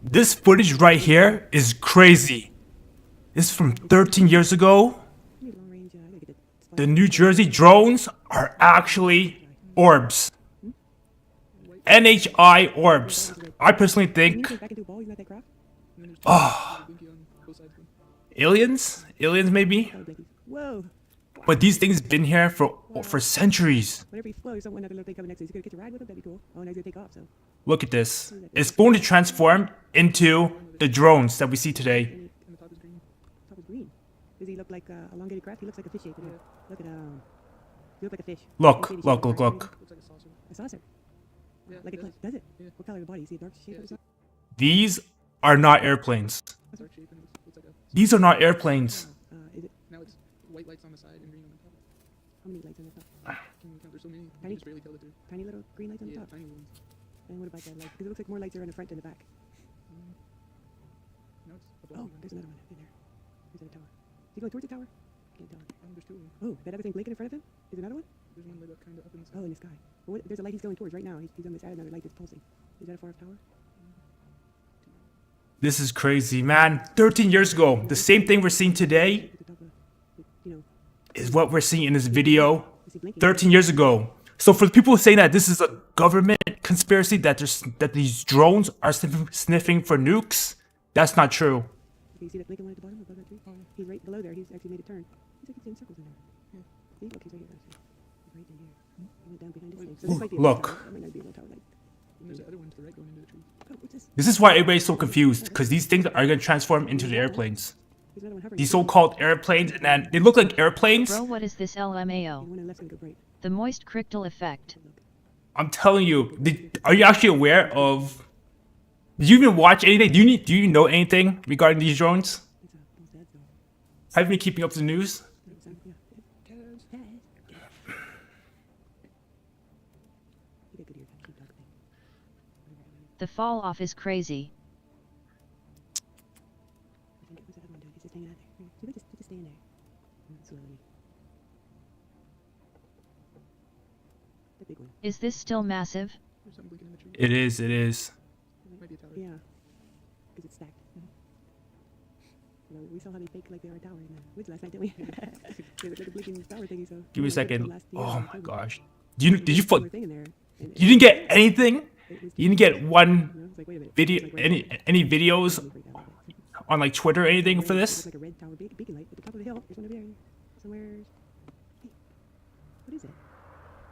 This footage right here is crazy. This is from 13 years ago. The New Jersey drones are actually orbs. NHI orbs. I personally think... aliens? Aliens maybe? But these things been here for centuries. Look at this. It's going to transform into the drones that we see today. Does he look like elongated craft? He looks like a fish shape. Look at he looks like a fish. Look. A saucer. Like a does it? What color of the body? You see a dark shape or something? These are not airplanes. These are not airplanes. Is it? Now it's white lights on the side and green on the top. How many lights on the top? There's so many. Tiny? You just barely tell the two. Tiny little green lights on the top. Tiny ones. And what about that light? Because it looks like more lights are on the front than the back. No, it's Oh, there's another one in there. There's a tower. Is he going towards the tower? Can't tell. there's two of them. Oh, that other thing blinking in front of him? Is there another one? There's one lit up kind of up in the sky. Oh, in the sky. Well, there's a light he's going towards right now. He's on this side, another light that's pulsing. Is that a far off tower? This is crazy, man. 13 years ago, the same thing we're seeing today is what we're seeing in this video 13 years ago. So for the people saying that this is a government conspiracy, that these drones are sniffing for nukes, that's not true. You see that blinking one at the bottom above that tree? He's right below there. He's actually made a turn. He's like he's in circles in there. See? Look, he's right here. He's right in here. He went down behind this thing. So this might be a Look. tower. That might not be a real tower light. And there's the other one to the right going into the tree. Oh, what's this? This is why everybody's so confused, because these things are going to transform into the airplanes. There's another one hovering. These so-called airplanes, and then they look like airplanes. Bro, what is this The one LMAO? on the left's gonna go bright. The moist crystal effect. I'm telling you, are you actually aware of... Did you even watch anything? Do you know anything regarding these drones? It's dead, so. Have you been keeping up to the news? Yeah. You get good ears. Keep talking. The fall off is crazy. I think it was that other one, dude. He's just hanging out there. See, just stay in there. Slowly. The big one. Is this still massive? There's something blinking in the tree. It is. It might be a tower. Yeah. Because it's stacked. You know, we saw how they fake like they are a tower in the woods last night, didn't we? They look like a blinking tower thingy, so. Give me a second. Last year, Oh my October. gosh. Did you One more thing in there, and you didn't get anything? it was- You didn't get one you know, it's like, wait a minute. video, It's like right any videos there. Freak out. on like Twitter or anything for It this? looks like a red tower beacon light at the top of the hill. There's one over there. Somewhere. Hey, what is it?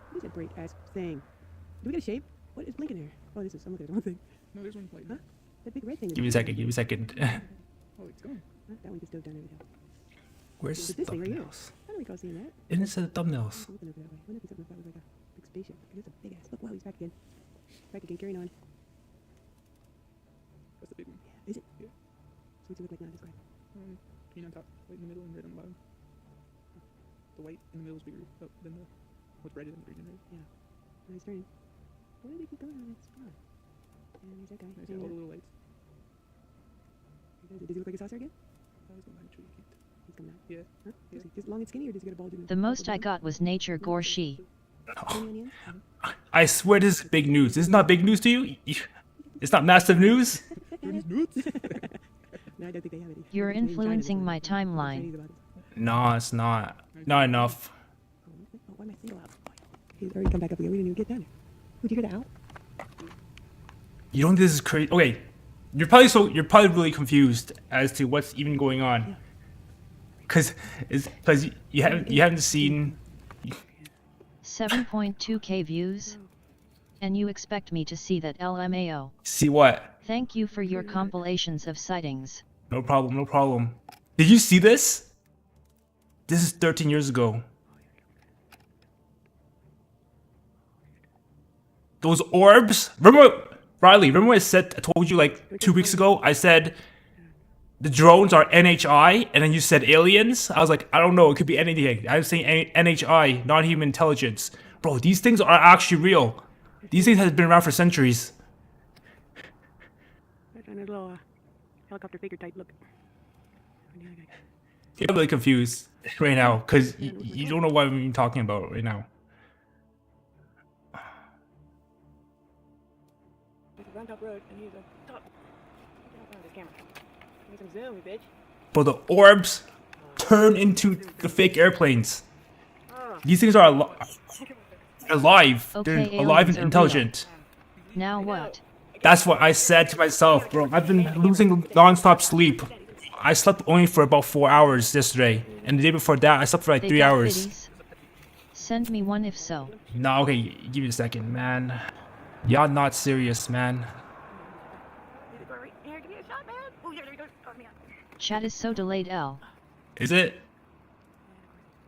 What is that bright ass thing? Do we get a shape? What is blinking there? Oh, this is some of the wrong thing. No, there's one light. Huh? That big red thing. is Give me a blinking. second. Oh, it's gone. Huh? That one just dove down over there. Where's It's the this thing right here. thumbnails? I don't recall seeing that. It didn't say the thumbnails. I'm looking over that way. Wouldn't it be something that was like a big spaceship? It's a big ass. Look, wow, he's back again. Back again, carrying on. That's the big one. Is it? Yeah. So what's it look like now? Describe. Green on top, white in the middle, and red on the bottom. The white in the middle is bigger than the what's brighter than green and red. Now he's turning. Why do they keep going on that spot? And there's that guy. There's hanging all the out. little lights. Does he look like a saucer again? I was going behind the tree. He's coming out. Yeah. Huh? Is he just long and skinny, or does he got a bald dude? The most I got was nature gorshi. I swear this is big news. This is not big news to you? It's not massive news? No, I don't think they have it. You're It's made in China, influencing so my it's Chinese timeline. about it. No, it's not. Not enough. Oh, why am I single out? He's already come back up again. We didn't even get down there. Would you hear the owl? You don't think this is crazy? Okay, you're probably really confused as to what's even going on. Because you haven't seen. 7.2k views? And you expect me to see that LMAO? See what? Thank you for your compilations of sightings. No problem. Did you see this? This is 13 years ago. Those orbs. Remember, Riley? Remember what I told you like 2 weeks ago? I said the drones are NHI, and then you said aliens. I was like, I don't know. It could be anything. I was saying NHI, non-human intelligence. Bro, these things are actually real. These things have been around for centuries. Right on a little helicopter figure type look. You're really confused right now because you don't know what I'm even talking about right now. Round Top Road, and he's a top. This camera. Need some zoom, you bitch. Bro, the orbs turn into the fake airplanes. These things are alive. Okay, They're alive and aliens are intelligent. Now what? That's what I said to myself, bro. I've been losing non-stop sleep. I slept only for about 4 hours yesterday, and the day before that, I slept for like They 3 got hours. biddies? Send me one if so. No, okay, give me a second, man. Y'all not serious, man. Here, give me a shot, man. Oh, yeah, there we go. Oh, man. Chat is so delayed, L. Is it?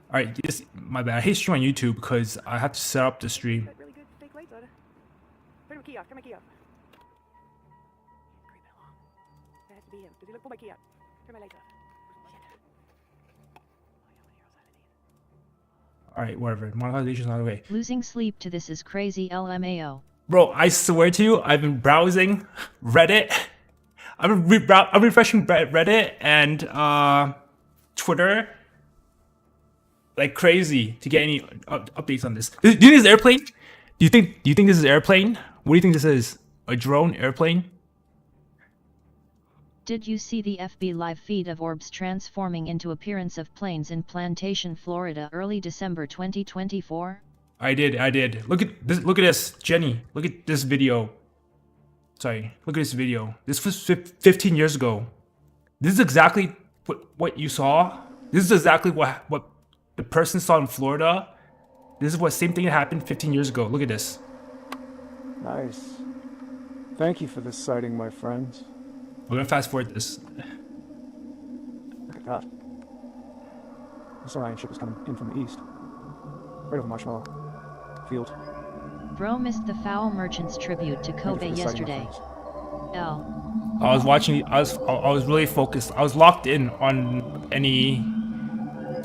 Alright, my bad. I hate stream on YouTube because I have to set up the stream. Got really good fake lights on it. Turn my key off. Turn my key off. Creeping along. That has to be him. Does he look? Pull my key out. Turn my lights off. Shit. Alright, whatever. Monetization's not okay. Losing sleep to this is crazy, LMAO. Bro, I swear to you, I've been browsing Reddit. I'm refreshing Reddit and Twitter like crazy to get any updates on this. Do you think this is airplane? Do you think this is airplane? What do you think this is? A drone airplane? Did you see the FB live feed of orbs transforming into appearance of planes in Plantation, Florida, early December 2024? I did. Look at this, Jenny. Look at this video. Sorry, look at this video. This was 15 years ago. This is exactly what you saw. This is exactly what the person saw in Florida. This is what same thing that happened 15 years ago. Look at this. Nice. Thank you for this sighting, my friends. We're gonna fast forward this. Look at that. This Orion ship is coming in from the east. Right over Marshmallow Field. Bro missed the Foul Merchants tribute to Kobe yesterday. L. I was watching. I was really focused. I was locked in on any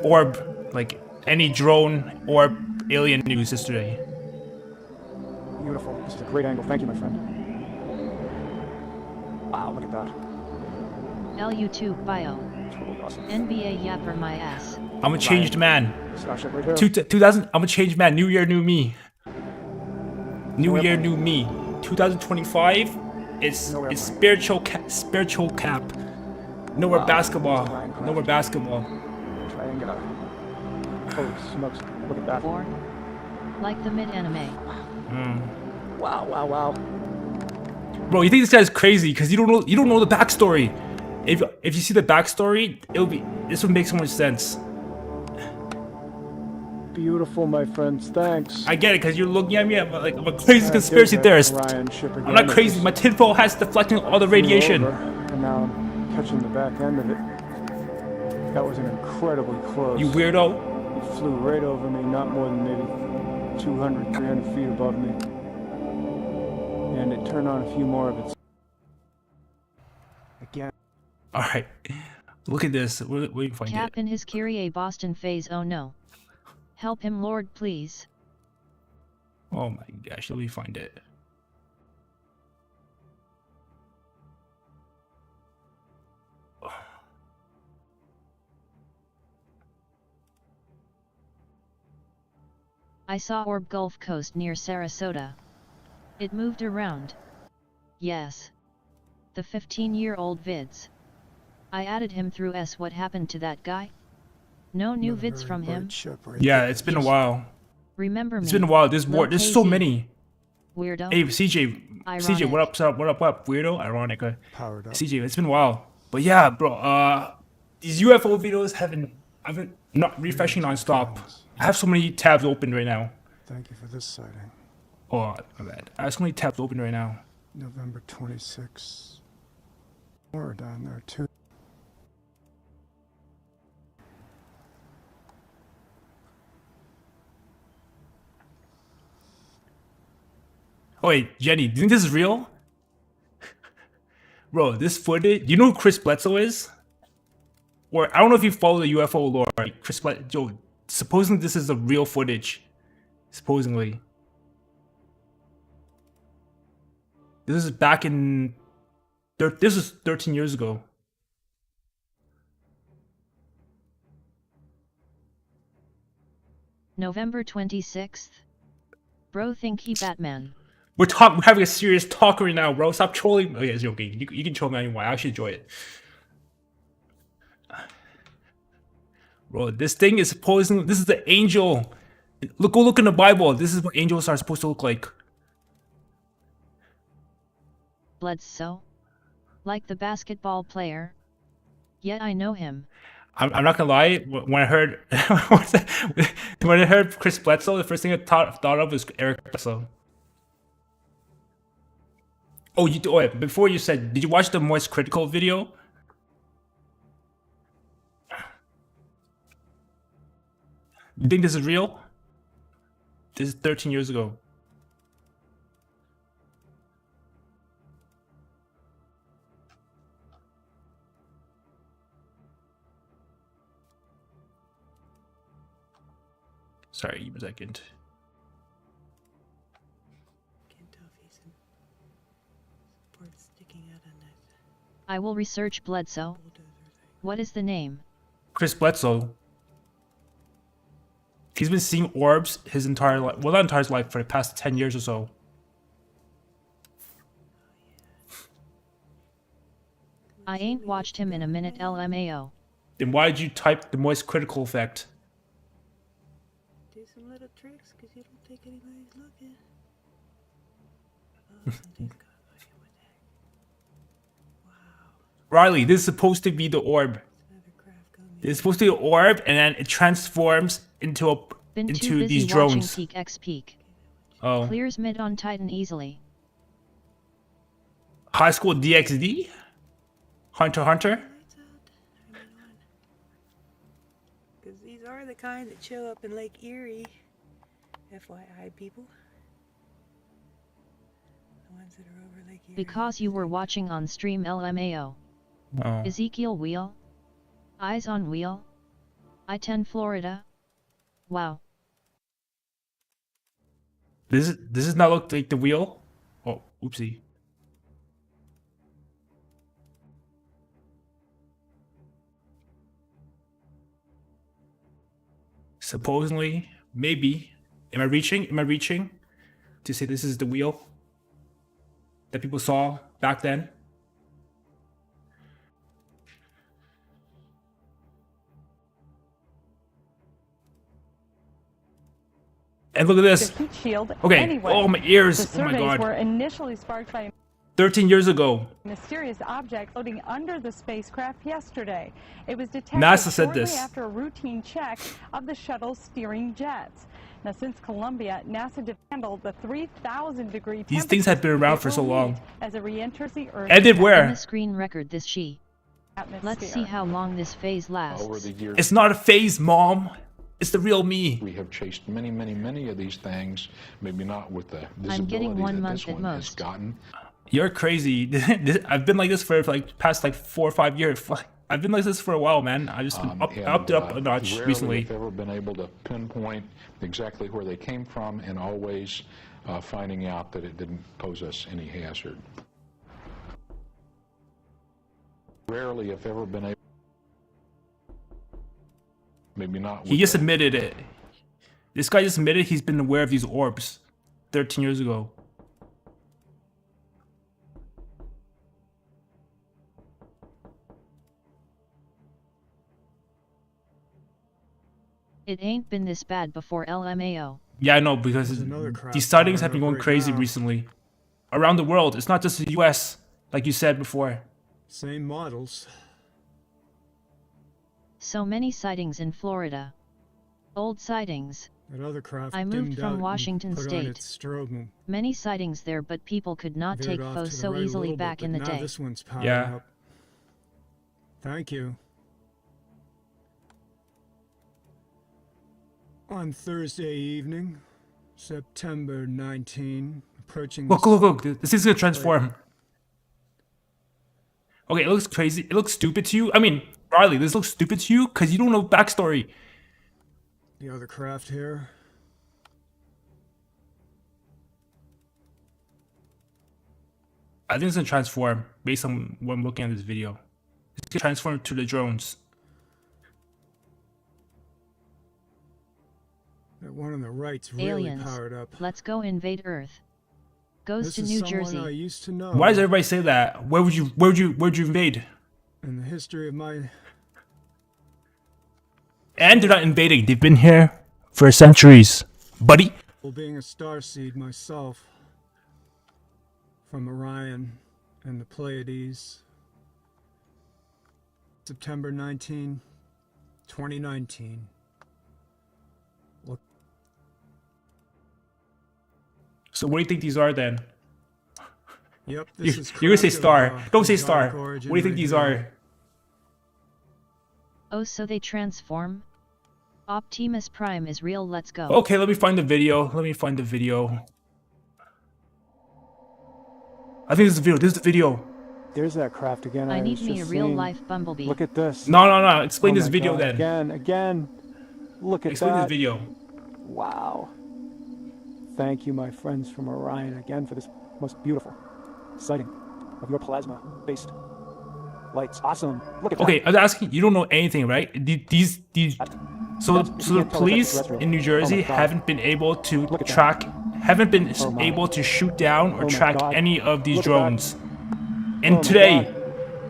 orb, like any drone or alien news yesterday. Beautiful. This is a great angle. Thank you, my friend. Wow, look at that. LU2 bio. Totally awesome. NBA yapper my ass. I'm a changed man. Starship right here. 2000. I'm a changed man. New year, new me. New year, new me. 2025. It's spiritual cap. Nowhere basketball. Nowhere basketball. Try and get out. Holy smokes. Look at that. Or like the mid-anime. Wow, wow, wow. Bro, you think this guy's crazy because you don't know the backstory. If you see the backstory, this would make so much sense. Beautiful, my friends. Thanks. I get it because you're looking at me. I'm a crazy conspiracy theorist. I'm not crazy. My tinfoil hat's deflecting all the radiation. And now I'm catching the back end of it. That was an incredibly close. You weirdo. It flew right over me, not more than maybe 200, 300 feet above me. And it turned on a few more of its. Again. All right, look at this. Where do you find Cap it? in his Kyrie Boston phase. Oh no. Help him, Lord, please. Oh my gosh, let me find it. I saw orb Gulf Coast near Sarasota. It moved around. Yes. The 15-year-old vids. I added him through S. What happened to that guy? No new vids from him? Yeah, it's been a while. Remember me. It's been a while. There's more. There's so many. Weirdo. Hey, CJ. Ironic. CJ, what up? What up? Weirdo. Ironic. Powered up. CJ, it's been a while. But yeah, bro. These UFO videos I've been not refreshing nonstop. I have so many tabs open right now. Thank you for this sighting. Oh, my bad. I have so many tabs open right now. November 26th. More down there too. Oh wait, Jenny, do you think this is real? Bro, this footage. Do you know who Chris Bledsoe is? Or I don't know if you follow the UFO lore. Like Chris Bledsoe. Supposedly this is the real footage. Supposedly. This is back in. This was 13 years ago. November 26th. Bro think he Batman. We're having a serious talk right now, bro. Stop trolling. Okay, it's joking. You can troll me anyway. I actually enjoy it. Bro, this thing is supposing this is the angel. Go look in the Bible. This is what angels are supposed to look like. Bledsoe? Like the basketball player? Yet I know him. I'm not gonna lie. When I heard when I heard Chris Bledsoe, the first thing I thought of was Eric Bledsoe. Oh, wait, before you said, did you watch the Moist Critical video? You think this is real? This is 13 years ago. Sorry, give me a second. Can't tell if he's in support sticking out on that I will research Bledsoe. bulldozer thing. What is the name? Chris Bledsoe. He's been seeing orbs his entire life. Well, not entire life, for the past 10 years or so. I ain't watched him in a minute LMAO. Then why did you type the Moist Critical effect? Do some little tricks because you don't think anybody's looking. Oh, something's got like, what the heck? Wow. Riley, this is supposed to be the orb. It's another craft coming. It's supposed to be an orb, and then it transforms into Been too into busy these watching drones. Peak X Peak. Oh, Clears mid on Titan easily. High School DxD, Hunter x Hunter. Lights out. Turn it on. Because these are the kind that show up in Lake Erie. FYI, people. The ones that are over Lake Erie. Because you were watching on stream LMAO. Oh. Ezekiel wheel? Eyes on wheel? I-10 Florida? Wow. This does not look like the wheel. Oh, oopsie. Supposedly, maybe. Am I reaching? Am I reaching to say this is the wheel that people saw back then? And look at this. The heat shield. Okay. Anyway, Oh, my ears. The Oh my surveys god. were initially sparked by 13 years ago. a mysterious object floating under the spacecraft yesterday. It was detected NASA said shortly this. after a routine check of the shuttle's steering jets. Now, since Columbia, NASA handled the 3,000-degree These things have been around for so long. as it re-enters the Earth Ended In where? the screen record this she. atmosphere. Let's see how long this phase lasts. Over the years, It's not a phase, Mom. It's the real me. we have chased many of these things, maybe not with the visibility getting 1 that month this at one has most. gotten. You're crazy. I've been like this for like past like 4 or 5 years. I've been like this for a while, man. I just been upped it up a notch rarely, recently. if ever, been able to pinpoint exactly where they came from, and always finding out that it didn't pose us any hazard. Rarely, if ever, been able. Maybe not. He with just the- admitted it. This guy just admitted he's been aware of these orbs 13 years ago. It ain't been this bad before LMAO. Yeah, I know, because There's another craft these sightings flying have been up going right crazy now. recently. Around the world. It's not just the US, like you said before. Same models. So many sightings in Florida. Old sightings. That other craft I moved dimmed from out and Washington put on State. its strobe and Many sightings there, but people could not veered take off photos to the so right a easily little bit, back but in the now day. This one's powered Yeah. up. Thank you. On Thursday evening, September 19, approaching Look, look, look. This is gonna transform. Okay, it looks crazy. It looks stupid to you. I mean, Riley, this looks stupid to you because you don't know backstory. the other craft here. I think it's gonna transform based on what I'm looking at this video. It's gonna transform to the drones. That one on the right's really Aliens. powered up. Let's go invade Earth. Goes This to is New someone Jersey. I used to know. Why does everybody say that? Where'd you invade? In the history of my... And they're not invading. They've been here for centuries, buddy. Well, being a starseed myself, from Orion and the Pleiades, September 19, 2019. Look, So what do you think these are then? yep, this is You're gonna say craft of, star. Don't say star. exotic What origin do you think right these here. are? Oh, so they transform? Optimus Prime is real, let's go. Okay, let me find the video. I think this is the video. This is the video. There's that craft again. I need was me a just real seeing. life bumblebee. Look at this. No. Explain Oh this my video God, then. Again. Look at Explain that. this video. Wow. Thank you, my friends from Orion, again for this most beautiful sighting of your plasma-based lights. Awesome. Look at that. Okay, I was asking. You don't know anything, right? These. So the police in New Jersey haven't been able to track, haven't been able to shoot down or track any of these drones. And today,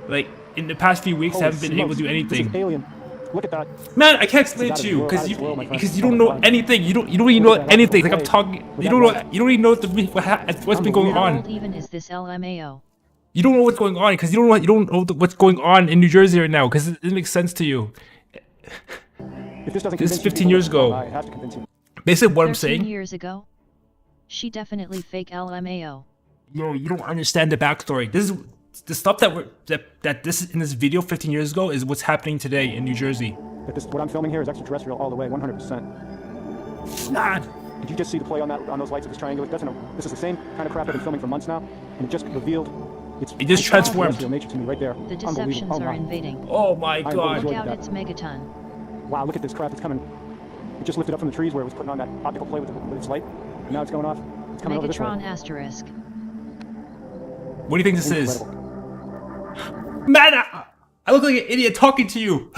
like in the past few weeks, haven't been able to do anything. This is alien. Look at that. Man, I can't explain it to you because you don't know anything. You don't even know anything. Like I'm talking, you don't even know what's been going How on. old even is this LMAO? You don't know what's going on because you don't know what's going on in New Jersey right now because it makes sense to you. If this doesn't This is convince you 15 people, years ago. I have to convince you. Basically, what I'm 13 saying. years ago? She definitely fake LMAO. Yo, you don't understand the backstory. This is the stuff that this is in this video 15 years ago is what's happening today in New Jersey. That what I'm filming here is extraterrestrial all the way, 100%. Nah. Did you just see the play on those lights of this triangle? This is the same kind of craft I've been filming for months now, and it just revealed It just transformed. terrestrial nature to me right there. The deceptions Unbelievable. are invading. Oh my I god. Look enjoyed out, that. it's Megaton. Wow, look at this craft. It's coming. It just lifted up from the trees where it was putting on that optical play with its light. And now it's going off. It's coming over this way. Megatron asterisk. What do you think this is? Incredible. Man, I look like an idiot talking to you.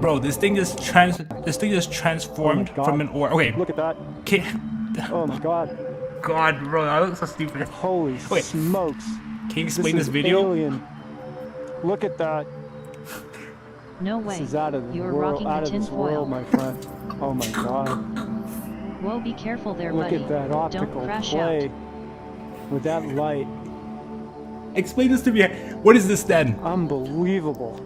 Bro, this thing just transformed God. from an orb. Okay. Look at that. Oh my god. God, bro, I look so stupid. Holy Wait. smokes. Can you explain this is video? Alien. Look at that. No way. This is out of the You're world, rocking out a of this tin world, foil. my friend. Oh my god. Whoa, be careful there, Look buddy. at that Don't optical crash play out. with that light. Explain this to me. What is this then? Unbelievable.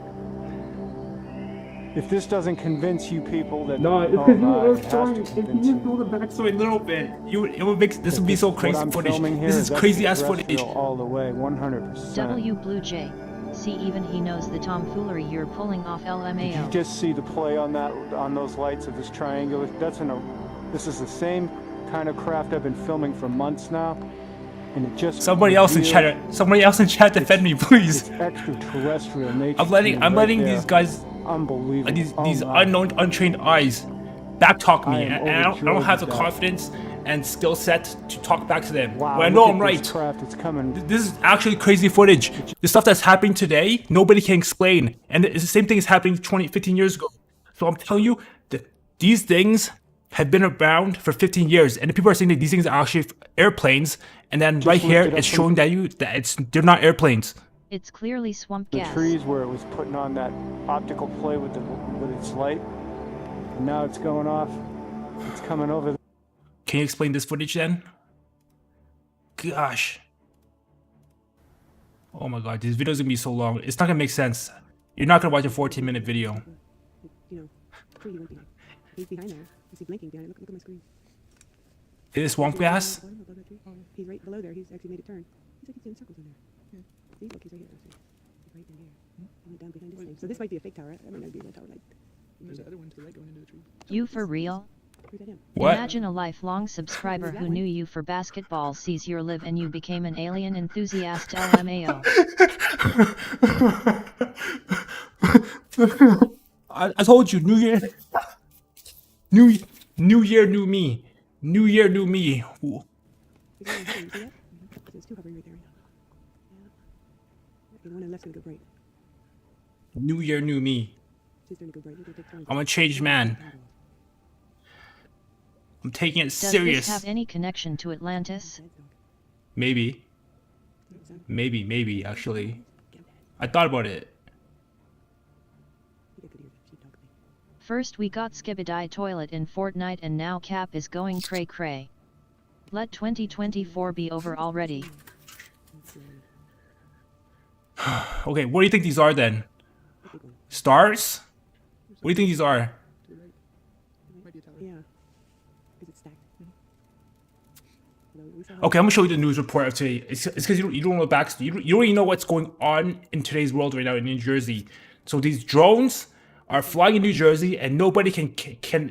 If this doesn't convince you people that No, it's oh because my, you it has to convince you. know the backstory a little bit. It would make this would be so What crazy I'm footage. filming here This is crazy ass footage. extraterrestrial all the way, 100%. W Blue Jay. See, even he knows the tomfoolery you're pulling off Did you LMAO. just see the play on those lights of this triangle? This is the same kind of craft I've been filming for months now, and it just Somebody else in chat defend me, please. It's extraterrestrial nature. I'm letting there. these guys, Unbelievable. these Oh my. unknown, untrained eyes, backtalk me, I am and I don't overjoyed have the with that. confidence and skill set to talk back to them. Wow, But I know look I'm at right. this craft. It's coming. This is actually crazy footage. The stuff that's happening today, nobody can explain. And it's the same thing as happening 15 years ago. So I'm telling you that these things have been around for 15 years. And the people are saying that these things are actually airplanes. And then right here, lifted up it's from- showing they're not airplanes. It's clearly swamp The gas. trees where it was putting on that optical play with its light, and now it's going off. It's coming over. Can you explain this footage then? Gosh. Oh my god, this video's gonna be so long. It's not gonna make sense. You're not gonna watch a 14-minute video. You know, pretty went behind. He's behind there. You see blinking behind it. Look at my screen. Is this swamp gas? Above that tree. He's right below there. He's actually made a turn. He's like he's doing circles in there. Yeah. See, look, he's right here. He's right in here. He went down behind this thing. So this might be a fake tower. That might not be a real tower. Like, There's the other one to the right going into the tree. You for real? where's that him? What? Imagine a lifelong subscriber who knew you for basketball sees your live and you became an alien enthusiast LMAO. I told you, New Year, New Year, new me. New Year, new me. Ooh. He's right here. You see that? So there's two hovering right there. Yeah. The one on the left's gonna go bright. New Year, new me. She's starting to go bright. He's gonna take turns. I'm a changed man. I'm taking it Does serious. this have any connection to Atlantis? Maybe. Maybe, actually. I thought about it. First we got Skibidi Toilet in Fortnite and now Cap is going cray cray. Let 2024 be over already. Okay, what do you think these are then? Stars? What do you think these are? To the right. Might be a tower. Yeah. Because it's stacked. Okay, I'm gonna show you the news report of today. It's because you don't know the backstory. You don't even know what's going on in today's world right now in New Jersey. So these drones are flying in New Jersey and nobody can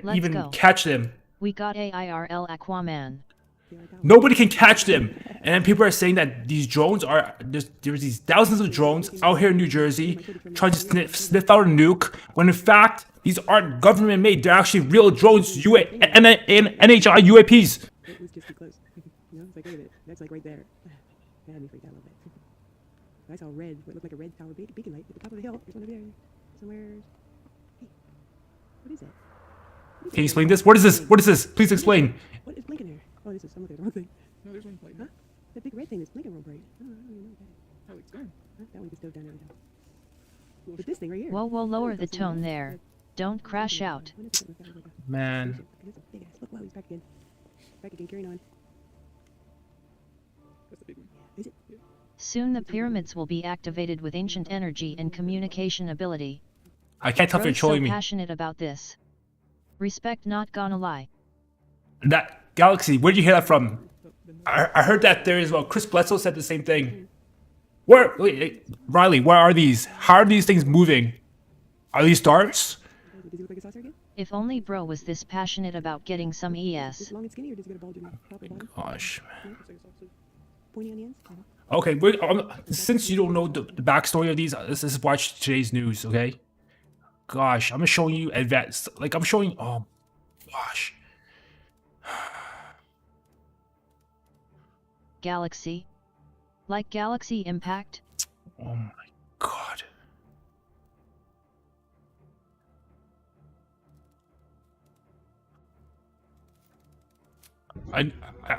Let's even go. catch them. We got AIRL Aquaman. Nobody can catch them. And then people are saying that these drones are there's these thousands of drones out here in New Jersey trying to sniff out a nuke, when in fact these aren't government made. They're actually real drones, NHI UAPs. It was just too close. You know, it's like, wait a minute, that's like right there. That had me freaked out a little bit. I saw red, what looked like a red tower beacon light at the top of the hill. There's one over there. Somewhere. Hey, what is that? Can you explain this? What is this? What is this? Please explain. What is blinking there? Oh, this is, I'm looking at the wrong thing. No, there's one light. Huh? That big red thing that's blinking real bright. Oh, I don't even know what that is. Oh, it's gone. Huh? That one gets dove down every time. But this thing right here. Whoa, lower the That's tone there. Don't crash out. Man. Big ass. Look, wow, he's back again. Back again, carrying on. That's the big one. Is it? Soon the pyramids will be activated with ancient energy and communication ability. I can't tell if you're Bro's trolling so me. passionate about this. Respect, not gonna lie. That Galaxy, where did you hear that from? I heard that there as well. Chris Bledsoe said the same thing. Wait, Riley, where are these? How are these things moving? Are these stars? Does he look like a saucer again? If only bro was this passionate about getting some Is ES. this long and skinny, or does it get a bulge in the top or bottom? Gosh. Looks like it's opposite. Pointy on the ends? Okay, since you don't know the backstory of these, let's just watch today's news, okay? Gosh, I'm showing you advanced. Like, I'm showing. Oh, gosh. Galaxy? Like Galaxy Impact? Oh my god.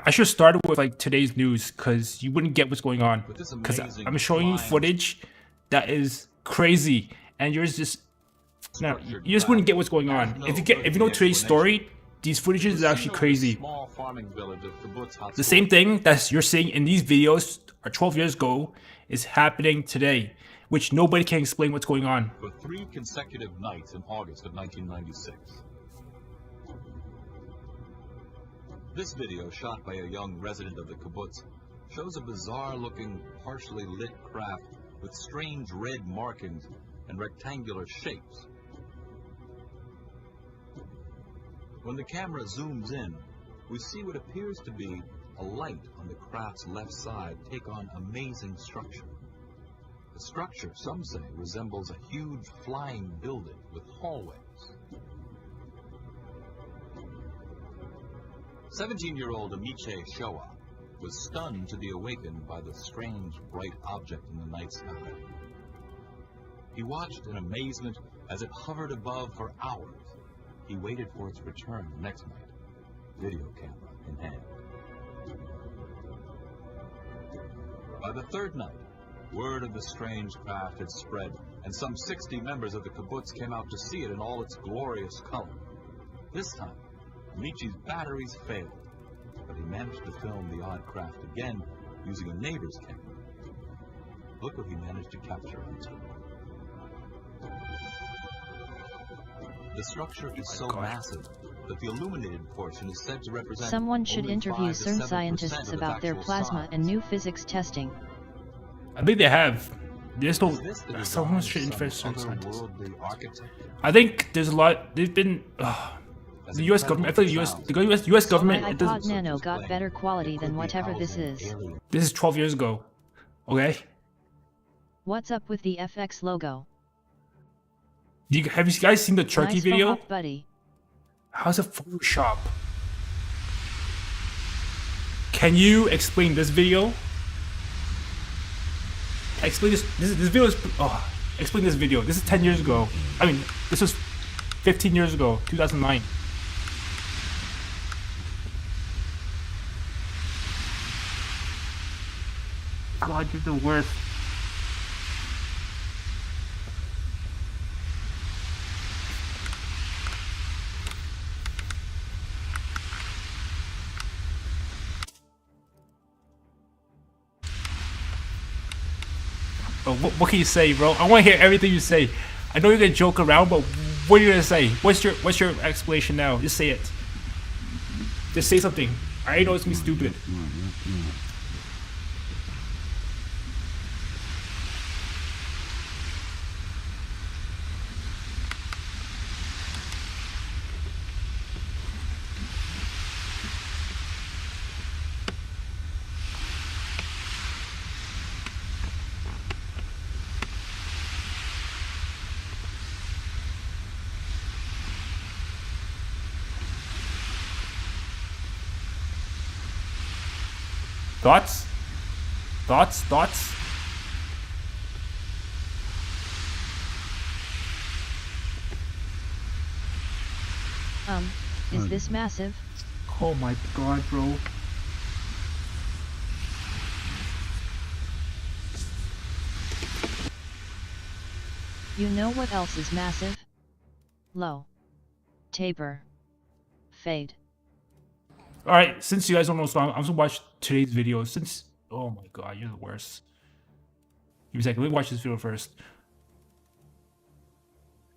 I should start with like today's news because you wouldn't get what's going on. Because I'm showing you footage that is crazy, and you're just you just wouldn't get what's going on. If you know today's story, these footages is actually crazy. The same thing that you're seeing in these videos or 12 years ago is happening today, which nobody can explain what's going on. For 3 consecutive nights in August of 1996. This video, shot by a young resident of the kibbutz, shows a bizarre-looking, partially lit craft with strange red markings and rectangular shapes. When the camera zooms in, we see what appears to be a light on the craft's left side take on amazing structure. The structure, some say, resembles a huge flying building with hallways. 17-year-old Amiche Shoah was stunned to be awakened by the strange bright object in the night sky. He watched in amazement as it hovered above for hours. He waited for its return the next night, video camera in hand. By the third night, word of the strange craft had spread, and some 60 members of the kibbutz came out to see it in all its glorious color. This time, Amiche's batteries failed, but he managed to film the odd craft again using a neighbor's camera. Look what he managed to capture on tape. The structure is so massive that the illuminated portion is said to represent. Someone should only interview 5 to CERN 7% scientists of its about their actual plasma size. and new physics testing. I think they have. There's no. Is this the Someone design should of invest some in scientists. otherworldly architect? I think there's a lot. There's been. As The U.S. government. I feel the U.S. government. My It iPod does, Nano got better quality than whatever this is. this is 12 years ago. Okay. What's up with the FX logo? Have you guys seen the Turkey Nice video? Mohawk buddy. How's it Photoshop? Can you explain this video? Explain this. This video is. Oh, explain this video. This is 10 years ago. I mean, this was 15 years ago, 2009. god, you're the worst. Oh, what can you say, bro? I want to hear everything you say. I know you're gonna joke around, but what are you gonna say? What's your explanation now? Just say it. Just say something. I already know it's gonna be stupid. Thoughts? Thoughts? Thoughts? Is this massive? Oh my god, bro. You know what else is massive? Low. Taper. Fade. Alright, since you guys don't know the song, I'm gonna watch today's video. Since, oh my god, you're the worst. Give me a second, let me watch this video first.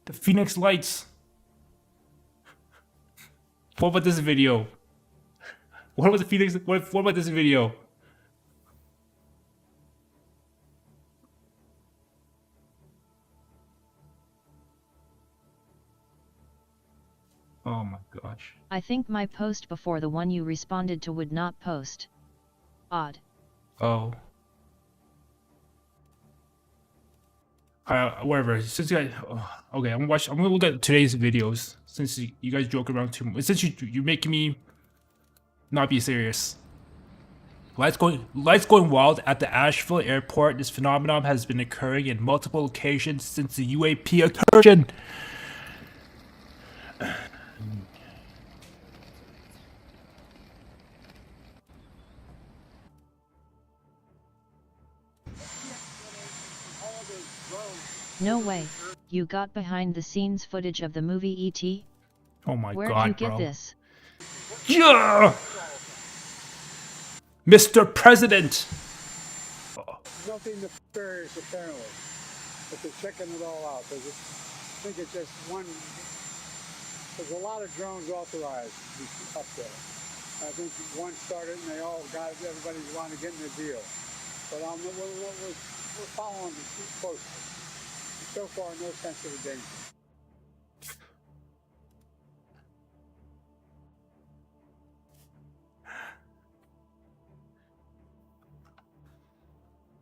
The Phoenix Lights. What about this video? What about the Phoenix? What about this video? Oh my gosh. I think my post before the one you responded to would not post. Odd. Oh. Whatever. Since you guys, okay, I'm gonna look at today's videos. Since you guys joke around too much. Since you're making me not be serious. Lights going wild at the Asheville airport. This phenomenon has been occurring in multiple locations since the UAP incursion. No way, you got behind the scenes footage of the movie E.T.? Oh my Where'd god, you get bro. this? Yeah! Mr. President! Nothing nefarious apparently, but they're checking it all out. I think it's just one, there's a lot of drones authorized up there. I think one started and they all got it, everybody's wanting to get in the deal. But we're following it closely. So far, no sense of the danger.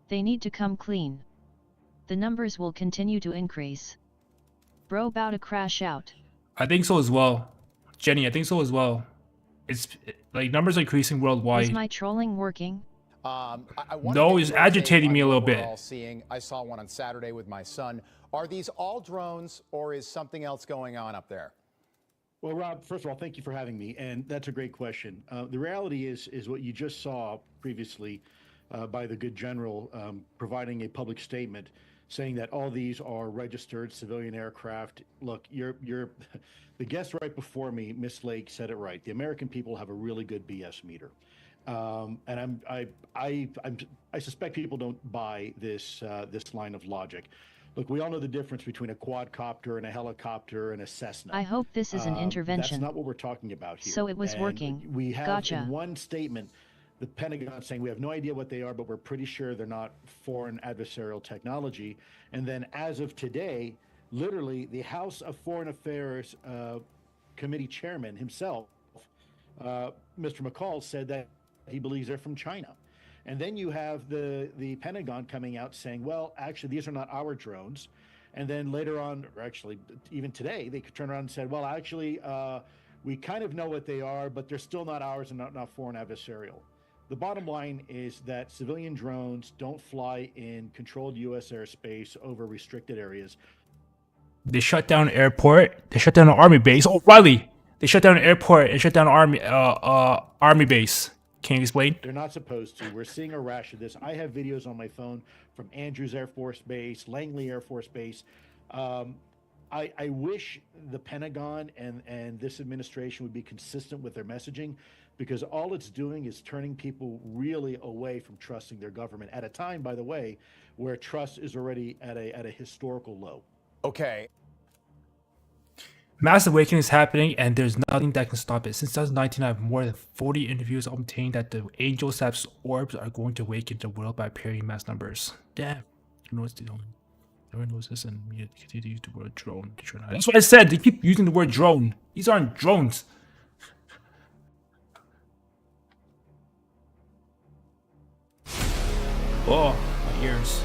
They need to come clean. The numbers will continue to increase. Bro about to crash out. I think so as well. Jenny, I think so as well. It's like numbers are increasing worldwide. Is my trolling working? No, he's agitating me a little bit. I saw one on Saturday with my son. Are these all drones, or is something else going on up there? Well, Rob, first of all, thank you for having me, and that's a great question. The reality is what you just saw previously by the good general providing a public statement saying that all these are registered civilian aircraft. Look, the guest right before me, Miss Lake, said it right. The American people have a really good BS meter. And I suspect people don't buy this line of logic. Look, we all know the difference between a quadcopter and a helicopter and a Cessna. I hope this is an intervention. That's not what we're talking about here. So it was And working. We have Gotcha. in one statement the Pentagon saying we have no idea what they are, but we're pretty sure they're not foreign adversarial technology. And then as of today, literally the House of Foreign Affairs Committee Chairman himself, Mr. McCall, said that he believes they're from China. And then you have the Pentagon coming out saying, well, actually, these are not our drones. And then later on, or actually even today, they could turn around and said, well, actually, we kind of know what they are, but they're still not ours and not foreign adversarial. The bottom line is that civilian drones don't fly in controlled U.S. airspace over restricted areas. They shut down an airport. They shut down an army base. Oh, Riley! They shut down an airport and shut down an army base. Can you explain? They're not supposed to. We're seeing a rash of this. I have videos on my phone from Andrews Air Force Base, Langley Air Force Base. I wish the Pentagon and this administration would be consistent with their messaging, because all it's doing is turning people really away from trusting their government at a time, by the way, where trust is already at a historical low. Okay. Mass awakening is happening, and there's nothing that can stop it. Since 2019, I have more than 40 interviews obtained that the angel-sized orbs are going to awaken the world by appearing in mass numbers. Damn. You know what's the only... Everyone knows this, and we continue to use the word drone. That's what I said. They keep using the word drone. These aren't drones. Oh, my ears.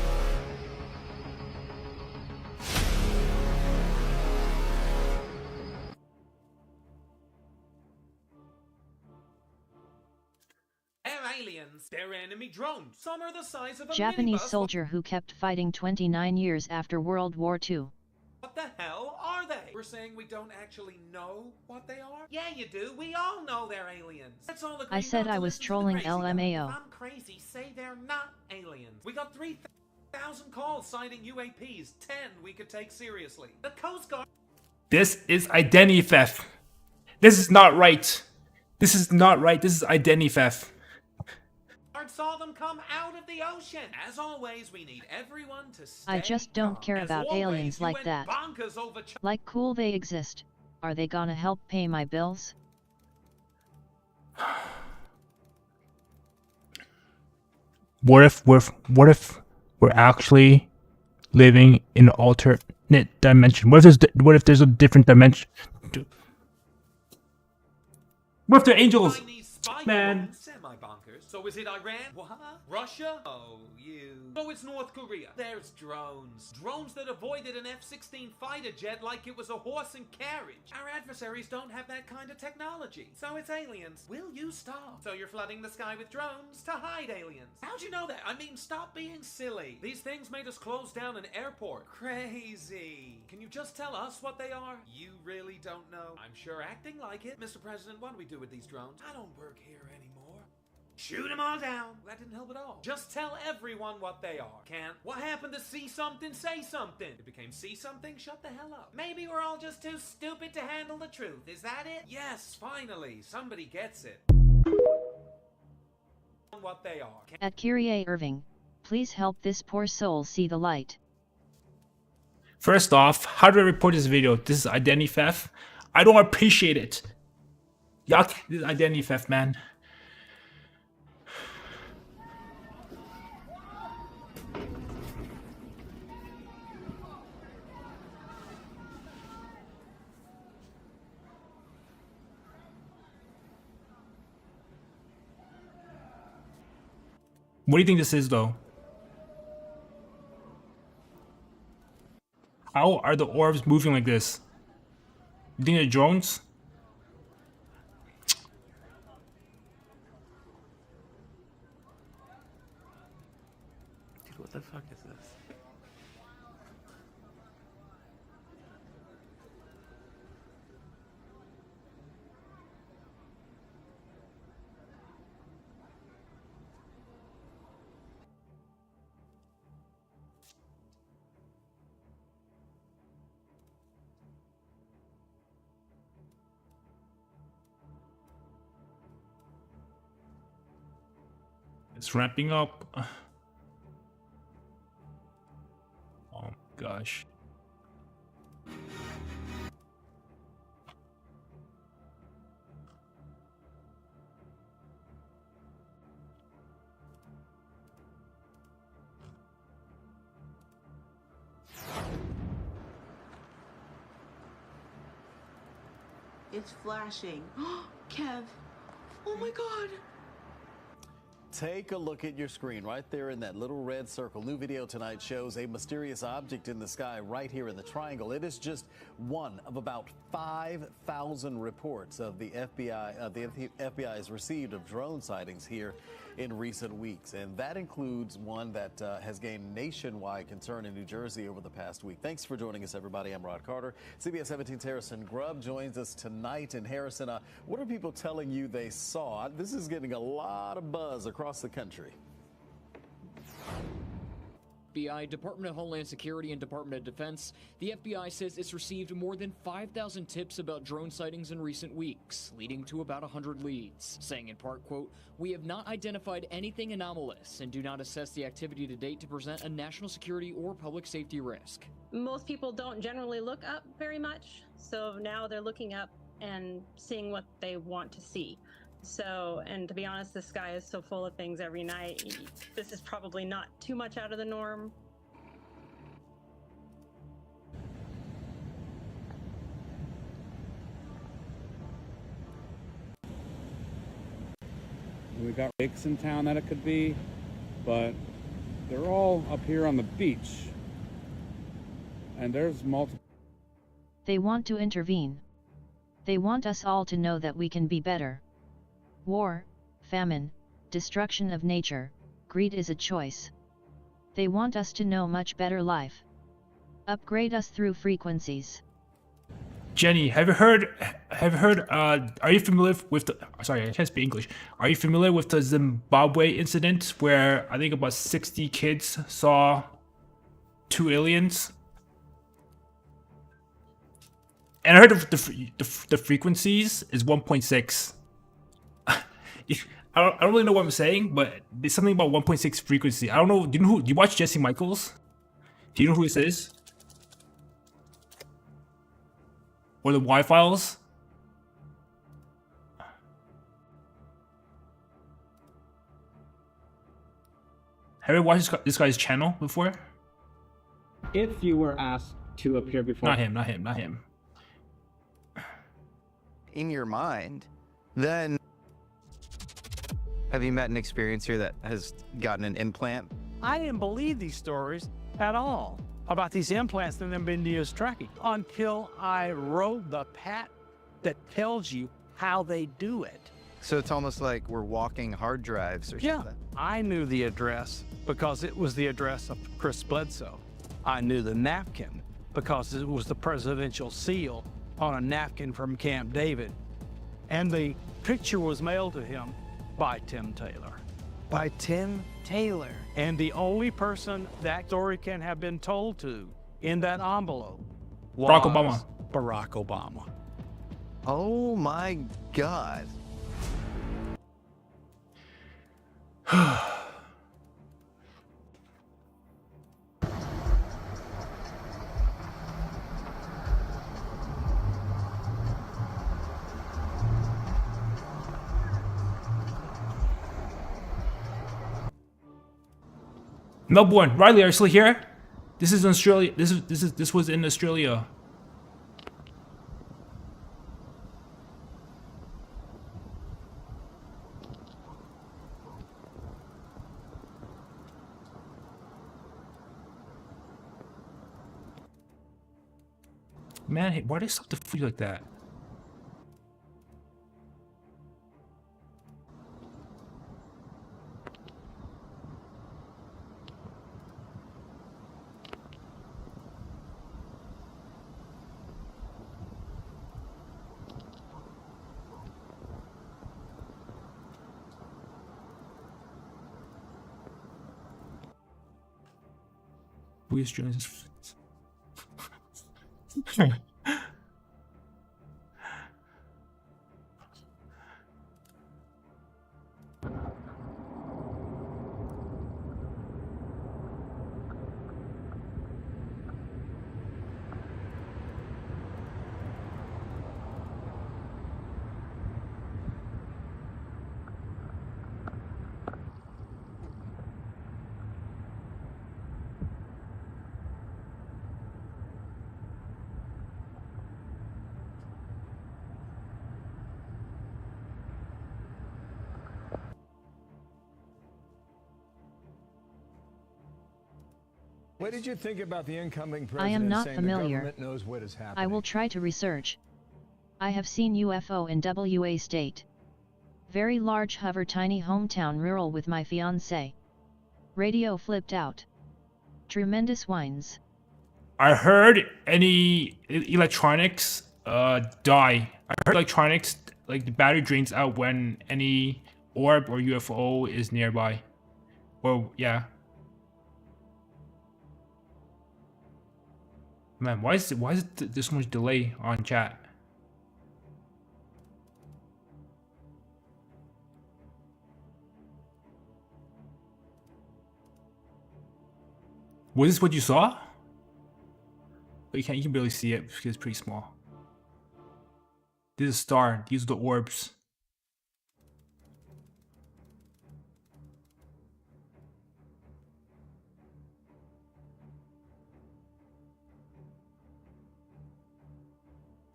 Aliens, they're enemy drones. Some are the size of a Japanese minibus. soldier who kept fighting 29 years after World War II. What the hell are they? We're saying we don't actually know what they are? Yeah, you do. We all know they're aliens. Let's all agree I said not to I was listen to the trolling crazy guy. LMAO. If I'm crazy, say they're not aliens. We got 3,000 calls citing UAPs. 10 we could take seriously. The Coast Guard... This is identity theft. This is not right. This is not right. This is identity theft. saw them come out of the ocean. As always, we need everyone to stay I just don't calm. care As about always, aliens you like went that. bonkers over Like cool they exist. Are they gonna help pay my bills? What if we're actually living in an alternate dimension? What if there's a different dimension? What if they're angels? Man. Semi-bonkers. So is it Iran? What? Russia? Oh, you. So it's North Korea. There's drones. Drones that avoided an F-16 fighter jet like it was a horse and carriage. Our adversaries don't have that kind of technology. So it's aliens. Will you stop? So you're flooding the sky with drones to hide aliens. How'd you know that? I mean, stop being silly. These things made us close down an airport. Crazy. Can you just tell us what they are? You really don't know? I'm sure acting like it. Mr. President, what do we do with these drones? I don't work here anymore. Shoot them all down. That didn't help at all. Just tell everyone what they are. Can't. What happened to see something, say something? It became see something, shut the hell up. Maybe we're all just too stupid to handle the truth. Is that it? Yes, finally. Somebody gets it. What they are. At Kyrie Irving, please help this poor soul see the light. First off, how do I report this video? This is identity theft. I don't appreciate it. Yuck, this is identity theft, man. What do you think this is, though? How are the orbs moving like this? You think they're drones? Dude, what the fuck is this? It's ramping up. Oh my gosh. It's flashing. Kev. Oh my god. Take a look at your screen right there in that little red circle. New video tonight shows a mysterious object in the sky right here in the triangle. It is just one of about 5,000 reports of the FBI has received of drone sightings here in recent weeks. And that includes one that has gained nationwide concern in New Jersey over the past week. Thanks for joining us, everybody. I'm Rod Carter. CBS 17's Harrison Grubb joins us tonight. And Harrison, what are people telling you they saw? This is getting a lot of buzz across the country. FBI, Department of Homeland Security, and Department of Defense, the FBI says it's received more than 5,000 tips about drone sightings in recent weeks, leading to about 100 leads, saying in part, quote, "We have not identified anything anomalous and do not assess the activity to date to present a national security or public safety risk." Most people don't generally look up very much, so now they're looking up and seeing what they want to see. So, and to be honest, the sky is so full of things every night. This is probably not too much out of the norm. We got lakes in town that it could be, but they're all up here on the beach. And there's multiple. They want to intervene. They want us all to know that we can be better. War, famine, destruction of nature, greed is a choice. They want us to know much better life. Upgrade us through frequencies. Jenny, have you heard, are you familiar with the, sorry, I can't speak English. Are you familiar with the Zimbabwe incident where I think about 60 kids saw 2 aliens? And I heard the frequencies is 1.6. I don't really know what I'm saying, but there's something about 1.6 frequency. I don't know. Do you watch Jesse Michaels? Do you know who this is? Or the Y-Files? Have you watched this guy's channel before? If you were asked to appear before... Not him. In your mind, then... Have you met an experiencer that has gotten an implant? I didn't believe these stories at all about these implants and them being used tracking until I wrote the patent that tells you how they do it. So it's almost like we're walking hard drives or something. I knew the address because it was the address of Chris Bledsoe. I knew the napkin because it was the presidential seal on a napkin from Camp David. And the picture was mailed to him by Tim Taylor. By Tim Taylor? And the only person that story can have been told to in that envelope was Barack Obama. Oh my God. Melbourne, Riley, are you still here? This is in Australia. This was in Australia. Man, hey, why do they stop the food like that? We Australians. What did you think about the incoming I president am not saying familiar. the government knows what is happening? I will try to research. I have seen UFO in WA state. Very large hover tiny hometown rural with my fiancé. Radio flipped out. Tremendous whines. I heard any electronics die. I heard electronics, like the battery drains out when any orb or UFO is nearby. Or yeah. Man, why is it this much delay on chat? Was this what you saw? But you can barely see it because it's pretty small. This is a star. These are the orbs.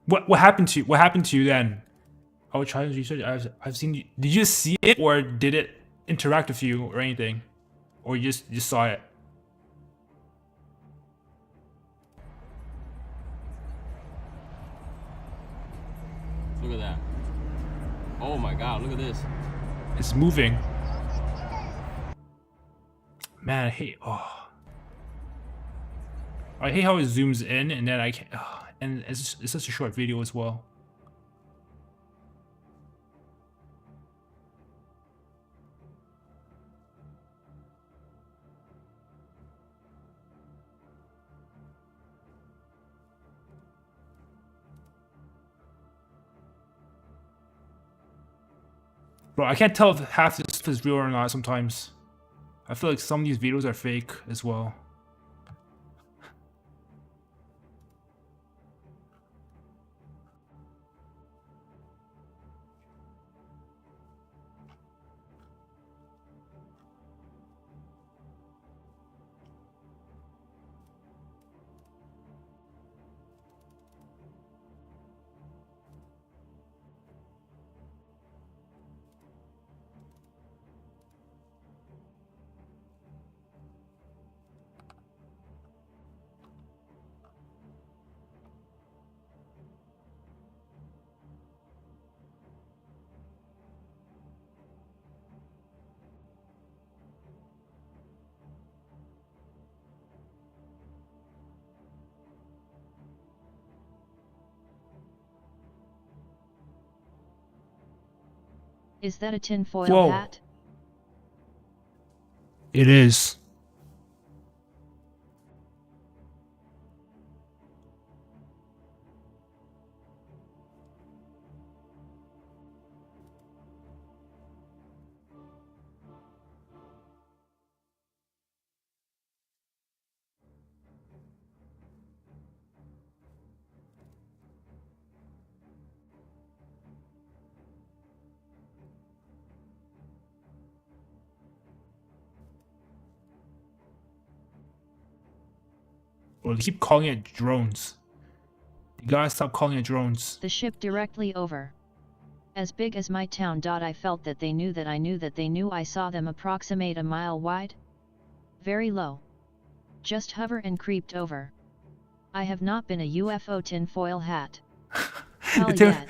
What happened to you? What happened to you then? I was trying to research. I've seen you. Did you see it or did it interact with you or anything, or you just saw it? Look at that. Oh my god, look at this. It's moving. Man, I hate. Oh, I hate how it zooms in and then I can't. Oh, and it's such a short video as well. Bro, I can't tell if half this stuff is real or not sometimes. I feel like some of these videos are fake as well. Is that a tinfoil Whoa. hat? It is. Well, they keep calling it drones. You gotta stop calling it drones. The ship directly over. As big as my town. I felt that they knew that I knew that they knew I saw them approximate a mile wide. Very low. Just hover and creeped over. I have not been a UFO tinfoil hat. Hell yet.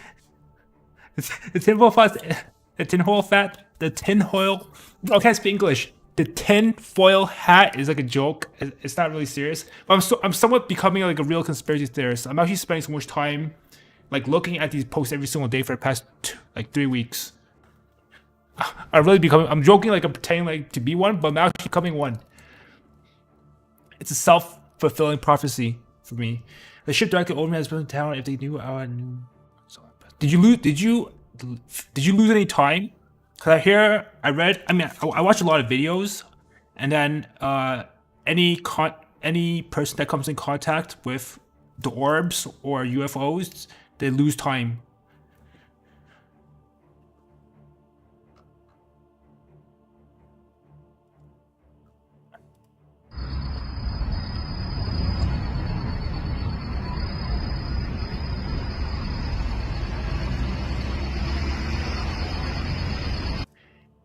The tinfoil fat. The tinfoil. I can't speak English. The tinfoil hat is like a joke. It's not really serious. But I'm somewhat becoming like a real conspiracy theorist. I'm actually spending so much time like looking at these posts every single day for the past 3 weeks. I'm joking like I'm pretending like to be one, but I'm actually becoming one. It's a self-fulfilling prophecy for me. The ship directly over me has been down if they knew I knew. Did you lose any time? Cause I watch a lot of videos, and then any person that comes in contact with the orbs or UFOs, they lose time.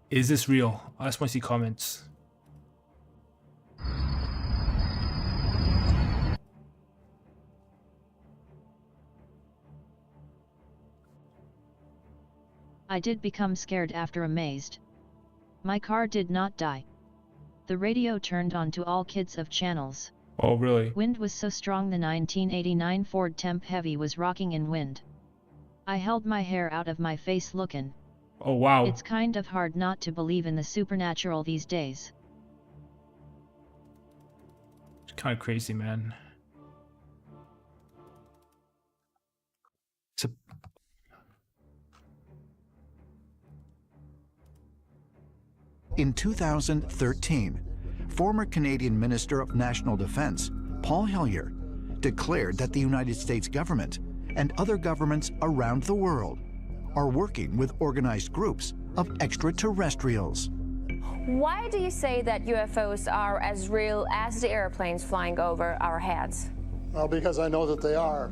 Is this real? I just want to see comments. I did become scared after amazed. My car did not die. The radio turned on to all kids of channels. Oh, really? Wind was so strong the 1989 Ford Temp Heavy was rocking in wind. I held my hair out of my face lookin'. Oh, wow. It's kind of hard not to believe in the supernatural these days. It's kind of crazy, man. It's a... In 2013, former Canadian Minister of National Defense, Paul Hellyer, declared that the United States government and other governments around the world are working with organized groups of extraterrestrials. Why do you say that UFOs are as real as the airplanes flying over our heads? Well, because I know that they are.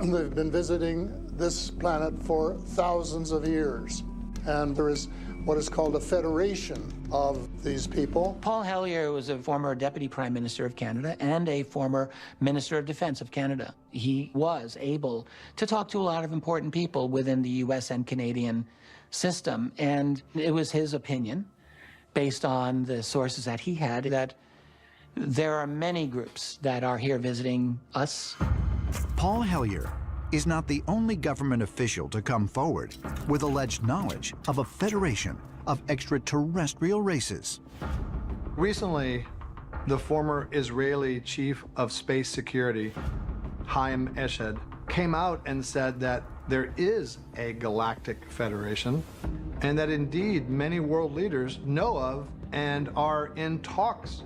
They've been visiting this planet for thousands of years. And there is what is called a federation of these people. Paul Hellyer was a former Deputy Prime Minister of Canada and a former Minister of Defense of Canada. He was able to talk to a lot of important people within the US and Canadian system, and it was his opinion, based on the sources that he had, that there are many groups that are here visiting us. Paul Hellyer is not the only government official to come forward with alleged knowledge of a federation of extraterrestrial races. Recently, the former Israeli chief of space security, Chaim Eshed, came out and said that there is a Galactic Federation and that indeed many world leaders know of and are in talks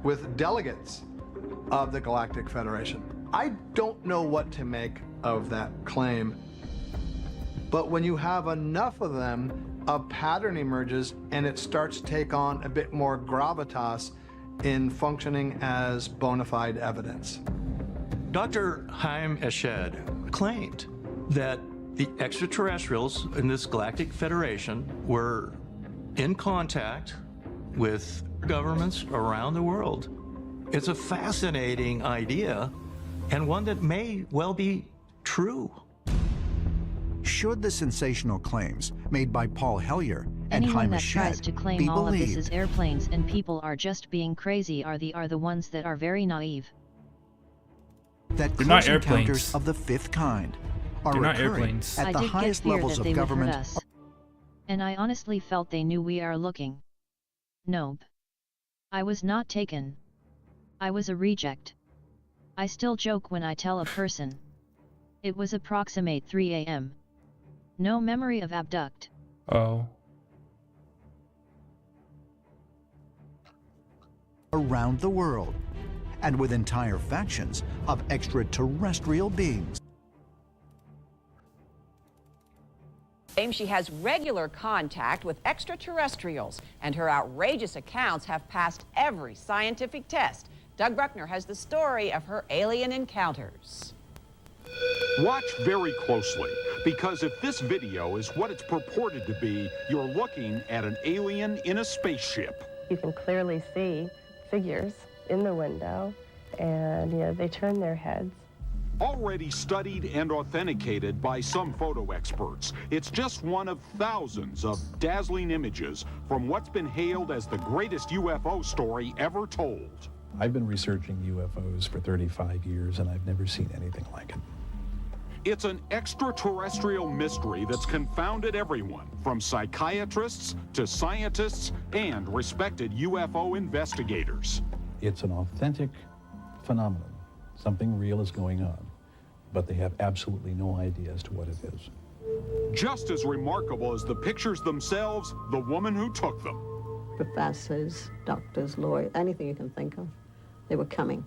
with delegates of the Galactic Federation. I don't know what to make of that claim, but when you have enough of them, a pattern emerges and it starts to take on a bit more gravitas in functioning as bona fide evidence. Dr. Chaim Eshed claimed that the extraterrestrials in this Galactic Federation were in contact with governments around the world. It's a fascinating idea and one that may well be true. Should the sensational claims made by Paul Hellyer and Anyone Chaim that tries Eshed to claim be all of this believed? is airplanes and people are just being crazy are the ones that are very naive. That They're not close encounters airplanes. of the fifth kind are They're not occurring airplanes. at I the did highest get fear levels that of they would hurt government. us. And I honestly felt they knew we are looking. Nope. I was not taken. I was a reject. I still joke when I tell a person. It was approximate 3 a.m. No memory of abduct. Oh. Around the world, and with entire factions of extraterrestrial beings. Claims she has regular contact with extraterrestrials, and her outrageous accounts have passed every scientific test. Doug Bruckner has the story of her alien encounters. Watch very closely, because if this video is what it's purported to be, you're looking at an alien in a spaceship. You can clearly see figures in the window, and they turn their heads. Already studied and authenticated by some photo experts, it's just one of thousands of dazzling images from what's been hailed as the greatest UFO story ever told. I've been researching UFOs for 35 years, and I've never seen anything like it. It's an extraterrestrial mystery that's confounded everyone, from psychiatrists to scientists and respected UFO investigators. It's an authentic phenomenon. Something real is going on, but they have absolutely no idea as to what it is. Just as remarkable as the pictures themselves, the woman who took them. Professors, doctors, lawyers, anything you can think of. They were coming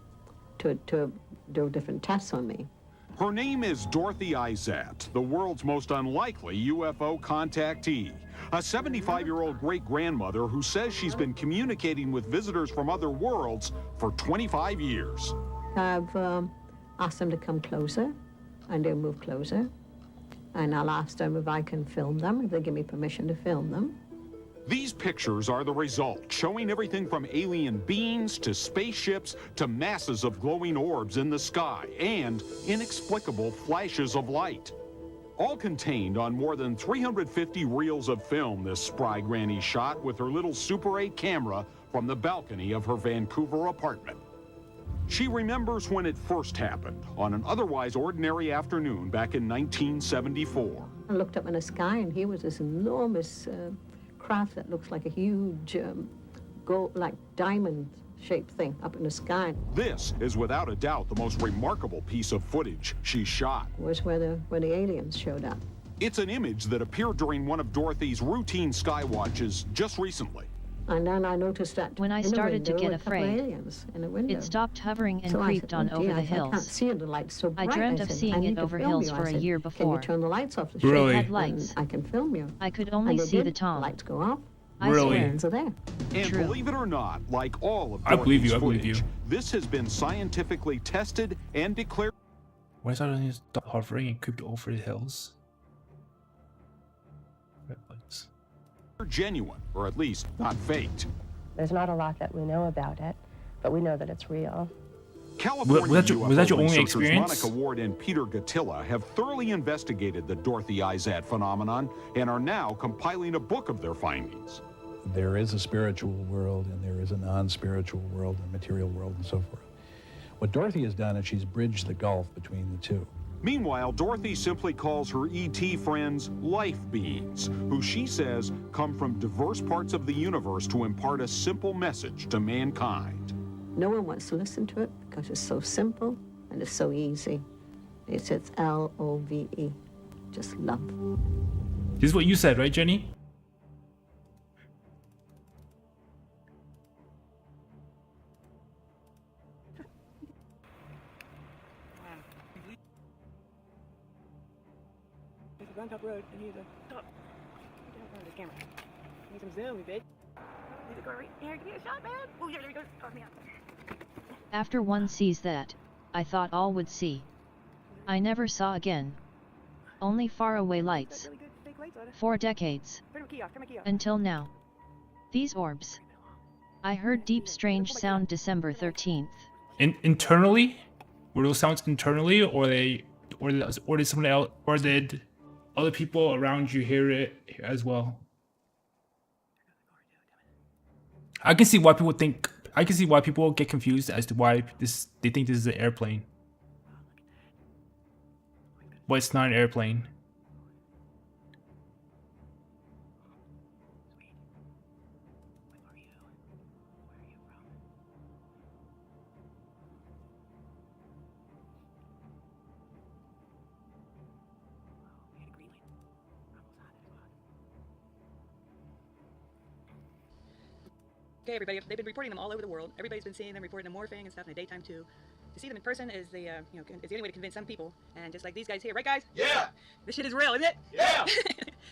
to do different tests on me. Her name is Dorothy Izat, the world's most unlikely UFO contactee. A 75-year-old great-grandmother who says she's been communicating with visitors from other worlds for 25 years. I've asked them to come closer, and they'll move closer. And I'll ask them if I can film them, if they give me permission to film them. These pictures are the result, showing everything from alien beings to spaceships to masses of glowing orbs in the sky and inexplicable flashes of light. All contained on more than 350 reels of film this spry granny shot with her little Super 8 camera from the balcony of her Vancouver apartment. She remembers when it first happened, on an otherwise ordinary afternoon back in 1974. I looked up in the sky, and here was this enormous craft that looks like a huge like diamond-shaped thing up in the sky. This is without a doubt the most remarkable piece of footage she shot. Was where the aliens showed up. It's an image that appeared during one of Dorothy's routine sky watches just recently. And then I noticed that when I started to get afraid, it stopped hovering and creeped on over the hills. I can't see it, the light's so bright. I dreamt of seeing it over hills for a year before. Can you turn the lights off? It had lights. I can film you. I could only see the tom. Lights go off. I swear. Are there. And True. believe it or not, like all of I believe you, Dorothy's I believe footage, you. this has been scientifically tested and declared. Why is that stop hovering and creeped over the hills? Red lights. Genuine, or at least not faked. There's not a lot that we know about it, but we know that it's real. California was that your UFO only researchers experience? Monica Ward and Peter Gatilla have thoroughly investigated the Dorothy Izat phenomenon and are now compiling a book of their findings. There is a spiritual world, and there is a non-spiritual world, a material world, and so forth. What Dorothy has done is she's bridged the gulf between the two. Meanwhile, Dorothy simply calls her ET friends life beings, who she says come from diverse parts of the universe to impart a simple message to mankind. No one wants to listen to it because it's so simple and it's so easy. It's LOVE, just love. This is what you said, right, Jenny? On top road, and he's a top. The camera. Need some zoom, bitch. Need to go right here. Give me a shot, man. Oh, there we go. Toss me out. After one sees that, I thought all would see. I never saw again. Only faraway lights. For decades. Until now. These orbs. I heard deep strange sound December 13th. Internally? Were those sounds internally, or did someone else, or did other people around you hear it as well? I can see why people get confused as to why they think this is an airplane. But it's not an airplane. Okay, everybody, they've been reporting them all over the world. Everybody's been seeing them, reporting them morphing and stuff in the daytime too. To see them in person is the, is the only way to convince some people. And just like these guys here, right, guys? Yeah. This shit is real, isn't it? Yeah.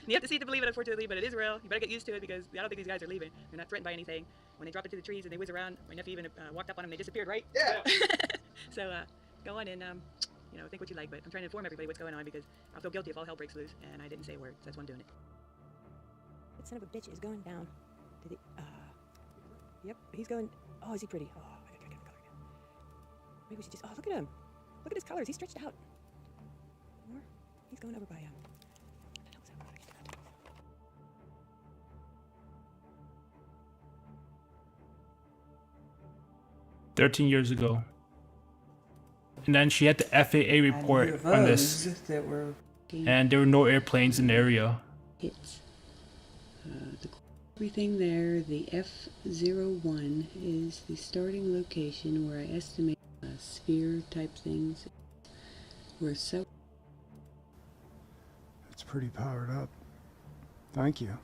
You have to see it to believe it, unfortunately, but it is real. You better get used to it because I don't think these guys are leaving. They're not threatened by anything. When they drop into the trees and they whiz around, my nephew even walked up on them. They disappeared, right? Yeah. So go on and think what you like. But I'm trying to inform everybody what's going on because I'll feel guilty if all hell breaks loose. And I didn't say a word, so that's why I'm doing it. That son of a bitch is going down to the. Yep, he's going. Oh, is he pretty? Oh, I gotta get the color again. Maybe we should just. Oh, look at him. Look at his colors. He's stretched out. Or he's going over by him. 13 years ago. And then she had the FAA report on this. That were and there were no airplanes in the area. hits. Everything there, the F01 is the starting location where I estimate sphere type things were so. It's pretty powered up. Thank you.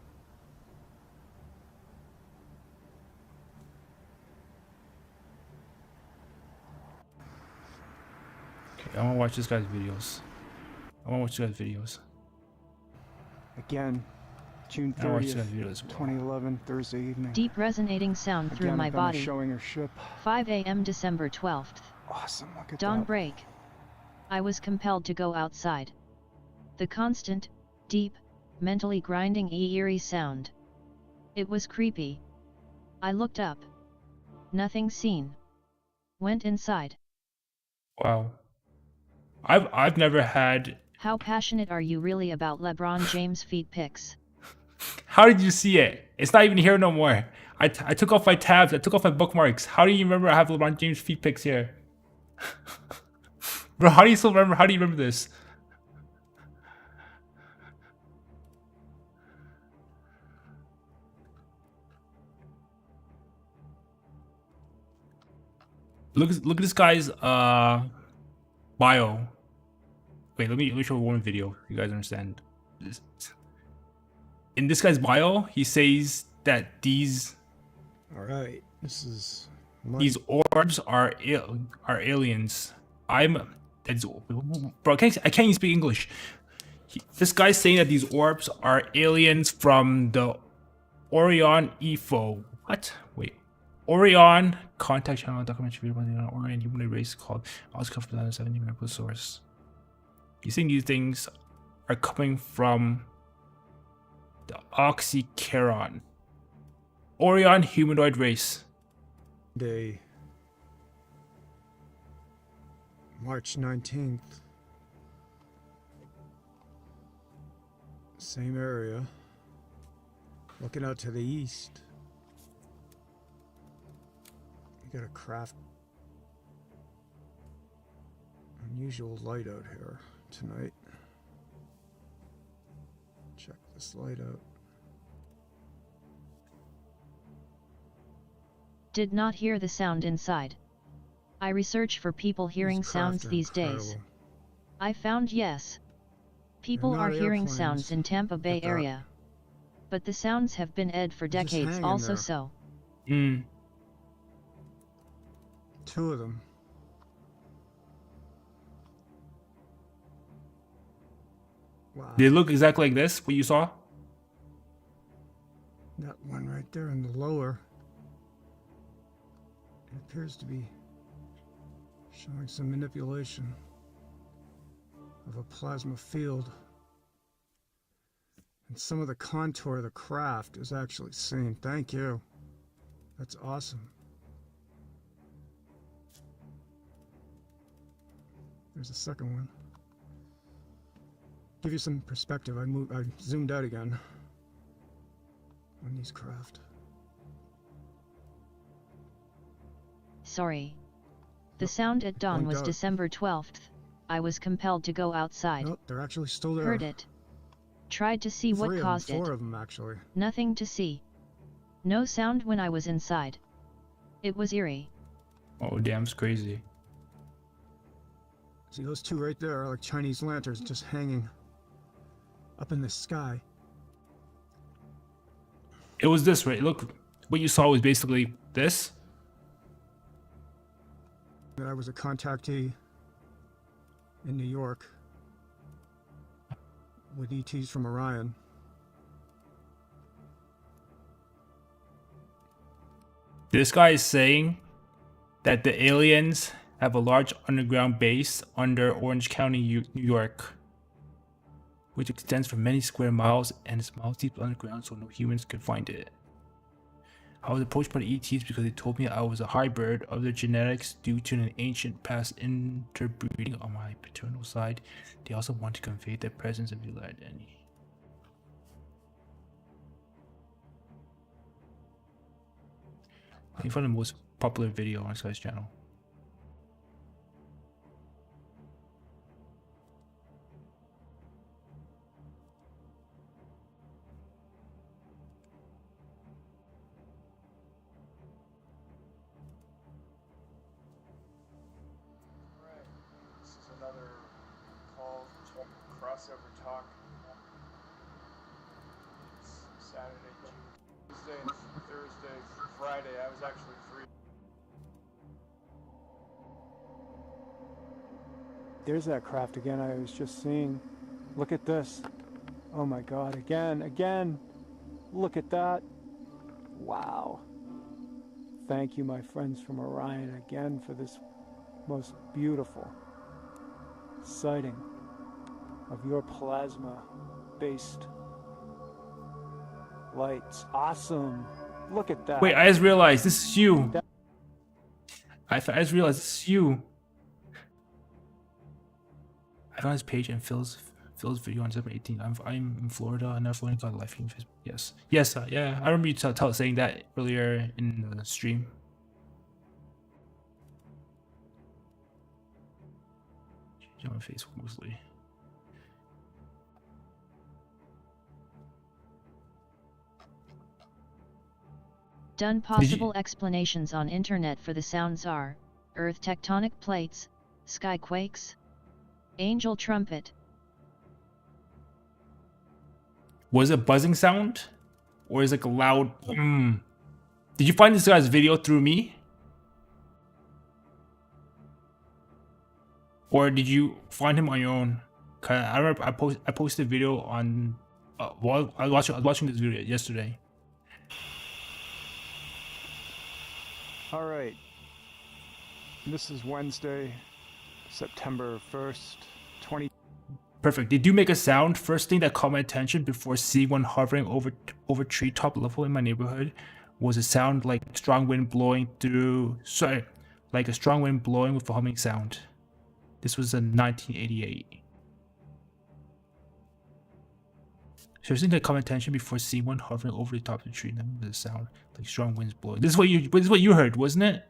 Okay, I want to watch this guy's videos. Again, June 30th, 2011, Thursday evening. Deep resonating sound through my body. Showing her ship. 5 a.m. December 12th. Awesome, look at Dawn that. break. I was compelled to go outside. The constant, deep, mentally grinding eerie sound. It was creepy. I looked up. Nothing seen. Went inside. Wow. I've never had How passionate are you really about LeBron James feet pics? How did you see it? It's not even here no more. I took off my tabs. I took off my bookmarks. How do you remember I have LeBron James feet pics here? Bro, how do you still remember? How do you remember this? Look at this guy's bio. Wait, let me show one video so you guys understand. In this guy's bio, he says that these Alright, this is these orbs are aliens. Bro, I can't even speak English. This guy's saying that these orbs are aliens from the Orion UFO. What? Wait. Orion contact channel documentary about the Orion human race called Oscar from 2017 medical source. You think these things are coming from the Oxycheron Orion humanoid race. Day, March 19th. Same area. Looking out to the east. You got a craft. Unusual light out here tonight. Check this light out. Did not hear the sound inside. I research for people hearing sounds these days. I found yes. People are hearing sounds in Tampa Bay area. But the sounds have been ed for decades also so. Two of them. Wow. They look exactly like this, what you saw? That one right there in the lower. It appears to be showing some manipulation of a plasma field. And some of the contour of the craft is actually seen. Thank you. That's awesome. There's a second one. Give you some perspective. I zoomed out again on these craft. Sorry. The sound at dawn was December 12th. I was compelled to go outside. Nope, they're actually still there. Heard it. Tried to see what caused it. 4 of them actually. Nothing to see. No sound when I was inside. It was eerie. Oh damn, it's crazy. See those two right there are like Chinese lanterns just hanging up in the sky. It was this, right? Look, what you saw was basically this. I was a contactee in New York with ETs from Orion. This guy is saying that the aliens have a large underground base under Orange County, New York, which extends for many square miles and is miles deep underground so no humans could find it. I was approached by the ETs because they told me I was a hybrid of their genetics due to an ancient past interbreeding on my paternal side. They also want to convey their presence and be let any. I find the most popular video on this guy's channel. Crossover talk. It's Saturday, Tuesday, Thursday, Friday. I was actually free. There's that craft again I was just seeing. Look at this. Oh my god, again. Look at that. Wow. Thank you, my friends from Orion, again for this most beautiful sighting of your plasma-based lights. Awesome. Look at that. Wait, I just realized this is you. I just realized this is you. I found his page and Phil's Phil's video on September 18th. I'm in Florida. I never fully got live stream Facebook. Yes. Yes, yeah. I remember you saying that earlier in the stream. On Facebook mostly. Done possible explanations on internet for the sounds are earth tectonic plates, sky quakes, angel trumpet. Was it buzzing sound? Or is it like a loud Did you find this guy's video through me? Or did you find him on your own? I remember I posted a video on while I was watching this video yesterday. All right. This is Wednesday, September 1st, 20. Perfect. Did you make a sound? First thing that caught my attention before seeing one hovering over treetop level in my neighborhood was a sound like strong wind blowing through. Sorry, like a strong wind blowing with a humming sound. This was in 1988. First thing that caught my attention before seeing one hovering over the top of the tree, and then with a sound like strong winds blowing. This is what you heard, wasn't it?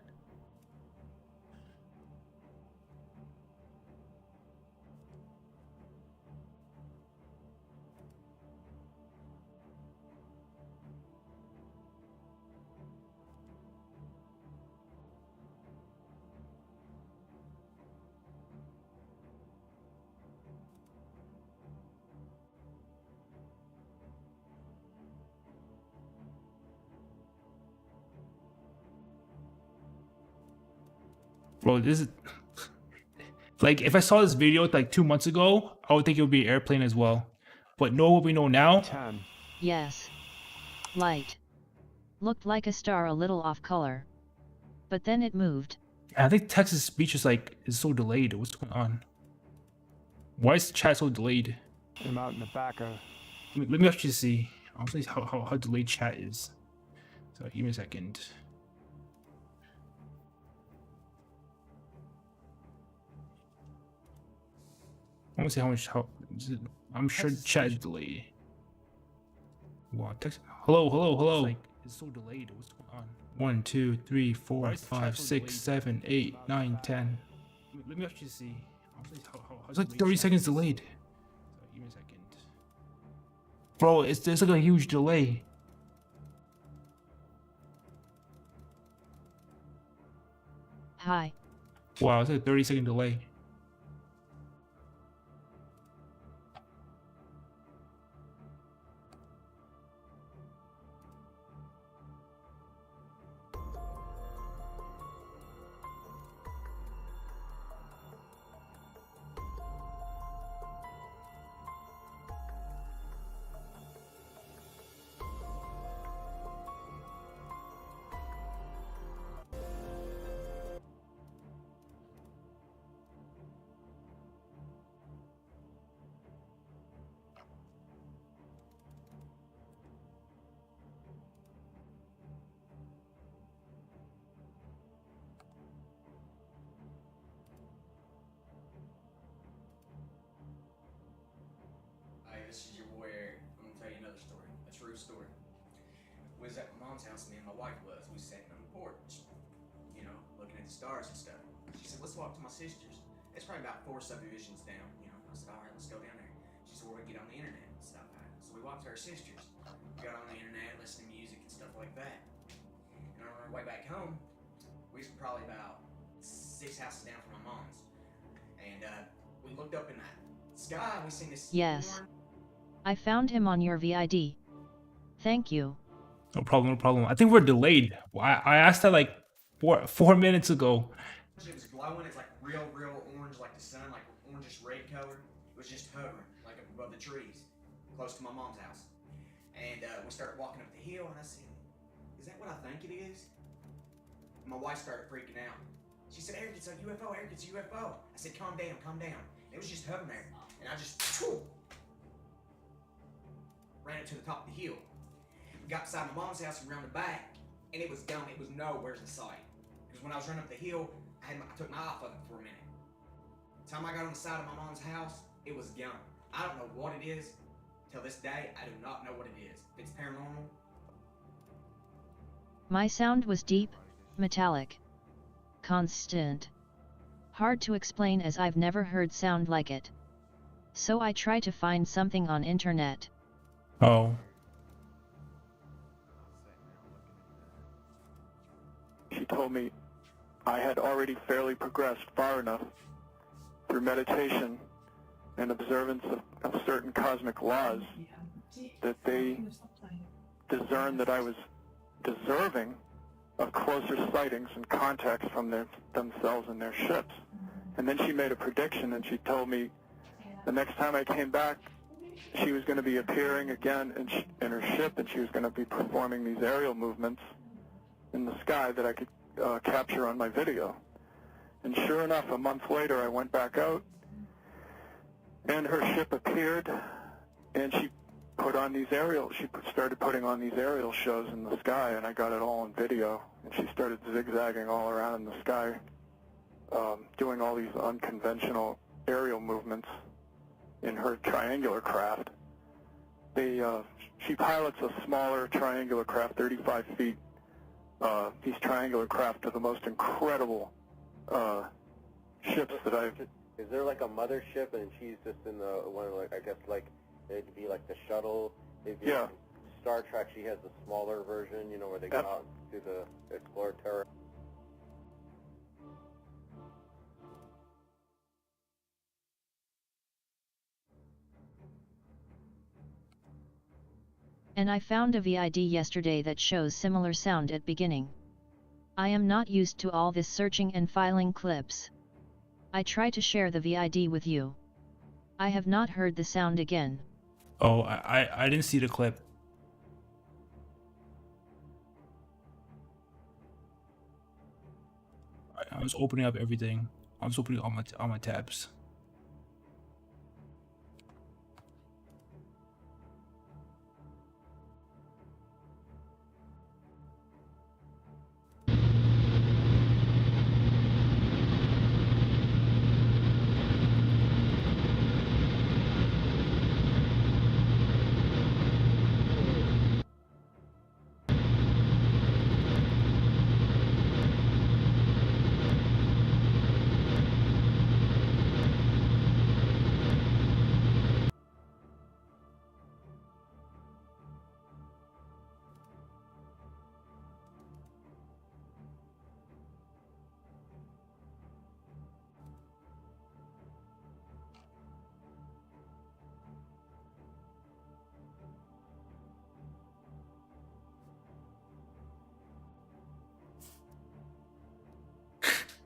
Bro, this is like if I saw this video like 2 months ago, I would think it would be an airplane as well. But know what we know now? 10. Yes. Light. Looked like a star a little off color. But then it moved. I think Texas speech is so delayed. What's going on? Why is the chat so delayed? I'm out in the back of. Let me actually see. I'll see how delayed chat is. So give me a second. I want to see how I'm sure chat is delayed. Wow, text. Hello. It's so delayed. What's going on? 1, 2, 3, 4, 5, 6, 7, 8, 9, 10. Let me actually see. It's like 30 seconds delayed. So give me a second. Bro, there's like a huge delay. Hi. Wow, it's like a 30-second delay. This is your boy Eric. I'm gonna tell you another story, a true story. We was at my mom's house, me and my wife was. We was sitting on the porch, you know, looking at the stars and stuff. She said, let's walk to my sister's. It's probably about 4 subdivisions down, you know. I said, all right, let's go down there. She said, we're gonna get on the internet and stuff. So we walked to our sister's, got on the internet, listened to music and stuff like that. And on our way back home, we was probably about 6 houses down from my mom's. And we looked up in that sky, we seen this. Yes. I found him on your VID. Thank you. No problem. I think we're delayed. I asked that like 4 minutes ago. It was glowing. It's like real orange, like the sun, like orangish red color. It was just hovering, like up above the trees, close to my mom's house. And we started walking up the hill, and I said, "Is that what I think it is?" And my wife started freaking out. She said, "Eric, it's a UFO. Eric, it's a UFO." I said, "Calm down." It was just hovering there, and I just ran it to the top of the hill. We got beside my mom's house and around the back, and it was gone. It was nowhere in sight. Because when I was running up the hill, I took my eye off of it for a minute. By the time I got on the side of my mom's house, it was gone. I don't know what it is. Till this day, I do not know what it is. If it's paranormal. My sound was deep, metallic, constant. Hard to explain as I've never heard sound like it. So I try to find something on internet. Oh. She told me I had already fairly progressed far enough through meditation and observance of certain cosmic laws that they discerned that I was deserving of closer sightings and contacts from themselves and their ships. And then she made a prediction, and she told me the next time I came back, she was going to be appearing again in her ship, and she was going to be performing these aerial movements in the sky that I could capture on my video. And sure enough, a month later, I went back out, and her ship appeared, and she started putting on these aerial shows in the sky, and I got it all on video. And she started zigzagging all around in the sky, doing all these unconventional aerial movements in her triangular craft. She pilots a smaller triangular craft, 35 feet. These triangular craft are the most incredible ships that I've... Is there like a mothership and she's just in the one, like, I guess like it'd be like the shuttle? Yeah. Like Star Trek, she has the smaller version, you know, where they go out to the explore terror. And I found a VID yesterday that shows similar sound at beginning. I am not used to all this searching and filing clips. I try to share the VID with you. I have not heard the sound again. Oh, I didn't see the clip. I was opening up everything. I was opening all my tabs.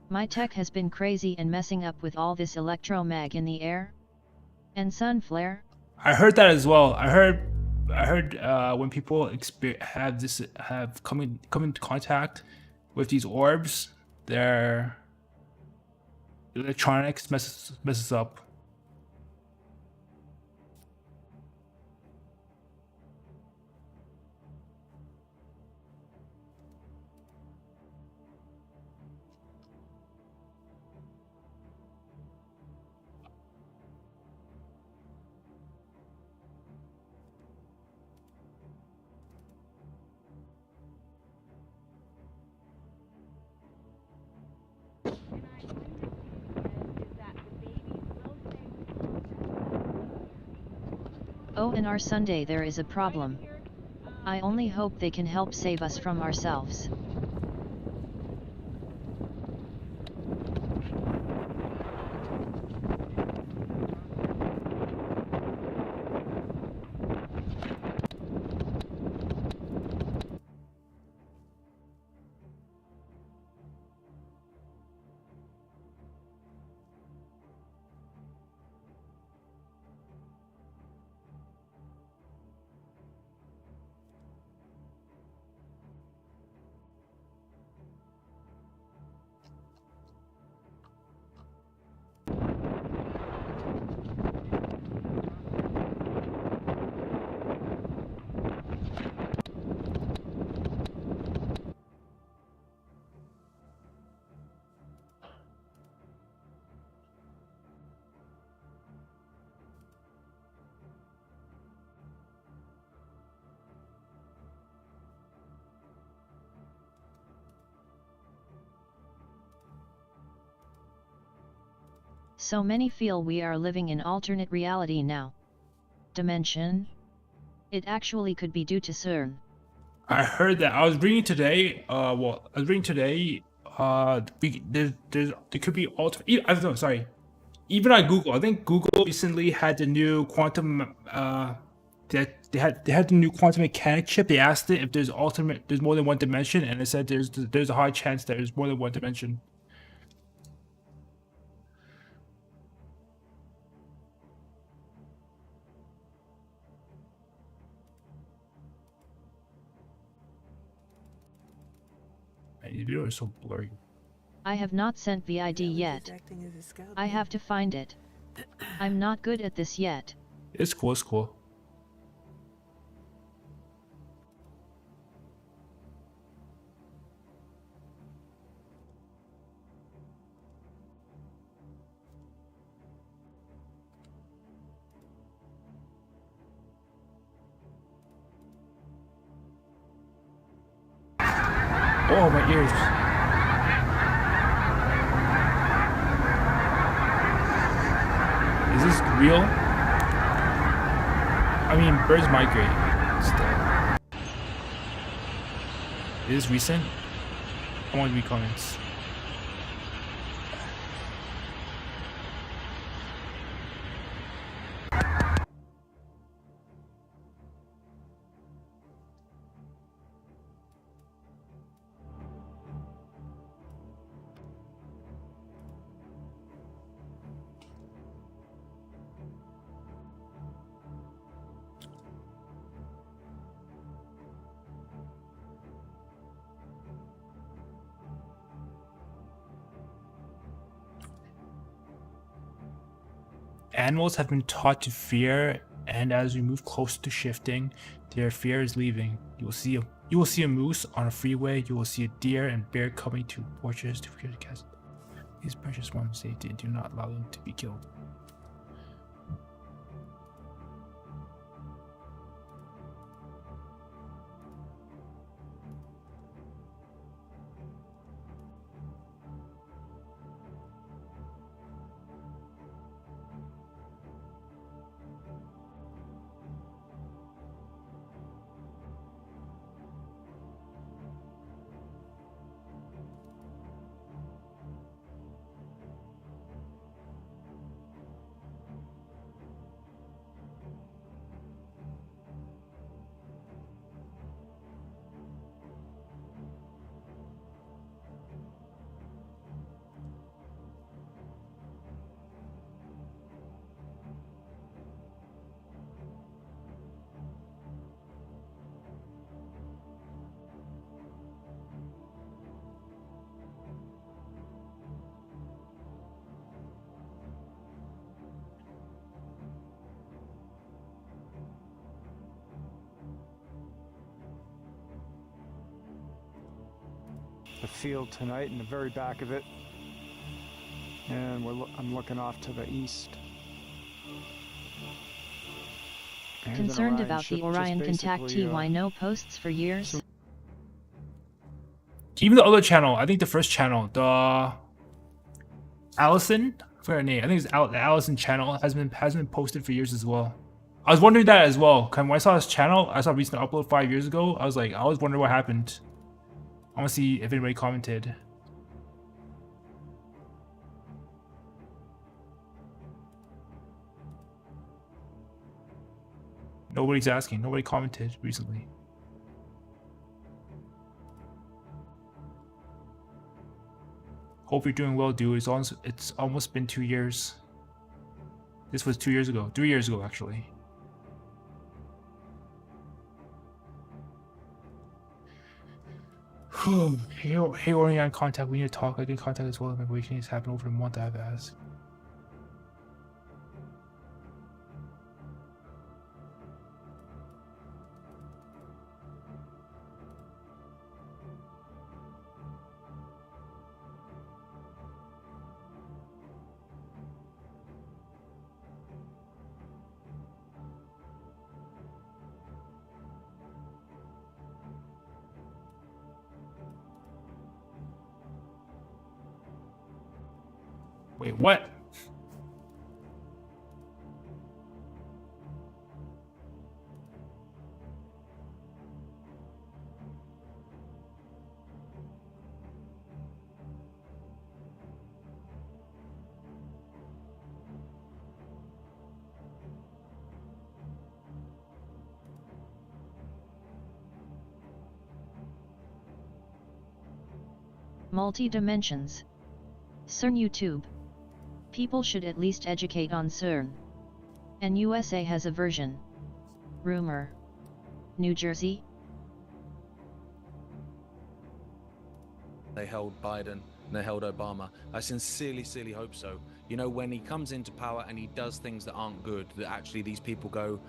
My tech has been crazy and messing up with all this electromag in the air and sun flare. I heard that as well. I heard when people have come into contact with these orbs, their electronics messes up. Oh, in our Sunday there is a problem. I only hope they can help save us from ourselves. So many feel we are living in alternate reality now. Dimension? It actually could be due to CERN. I heard that. I was reading today. There could be I don't know. Sorry. Even on Google, I think Google recently had the new quantum. They had the new quantum mechanic chip. They asked it if there's more than one dimension, and it said there's a high chance that there's more than one dimension. The video is so blurry. I have not sent the ID yet. I have to find it. I'm not good at this yet. It's cool, it's cool. Oh, my ears. Is this real? I mean, birds migrate still. Is this recent? I want to read comments. Animals have been taught to fear, and as we move closer to shifting, their fear is leaving. You will see a moose on a freeway. You will see a deer and bear coming to porches to fear the cats. These precious ones, they do not allow them to be killed. The field tonight in the very back of it, and I'm looking off to the east. Here's an Concerned Orion about ship the Orion just contact basically, TY no posts for years? Even the other channel, I think the first channel, the Allison, I forgot her name. I think it's the Allison channel has been posted for years as well. I was wondering that as well. When I saw this channel, I saw a recent upload 5 years ago. I was wondering what happened. I want to see if anybody commented. Nobody's asking. Nobody commented recently. Hope you're doing well, dude. It's almost been 2 years. This was 2 years ago. 3 years ago, actually. Hey, Orion, contact. We need to talk. I get contact as well. My awakening has happened over a month. I have asked. Wait, what? Multi-dimensions. CERN YouTube. People should at least educate on CERN. And USA has a version. Rumor. New Jersey? They held Biden and they held Obama. I sincerely hope so. You know, when he comes into power and he does things that aren't good, that actually these people go,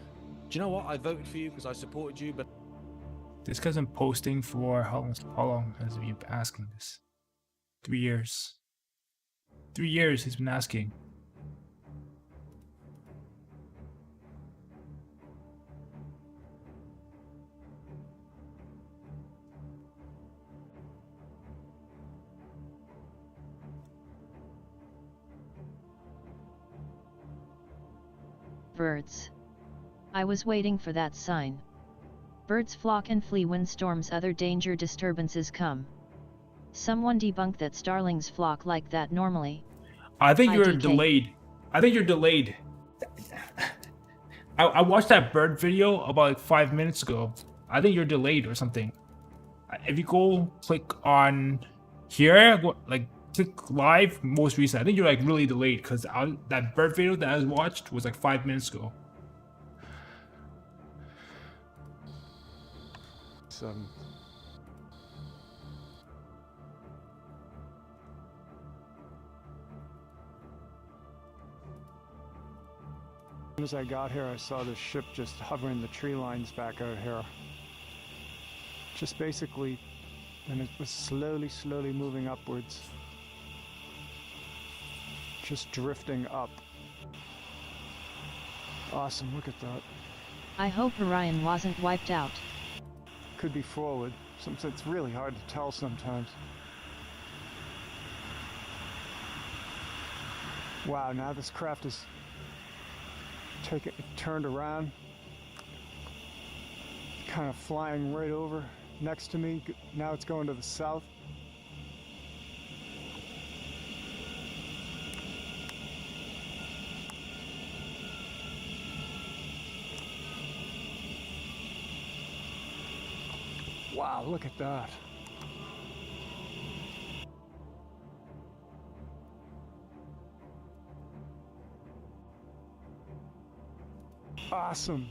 do you know what? I voted for you because I supported you, but... This guy's been posting for how long has he been asking this? 3 years. 3 years he's been asking. Birds. I was waiting for that sign. Birds flock and flee when storms other danger disturbances come. Someone debunk that starlings flock like that normally. I think you're IDK. delayed. I think you're delayed. I watched that bird video about like 5 minutes ago. I think you're delayed or something. If you go click on here, like click live most recent, I think you're like really delayed because that bird video that I watched was like 5 minutes ago. As I got here, I saw the ship just hovering the tree lines back out here. Just basically, and it was slowly moving upwards. Just drifting up. Awesome, look at that. I hope Orion wasn't wiped out. Could be forward. It's really hard to tell sometimes. Wow, now this craft is turned around, kind of flying right over next to me. Now it's going to the south. Wow, look at that. Awesome.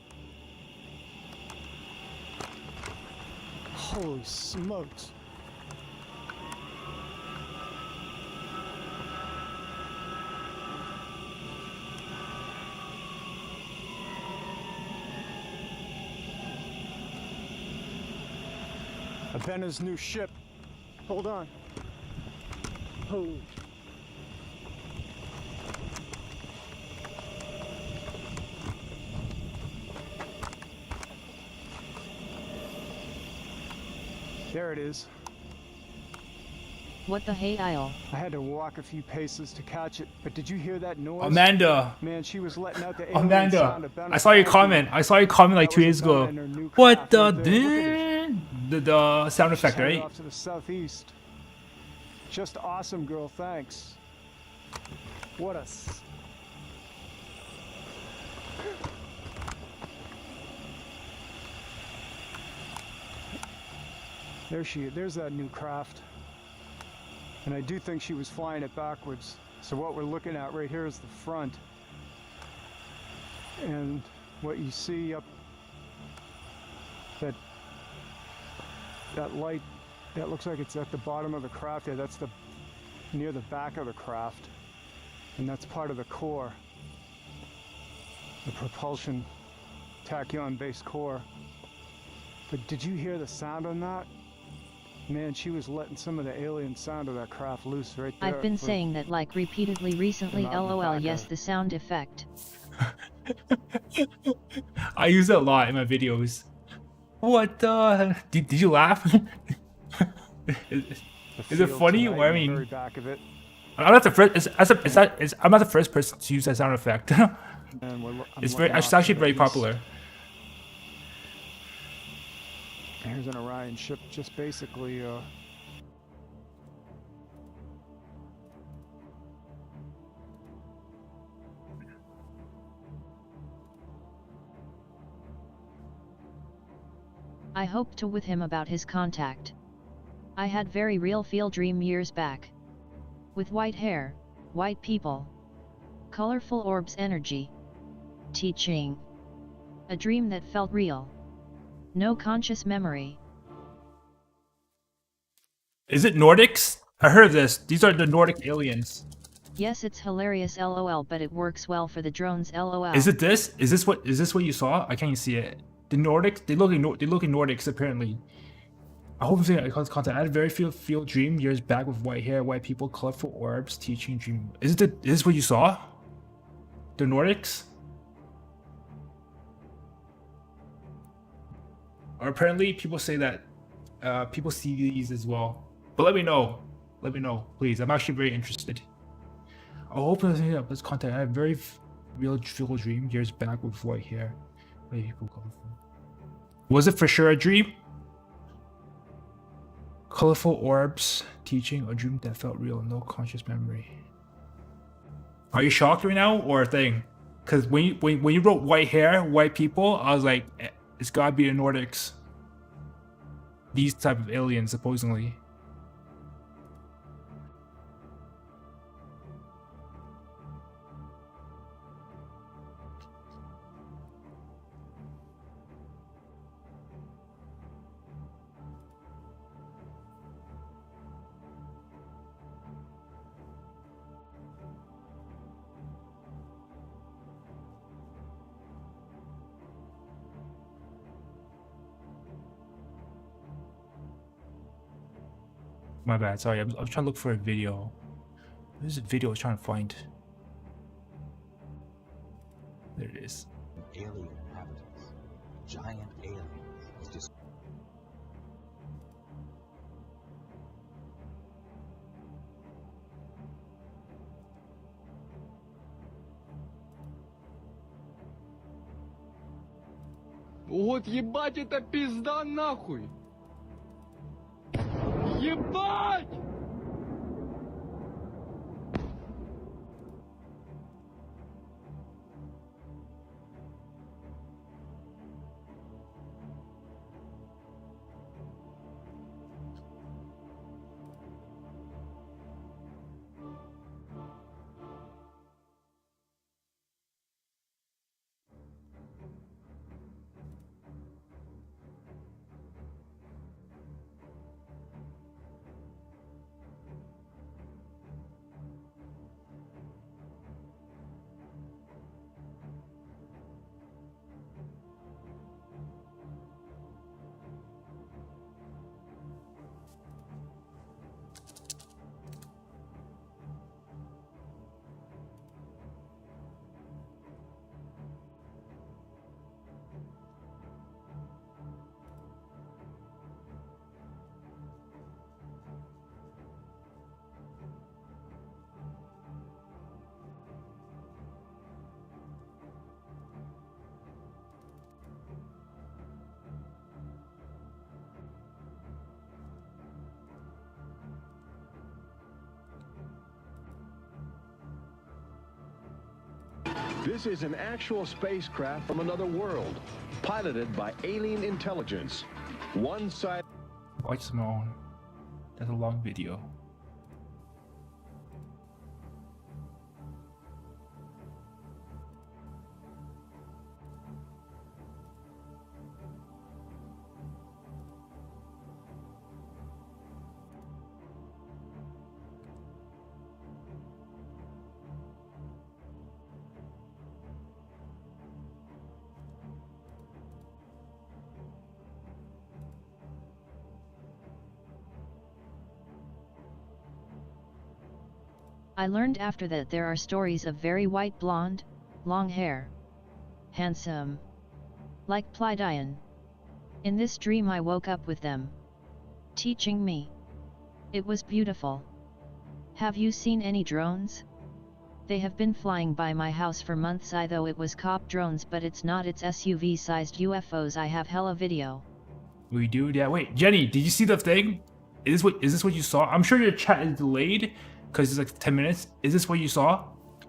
Holy smokes. Abena's new ship. Hold on. Oh. There it is. What the hey Isle? I had to walk a few paces to catch it, but did you hear that noise? Amanda. Man, she was letting out the alien sound. Amanda. Of I saw your comment. I saw your comment like 2 days ago. What the sound effect, right? Off to the southeast. Just awesome, girl. Thanks. What a. There she is. There's that new craft. And I do think she was flying it backwards. So what we're looking at right here is the front. And what you see up that light, that looks like it's at the bottom of the craft there. That's near the back of the craft. And that's part of the core. The propulsion tachyon-based core. But did you hear the sound on that? Man, she was letting some of the alien sound of that craft loose right there. I've been saying that like repeatedly recently. LOL. Yes, the sound effect. I use it a lot in my videos. What the? Did you laugh? Is it funny? Or I mean, back of it. I'm not the first. I'm not the first person to use that sound effect. It's actually very popular. Here's an Orion ship, just basically I hoped to with him about his contact. I had very real feel dream years back. With white hair, white people. Colorful orbs energy. Teaching. A dream that felt real. No conscious memory. Is it Nordics? I heard this. These are the Nordic aliens. Yes, it's hilarious LOL, but it works well for the drones LOL. Is it this? Is this what you saw? I can't see it. The Nordics, they look like Nordics apparently. I hope I'm saying it content. I had a very field dream years back with white hair, white people, colorful orbs, teaching dream. Is this what you saw? The Nordics? Or apparently people say that people see these as well. But let me know. Let me know, please. I'm actually very interested. I hope this content. I had a very real field dream years back with white hair, white people, colorful. Was it for sure a dream? Colorful orbs, teaching a dream that felt real, no conscious memory. Are you shocked right now or a thing? Because when you wrote white hair, white people, I was like, it's gotta be the Nordics. These type of aliens, supposedly. My bad, sorry, I'm trying to look for a video. There's a video I was trying to find. There it is. Alien inhabitants. Giant aliens. Just Вот ебать это пизда нахуй! Ебать! This is an actual spacecraft from another world, piloted by alien intelligence. One side. Watch some on. That's a long video. I learned after that there are stories of very white blonde, long hair. Handsome. Like Pleiadian. In this dream I woke up with them. Teaching me. It was beautiful. Have you seen any drones? They have been flying by my house for months. Though it was cop drones, but it's not, it's SUV-sized UFOs. I have hella video. We do? Yeah, wait, Jenny, did you see the thing? Is this what you saw? I'm sure your chat is delayed, because it's like 10 minutes. Is this what you saw?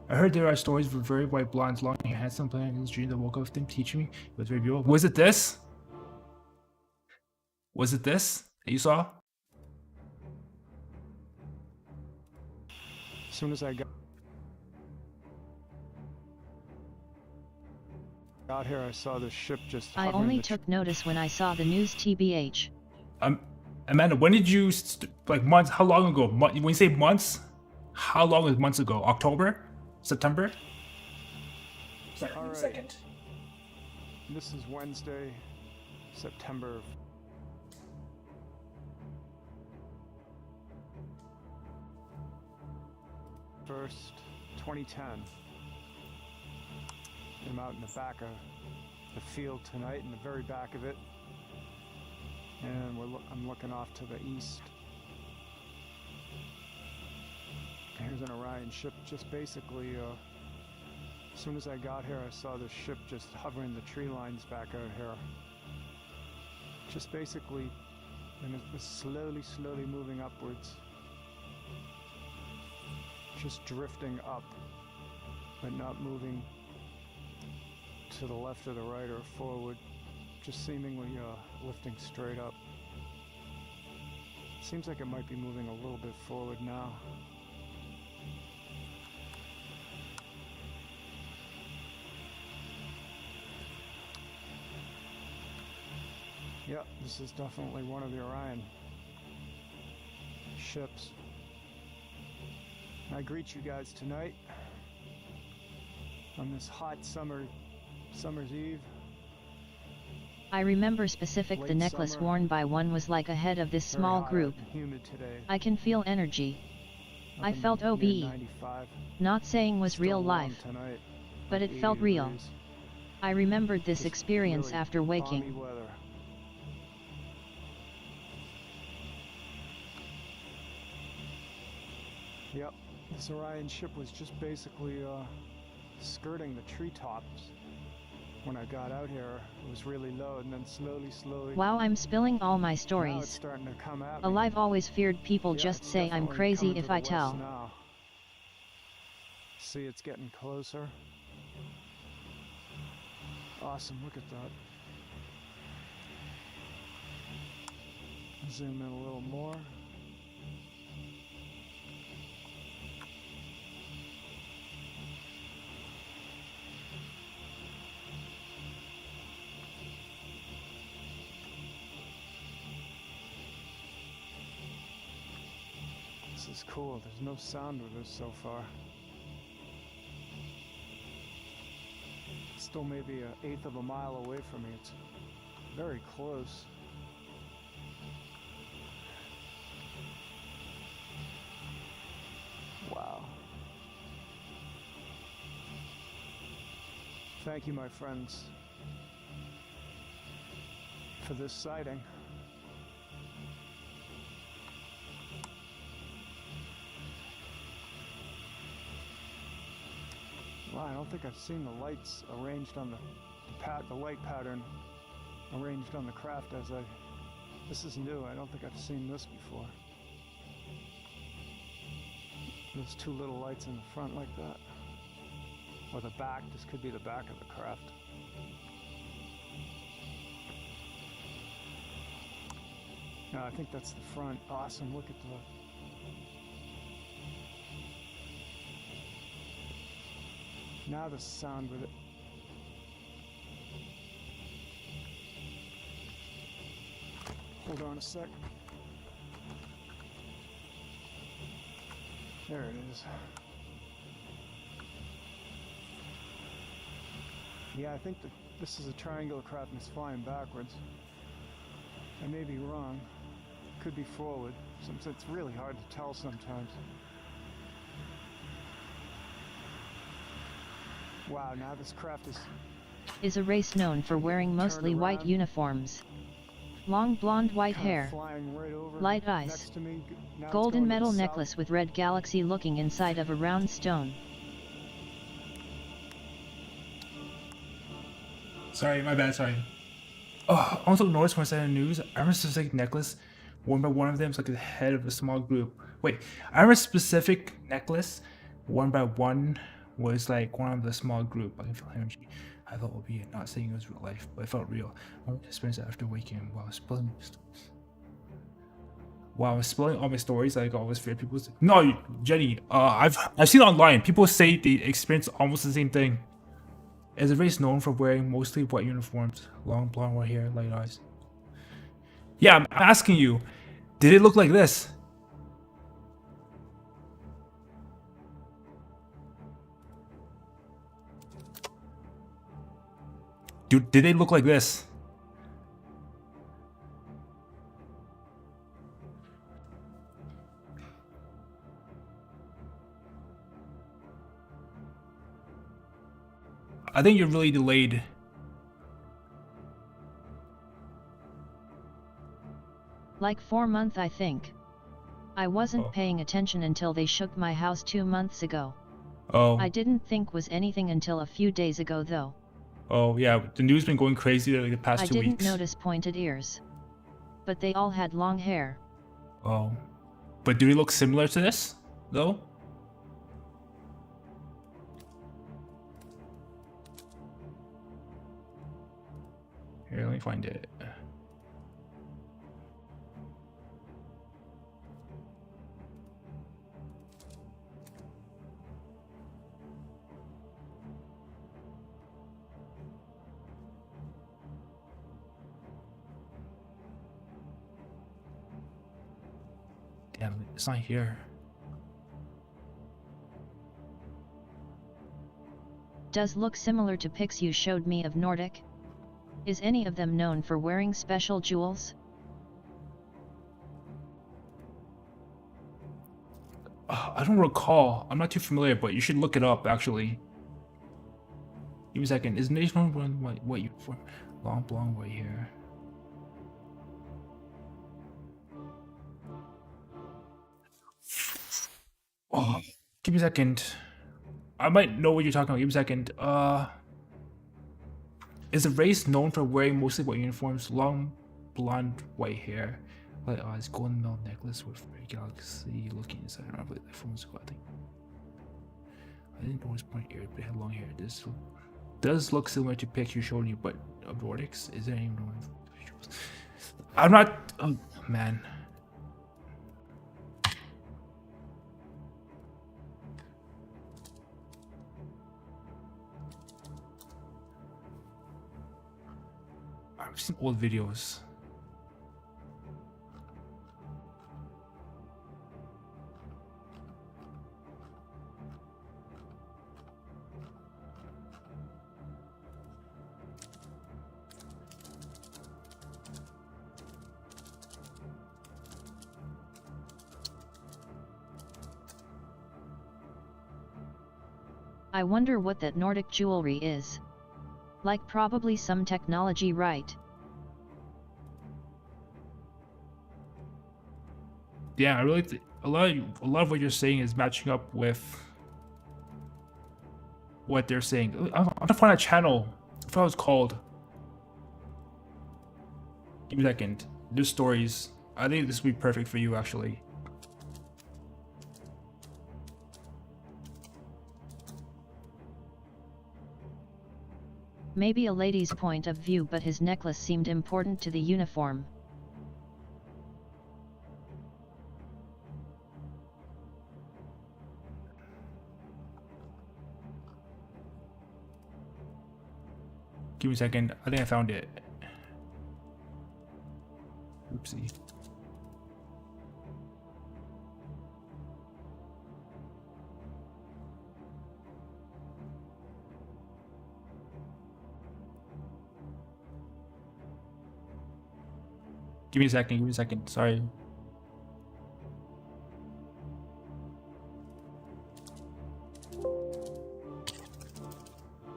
I heard there are stories of very white blondes, long hair, handsome, playing in the dream that woke up with them, teaching me. It was very beautiful. Was it this? Was it this that you saw? soon as I got here, I saw the ship just I hovering only the took notice when I saw the news tbh. Amanda, when did you like months? How long ago? When you say months, how long is months ago? October, September? Sorry, All right. second. This is Wednesday, September 1st, 2010. I'm out in the back of the field tonight, in the very back of it, and I'm looking off to the east. Here's an Orion ship. Just basically, as soon as I got here, I saw the ship just hovering the tree lines back out here. Just basically, and it was slowly moving upwards. Just drifting up, but not moving to the left or the right or forward. Just seemingly lifting straight up. Seems like it might be moving a little bit forward now. Yeah, this is definitely one of the Orion ships. I greet you guys tonight on this hot summer's eve. I remember specific the necklace worn by one was like a head of this small group. I can feel energy. I felt OBE. Not saying was real life, but it felt real. I remembered this experience after waking. Yep, this Orion ship was just basically skirting the treetops. When I got out here, it was really low, and then slowly. Wow, I'm spilling all my Now it's stories. starting to come at me. Alive always feared people Yeah, just it's say I'm definitely crazy coming if to the I west tell. now. See, it's getting closer. Awesome, look at that. Zoom in a little more. This is cool. There's no sound with this so far. Still maybe an eighth of a mile away from me. It's very close. Wow. Thank you, my friends, for this sighting. Wow, I don't think I've seen the lights arranged on the light pattern arranged on the craft as this is new. I don't think I've seen this before. There's two little lights in the front like that. Or the back, this could be the back of the craft. No, I think that's the front. Awesome, look at the... Now the sound with it. Hold on a sec. There it is. Yeah, I think this is a triangular craft and it's flying backwards. I may be wrong. Could be forward. It's really hard to tell sometimes. Wow, now this craft Is a race known for wearing mostly white uniforms. Long blonde white hair, light eyes, golden metal necklace with red galaxy looking inside of a round stone. Sorry, my bad, sorry. Oh, also noticed when I said in the news, I remember a specific necklace worn by one of them. It's like the head of a small group. Wait, I remember a specific necklace worn by one was like one of the small group. I can feel energy. I thought it would be not saying it was real life, but it felt real. I want to experience it after waking while spilling. Wow, I'm spilling all my stories. Like I always fear people. No, Jenny. I've seen online. People say they experience almost the same thing. Is a race known for wearing mostly white uniforms, long blonde white hair, light eyes? Yeah, I'm asking you. Did it look like this? Dude, did they look like this? I think you're really delayed. Like 4 months, I think. I wasn't paying attention until they shook my house 2 months ago. Oh. I didn't think was anything until a few days ago though. Oh yeah, the news been going crazy like the past 2 weeks. I didn't notice pointed ears. But they all had long hair. Oh. But do they look similar to this, though? Here, let me find it. Damn, it's not here. Does look similar to pics you showed me of Nordic? Is any of them known for wearing special jewels? I don't recall. I'm not too familiar, but you should look it up actually. Give me a second. Is nation one white uniform? Long blonde white hair. Oh, give me a second. I might know what you're talking about. Give me a second. Is the race known for wearing mostly white uniforms, long blonde white hair, light eyes, golden melt necklace with a galaxy looking inside? I don't believe that phone's I think. I didn't notice point ears, but it had long hair. This does look similar to pics you showed me, but of nordics. Is there any known? I'm not. Oh man. I've seen old videos. I wonder what that Nordic jewelry is. Like probably some technology, right? Yeah, I really a lot of what you're saying is matching up with what they're saying. I'm gonna find a channel. I forgot what it's called. Give me a second. There's stories. I think this would be perfect for you actually. Maybe a lady's point of view, but his necklace seemed important to the uniform. Give me a second. I think I found it. Oopsie. Give me a second. Give me a second. Sorry.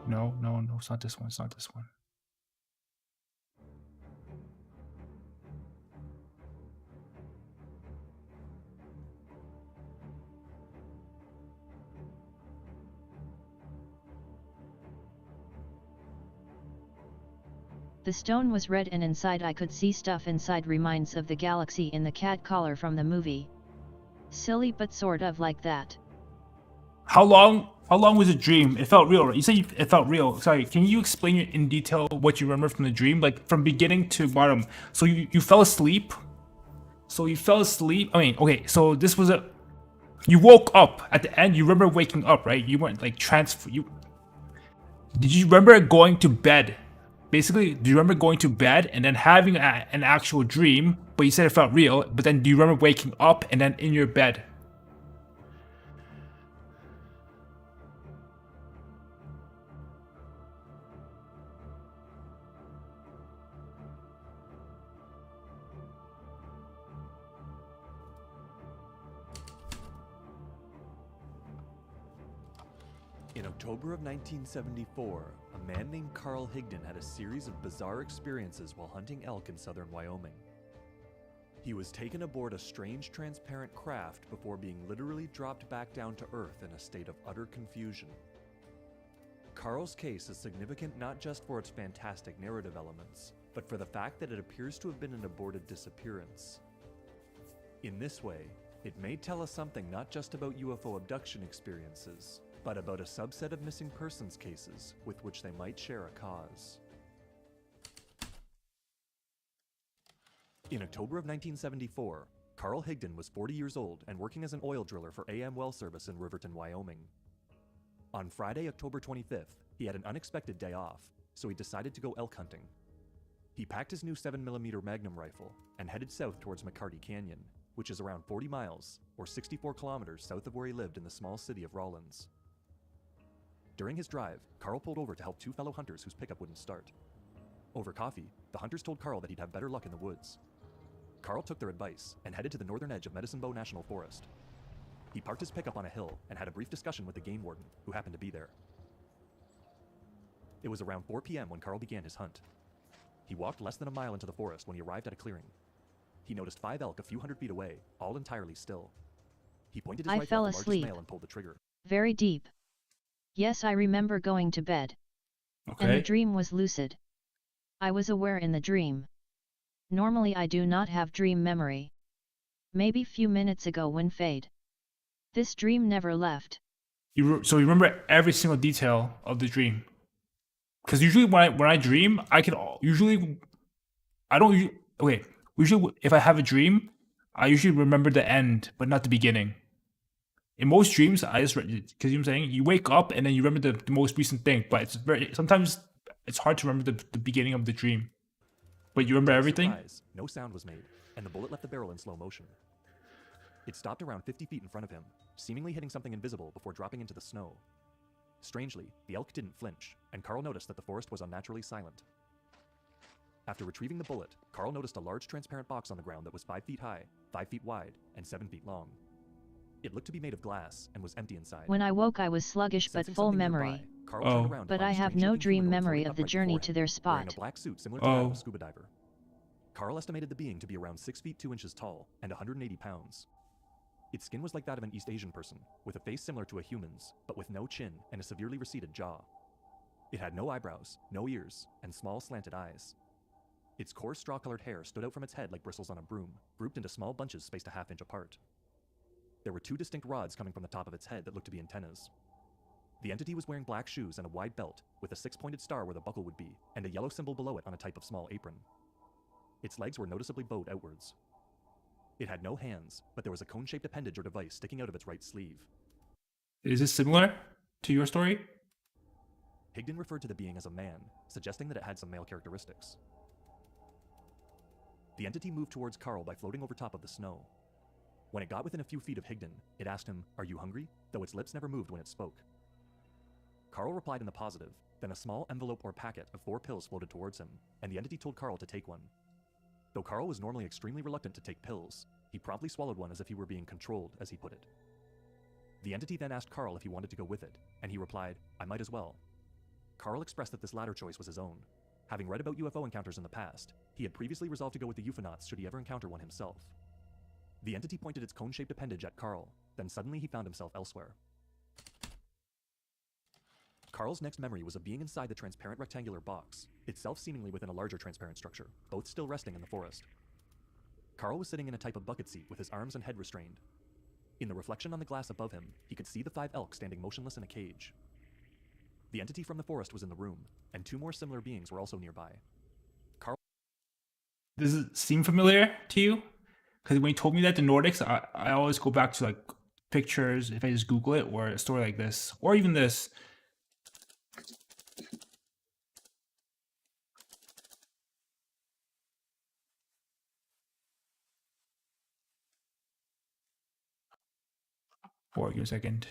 No, no, no. It's not this one. It's not this one. The stone was red and inside I could see stuff inside, reminds of the galaxy in the cat collar from the movie. Silly but sort of like that. How long was the dream? It felt real, right? You said it felt real. Sorry, can you explain in detail what you remember from the dream? Like from beginning to bottom. So you fell asleep? So you fell asleep. I mean, okay, so this was a... You woke up at the end. You remember waking up, right? You weren't like Did you remember going to bed? Basically, do you remember going to bed and then having an actual dream, but you said it felt real, but then do you remember waking up and then in your bed? In October of 1974, a man named Carl Higdon had a series of bizarre experiences while hunting elk in southern Wyoming. He was taken aboard a strange transparent craft before being literally dropped back down to Earth in a state of utter confusion. Carl's case is significant not just for its fantastic narrative elements, but for the fact that it appears to have been an aborted disappearance. In this way, it may tell us something not just about UFO abduction experiences, but about a subset of missing persons cases with which they might share a cause. In October of 1974, Carl Higdon was 40 years old and working as an oil driller for AM Well Service in Riverton, Wyoming. On Friday, October 25th, he had an unexpected day off, so he decided to go elk hunting. He packed his new 7mm Magnum rifle and headed south towards McCarty Canyon, which is around 40 miles, or 64 kilometers south of where he lived in the small city of Rawlins. During his drive, Carl pulled over to help two fellow hunters whose pickup wouldn't start. Over coffee, the hunters told Carl that he'd have better luck in the woods. Carl took their advice and headed to the northern edge of Medicine Bow National Forest. He parked his pickup on a hill and had a brief discussion with the game warden, who happened to be there. It was around 4 p.m. when Carl began his hunt. He walked less than a mile into the forest when he arrived at a clearing. He noticed 5 elk a few hundred feet away, all entirely still. He pointed his rifle at the largest male and pulled the trigger. Very deep. Yes, I remember going to bed. Okay. And the dream was lucid. I was aware in the dream. Normally I do not have dream memory. Maybe few minutes ago when fade. This dream never left. So you remember every single detail of the dream? Because usually when I dream, I can usually... I don't usually... Okay, usually if I have a dream, I usually remember the end, but not the beginning. In most dreams, I just... Because you know what I'm saying? You wake up and then you remember the most recent thing, but it's sometimes it's hard to remember the beginning of the dream. But you remember everything? Surprise, no sound was made, and the bullet left the barrel in slow motion. It stopped around 50 feet in front of him, seemingly hitting something invisible before dropping into the snow. Strangely, the elk didn't flinch, and Carl noticed that the forest was unnaturally silent. After retrieving the bullet, Carl noticed a large transparent box on the ground that was 5 feet high, 5 feet wide, and 7 feet long. It looked to be made of glass and was empty inside. When I woke I was sluggish but full memory. But I have no dream memory of the journey to their spot. Wearing a black suit similar to that of a scuba diver. Carl estimated the being to be around 6 feet 2 inches tall and 180 pounds. Its skin was like that of an East Asian person, with a face similar to a human's, but with no chin and a severely receded jaw. It had no eyebrows, no ears, and small slanted eyes. Its coarse straw-colored hair stood out from its head like bristles on a broom, grouped into small bunches spaced a half-inch apart. There were 2 distinct rods coming from the top of its head that looked to be antennas. The entity was wearing black shoes and a wide belt, with a 6-pointed star where the buckle would be, and a yellow symbol below it on a type of small apron. Its legs were noticeably bowed outwards. It had no hands, but there was a cone-shaped appendage or device sticking out of its right sleeve. Is this similar to your story? Higdon referred to the being as a man, suggesting that it had some male characteristics. The entity moved towards Carl by floating over top of the snow. When it got within a few feet of Higdon, it asked him, "Are you hungry?" though its lips never moved when it spoke. Carl replied in the positive, then a small envelope or packet of 4 pills floated towards him, and the entity told Carl to take one. Though Carl was normally extremely reluctant to take pills, he promptly swallowed one as if he were being controlled, as he put it. The entity then asked Carl if he wanted to go with it, and he replied, "I might as well." Carl expressed that this latter choice was his own. Having read about UFO encounters in the past, he had previously resolved to go with the UFOnauts should he ever encounter one himself. The entity pointed its cone-shaped appendage at Carl, then suddenly he found himself elsewhere. Carl's next memory was of being inside the transparent rectangular box, itself seemingly within a larger transparent structure, both still resting in the forest. Carl was sitting in a type of bucket seat with his arms and head restrained. In the reflection on the glass above him, he could see the 5 elk standing motionless in a cage. The entity from the forest was in the room, and 2 more similar beings were also nearby. Does it seem familiar to you? Because when you told me that the Nordics, I always go back to like pictures if I just Google it, or a story like this, or even this. Or give me a second.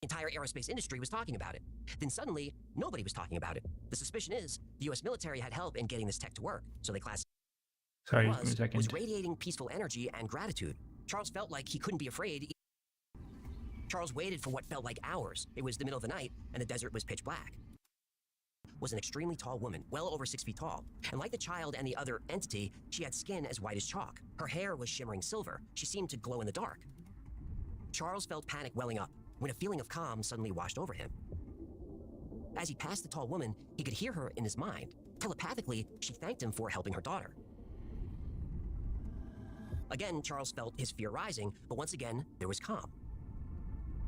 Entire aerospace industry was talking about it. Then suddenly, nobody was talking about it. The suspicion is the U.S. military had help in getting this tech to work, so they classified Sorry, give me a second. was radiating peaceful energy and gratitude. Charles felt like he couldn't be afraid. Charles waited for what felt like hours. It was the middle of the night, and the desert was pitch black. Was an extremely tall woman, well over 6 feet tall. And like the child and the other entity, she had skin as white as chalk. Her hair was shimmering silver. She seemed to glow in the dark. Charles felt panic welling up when a feeling of calm suddenly washed over him. As he passed the tall woman, he could hear her in his mind. Telepathically, she thanked him for helping her daughter. Again, Charles felt his fear rising, but once again, there was calm.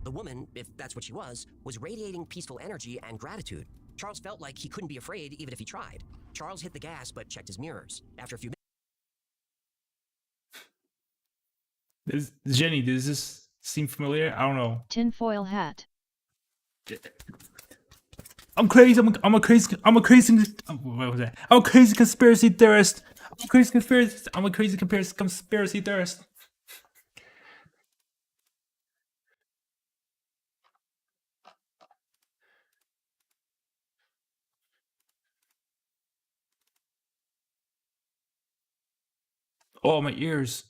The woman, if that's what she was radiating peaceful energy and gratitude. Charles felt like he couldn't be afraid even if he tried. Charles hit the gas but checked his mirrors. After a few minutes... Jenny, does this seem familiar? I don't know. Tinfoil hat. I'm crazy. I'm a crazy. What was that? I'm a crazy conspiracy theorist. I'm a crazy conspiracy theorist. Oh, my ears.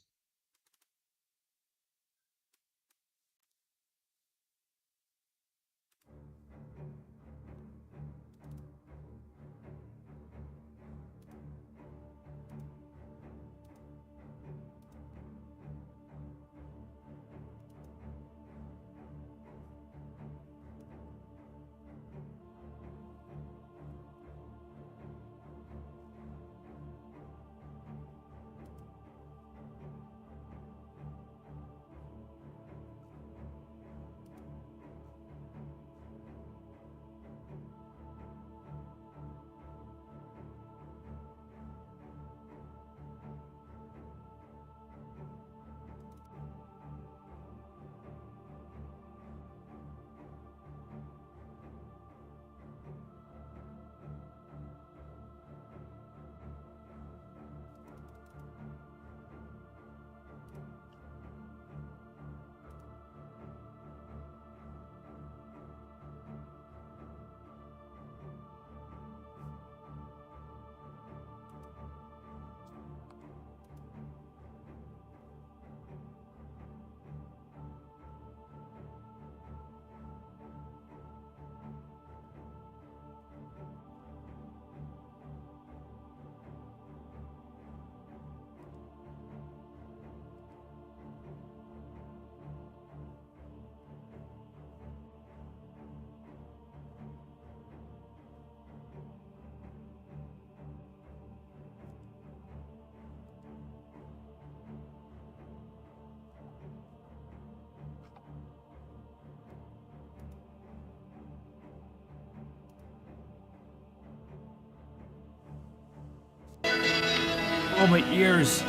Oh, my ears.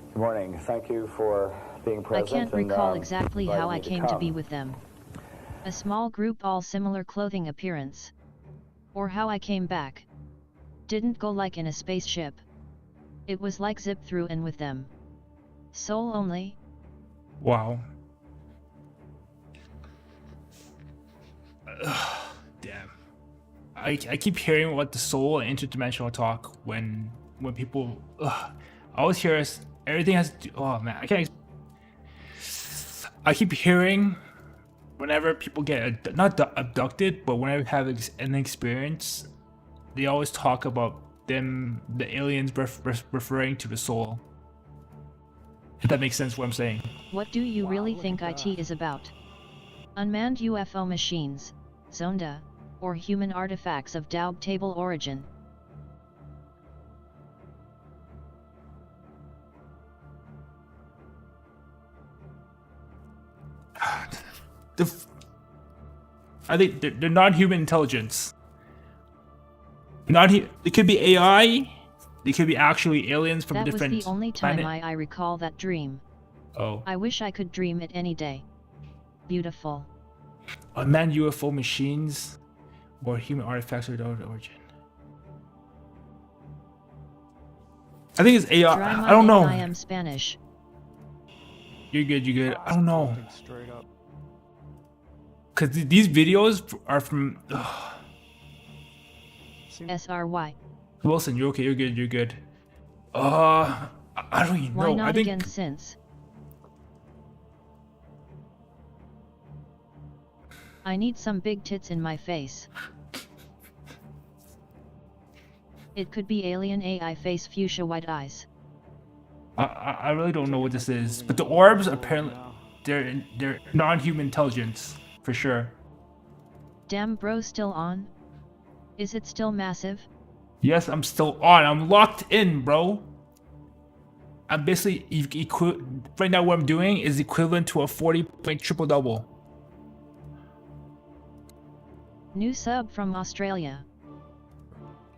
Good morning. Thank you for being present. I can't recall exactly how I came to be with them. A small group, all similar clothing appearance. Or how I came back. Didn't go like in a spaceship. It was like zip through and with them. Soul only. Wow. Damn. I keep hearing what the soul and interdimensional talk when people. I always hear us. Everything has to do. Oh man, I can't. I keep hearing whenever people get not abducted, but whenever they have an experience, they always talk about them, the aliens referring to the soul. If that makes sense, what I'm saying. What do you really think IT is about? Unmanned UFO machines, Zonda, or human artifacts of doubtable origin. I think they're non-human intelligence. They could be AI. They could be actually aliens from different. That was the only time planet. I recall that dream. Oh. I wish I could dream it any day. Beautiful. Unmanned UFO machines, or human artifacts of origin. I think it's AI. I don't know. I am Spanish. You're good. You're good. I don't know. Straight up. Cause these videos are from. SRY. Wilson, you're okay. You're good. You're good. I don't even know. Why not I think. Again since? I need some big tits in my face. It could be alien AI face, fuchsia white eyes. I really don't know what this is, but the orbs apparently they're non-human intelligence for sure. Damn, bro, still on? Is it still massive? Yes, I'm still on. I'm locked in, bro. I'm basically right now. What I'm doing is equivalent to a 40-point triple-double. New sub from Australia.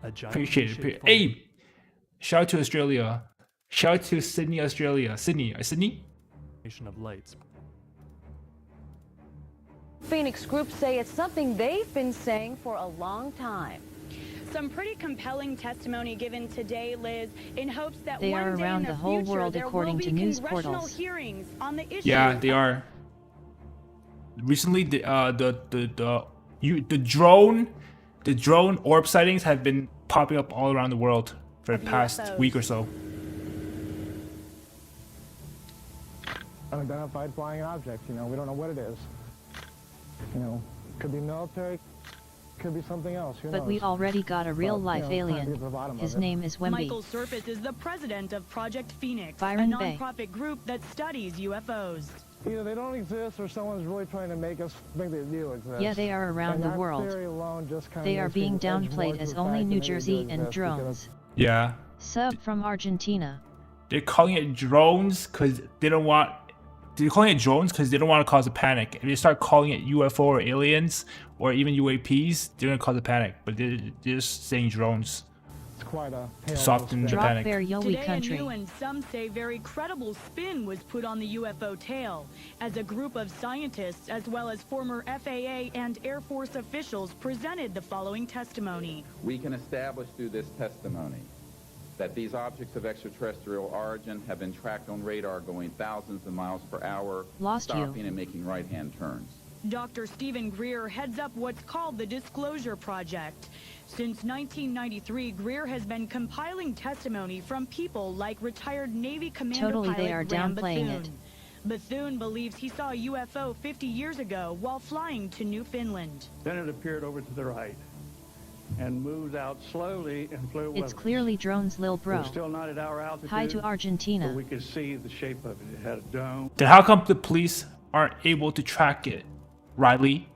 Appreciate it. Hey, shout out to Australia. Shout out to Sydney, Australia. Sydney. Of lights. Phoenix groups say it's something they've been saying for a long time. Some pretty compelling testimony given today, Liz, in hopes that they one are day around in the whole future, world there according will to be news congressional portals. hearings on the issue. Yeah, they are. Recently, the drone orb sightings have been popping up all around the world for the past UFOs. week or so. Unidentified flying object, we don't know what it is. Could be military, could be something else, who But knows? we already got a real-life trying to alien. get to the bottom of His it. name is Wemby. Michael Surface is the president of Project Phoenix, Byron a Bay. nonprofit group that studies UFOs. Either they don't exist or someone's really trying to make us think they do exist. Yeah, they are around And the that world. theory alone just kinda They are makes being people edge more downplayed to as the only fact New that they do Jersey exist and because drones. Yeah. Sub from Argentina. They're calling it drones because they don't want. They're calling it drones because they don't want to cause a panic. If they start calling it UFO or aliens or even UAPs, they're gonna cause a panic. But they're just saying drones. It's quite a pale Soften the spin. panic. Today, country. a new and some say very credible spin was put on the UFO tale, as a group of scientists, as well as former FAA and Air Force officials, presented the following testimony. We can establish through this testimony that these objects of extraterrestrial origin have been tracked on radar going thousands of miles per hour, Lost you. stopping and making right-hand turns. Dr. Stephen Greer heads up what's called the Disclosure Project. Since 1993, Greer has been compiling testimony from people like retired Navy Commander Totally, pilot they are Graham downplaying Bethune. it. Bethune believes he saw a UFO 50 years ago while flying to Newfoundland. Then it appeared over to the right and moved out slowly and flew with It's us. clearly drones, lil It bro. was still not at our altitude. Hi to Argentina. But we could see the shape of it. It had a dome. Then how come the police aren't able to track it, Riley?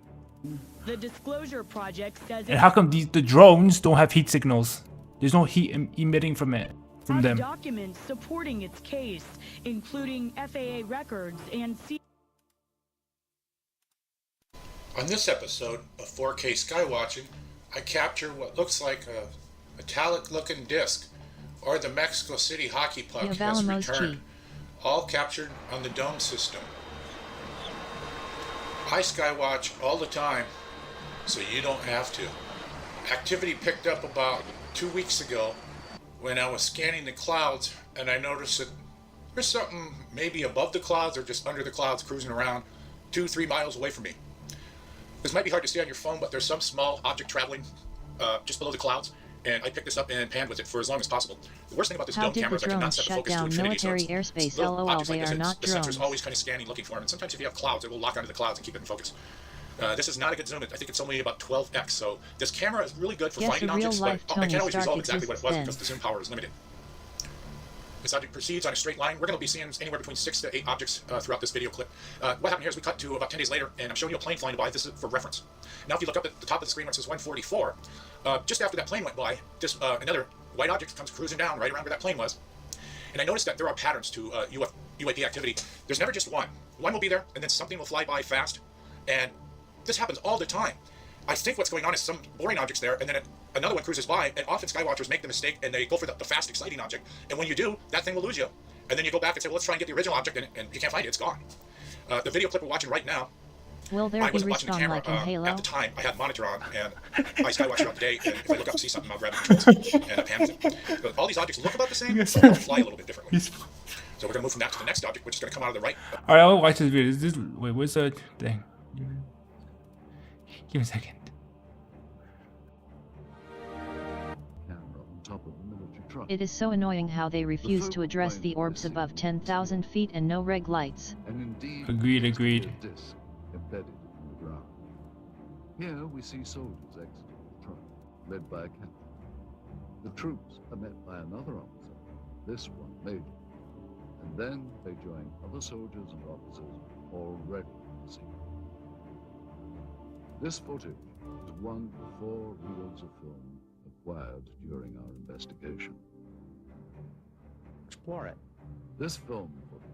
The Disclosure Project says And how come the drones don't have heat signals? There's no heat emitting from has them. documents supporting its case, including FAA records and On this episode of 4K Skywatching, I capture what looks like a metallic-looking disc, or the Mexico City hockey puck has Alamos returned, G. all captured on the dome system. I skywatch all the time, so you don't have to. Activity picked up about 2 weeks ago when I was scanning the clouds, and I noticed that there's something maybe above the clouds or just under the clouds cruising around 2-3 miles away from me. This might be hard to see on your phone, but there's some small object traveling just below the clouds, and I picked this up and panned with it for as long as possible. The worst thing about this How dome did camera the is I cannot drones set the shut focus to down infinity. military So it's airspace? little LOL, objects they like this, are not the sensor's drones. always kind of scanning, looking for them, and sometimes if you have clouds, it will lock onto the clouds and keep it in focus. This is not a good zoom. I think it's only about 12x, so this camera is really good for Guess finding a real objects, life but I Tony can't always Stark resolve exactly what it was exists because the zoom power is limited. This object proceeds on a straight line. We're going to be seeing anywhere between 6 to 8 objects throughout this video clip. What happened here is we cut to about 10 days later, and I'm showing you a plane flying by. This is for reference. Now, if you look up at the top of the screen where it says 144, just after that plane went by, just another white object comes cruising down right around where that plane was. And I noticed that there are patterns to UAP activity. There's never just one. One will be there, and then something will fly by fast. And this happens all the time. I think what's going on is some boring object's there, and then another one cruises by, and often skywatchers make the mistake, and they go for the fast, exciting object. And when you do, that thing will lose you. And then you go back and say, well, let's try and get the original object, and you can't find it. It's gone. The video clip we're watching right now, Will there I be wasn't watching the respawn camera like in Halo? at the time. I had a monitor on, and I skywatch throughout the day, and if I look up and see something, I'll grab it and pan it. But all these objects look about the same, but they'll fly a little bit differently. So we're going to move from that to the next object, which is going to come out of the right. Alright, I'll watch this video. Wait, what's the thing? Give me a second. It is so annoying how they refuse to address the orbs above 10,000 feet and no reg lights. Agreed. Disc embedded in the ground. Here we see soldiers exiting the truck, led by a captain. The troops are met by another officer, this one major, and then they join other soldiers and officers already on the scene. This footage is one of 4 reels of film acquired during our investigation. Explore it. This film footage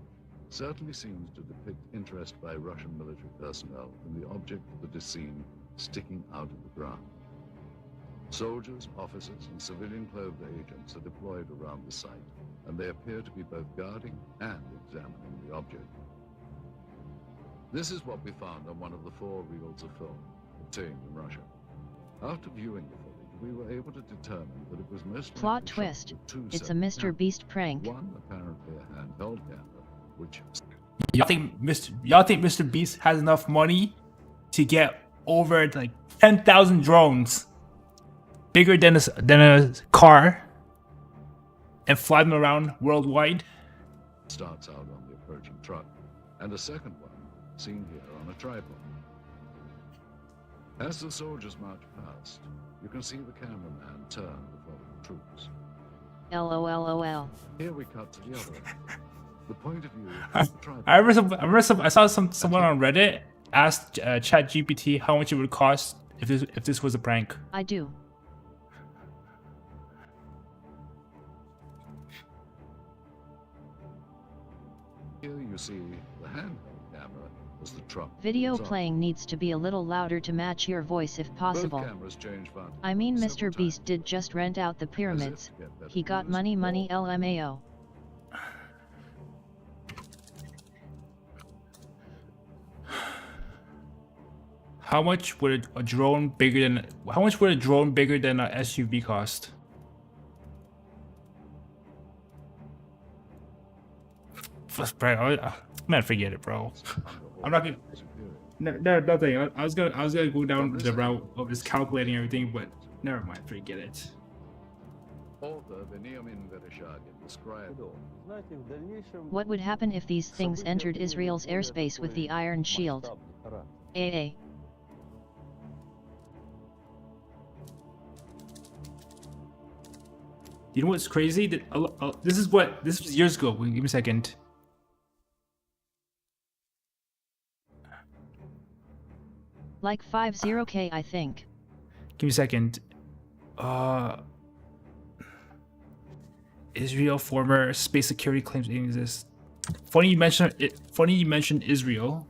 certainly seems to depict interest by Russian military personnel in the object that is seen sticking out of the ground. Soldiers, officers, and civilian-clothed agents are deployed around the site, and they appear to be both guarding and examining the object. This is what we found on one of the 4 reels of film obtained in Russia. After viewing the footage, we were able to determine that it was most Plot twist. It's a Mr. Beast prank. One apparently a handheld camera, which Y'all think Mr. Beast has enough money to get over like 10,000 drones bigger than a car and fly them around worldwide? starts out on the approaching truck, and a second one seen here on a tripod. As the soldiers march past, you can see the cameraman turn to follow the troops. LOLOL. Here we cut to the other end. The point of view I of the tripod. I saw someone on Reddit asked ChatGPT how much it would cost if this was a prank. I do. Here you see the handheld camera as the truck. Video moves on. playing needs to be a little louder to match your voice if possible. Both cameras change vantage I mean, points Mr. several Beast did just rent out the pyramids. to get better He got views. money LMAO. How much would a drone bigger than a SUV cost? Man, forget it, bro. I'm not gonna. Nothing. I was gonna go down the route of just calculating everything, but never mind. Forget it. Author Benjamin Vereshchagin described What would happen if these things entered Israel's airspace with the Iron Shield? AA. You know what's crazy? This was years ago. Give me a second. Like 50K, I think. Give me a second. Israel former space security claims didn't exist. Funny you mentioned it. Funny you mentioned Israel.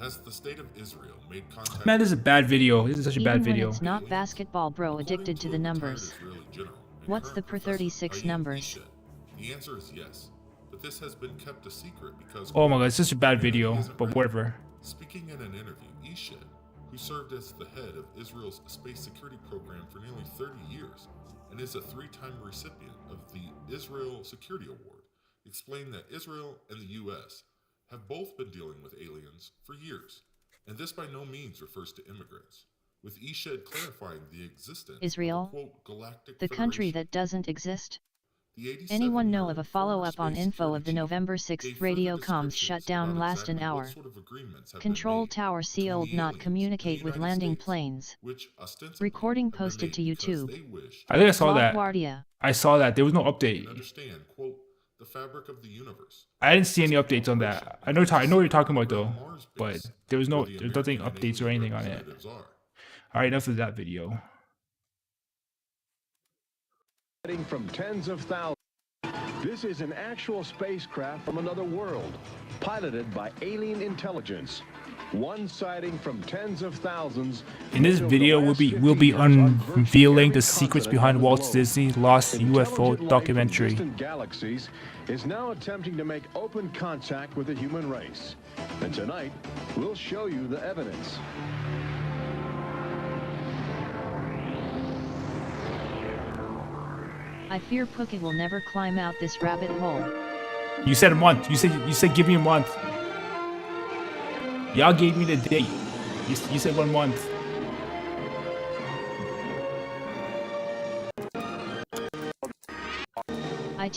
Has the state of Israel made contact? Man, this is a bad video. This is such a bad Even when video. it's not basketball, bro, addicted to the numbers. What's the per 36 numbers? The answer is yes, but this has been kept a secret because. Oh my god, it's such a bad video, but whatever. Speaking in an interview, Eshed, who served as the head of Israel's space security program for nearly 30 years and is a 3-time recipient of the Israel Security Award, explained that Israel and the U.S. have both been dealing with aliens for years, and this by no means refers to immigrants, with Eshed clarifying the existence Israel? of the quote, Galactic The country Federation. that doesn't exist? Anyone know of a follow-up on info of the November 6th radio comms shut down last an hour? Control tower sealed not communicate with landing planes. Recording posted to YouTube. I think I saw that. LaGuardia. I saw that. There was no update. Understand, quote, the fabric of the universe. I didn't see any updates on that. I know what you're talking about though, but there's nothing updates or anything on it. Alright, enough of that video. From tens of thousands. This is an actual spacecraft from another world, piloted by alien intelligence. One sighting from tens of thousands. In this video, we'll be unveiling the secrets behind Walt Disney Lost UFO documentary. Galaxies is now attempting to make open contact with the human race. And tonight, we'll show you the evidence. I fear Pookie will never climb out this rabbit hole. You said a month. You said give me a month. Y'all gave me the date. You said 1 month.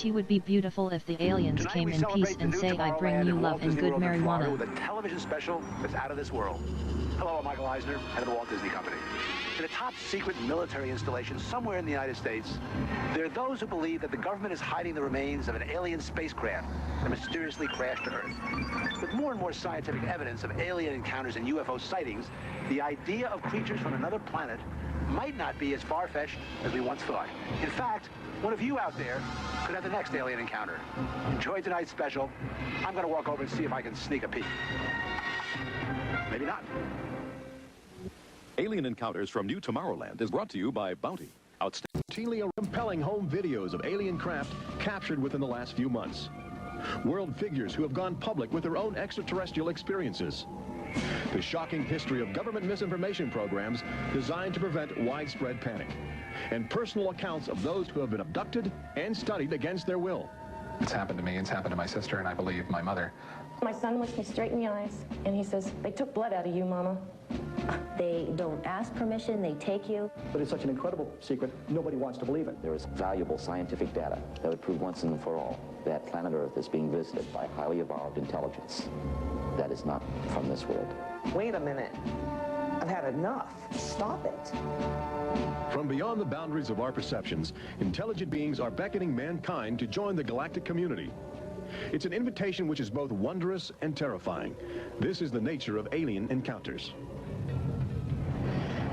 It would be beautiful if the aliens came in peace and say, I bring you love and good marijuana. With a television special that's out of this world. Hello, I'm Michael Eisner, head of the Walt Disney Company. In a top secret military installation somewhere in the United States, there are those who believe that the government is hiding the remains of an alien spacecraft that mysteriously crashed to Earth. With more and more scientific evidence of alien encounters and UFO sightings, the idea of creatures from another planet might not be as far-fetched as we once thought. In fact, one of you out there could have the next alien encounter. Enjoy tonight's special. I'm going to walk over and see if I can sneak a peek. Maybe not. Alien Encounters from New Tomorrowland is brought to you by Bounty. Outstanding, compelling home videos of alien craft captured within the last few months. World figures who have gone public with their own extraterrestrial experiences. The shocking history of government misinformation programs designed to prevent widespread panic. And personal accounts of those who have been abducted and studied against their will. It's happened to me, it's happened to my sister, and I believe my mother. My son looks me straight in the eyes, and he says, they took blood out of you, Mama. They don't ask permission, they take you. But it's such an incredible secret, nobody wants to believe it. There is valuable scientific data that would prove once and for all that planet Earth is being visited by highly evolved intelligence that is not from this world. Wait a minute. I've had enough. Stop it. From beyond the boundaries of our perceptions, intelligent beings are beckoning mankind to join the galactic community. It's an invitation which is both wondrous and terrifying. This is the nature of alien encounters.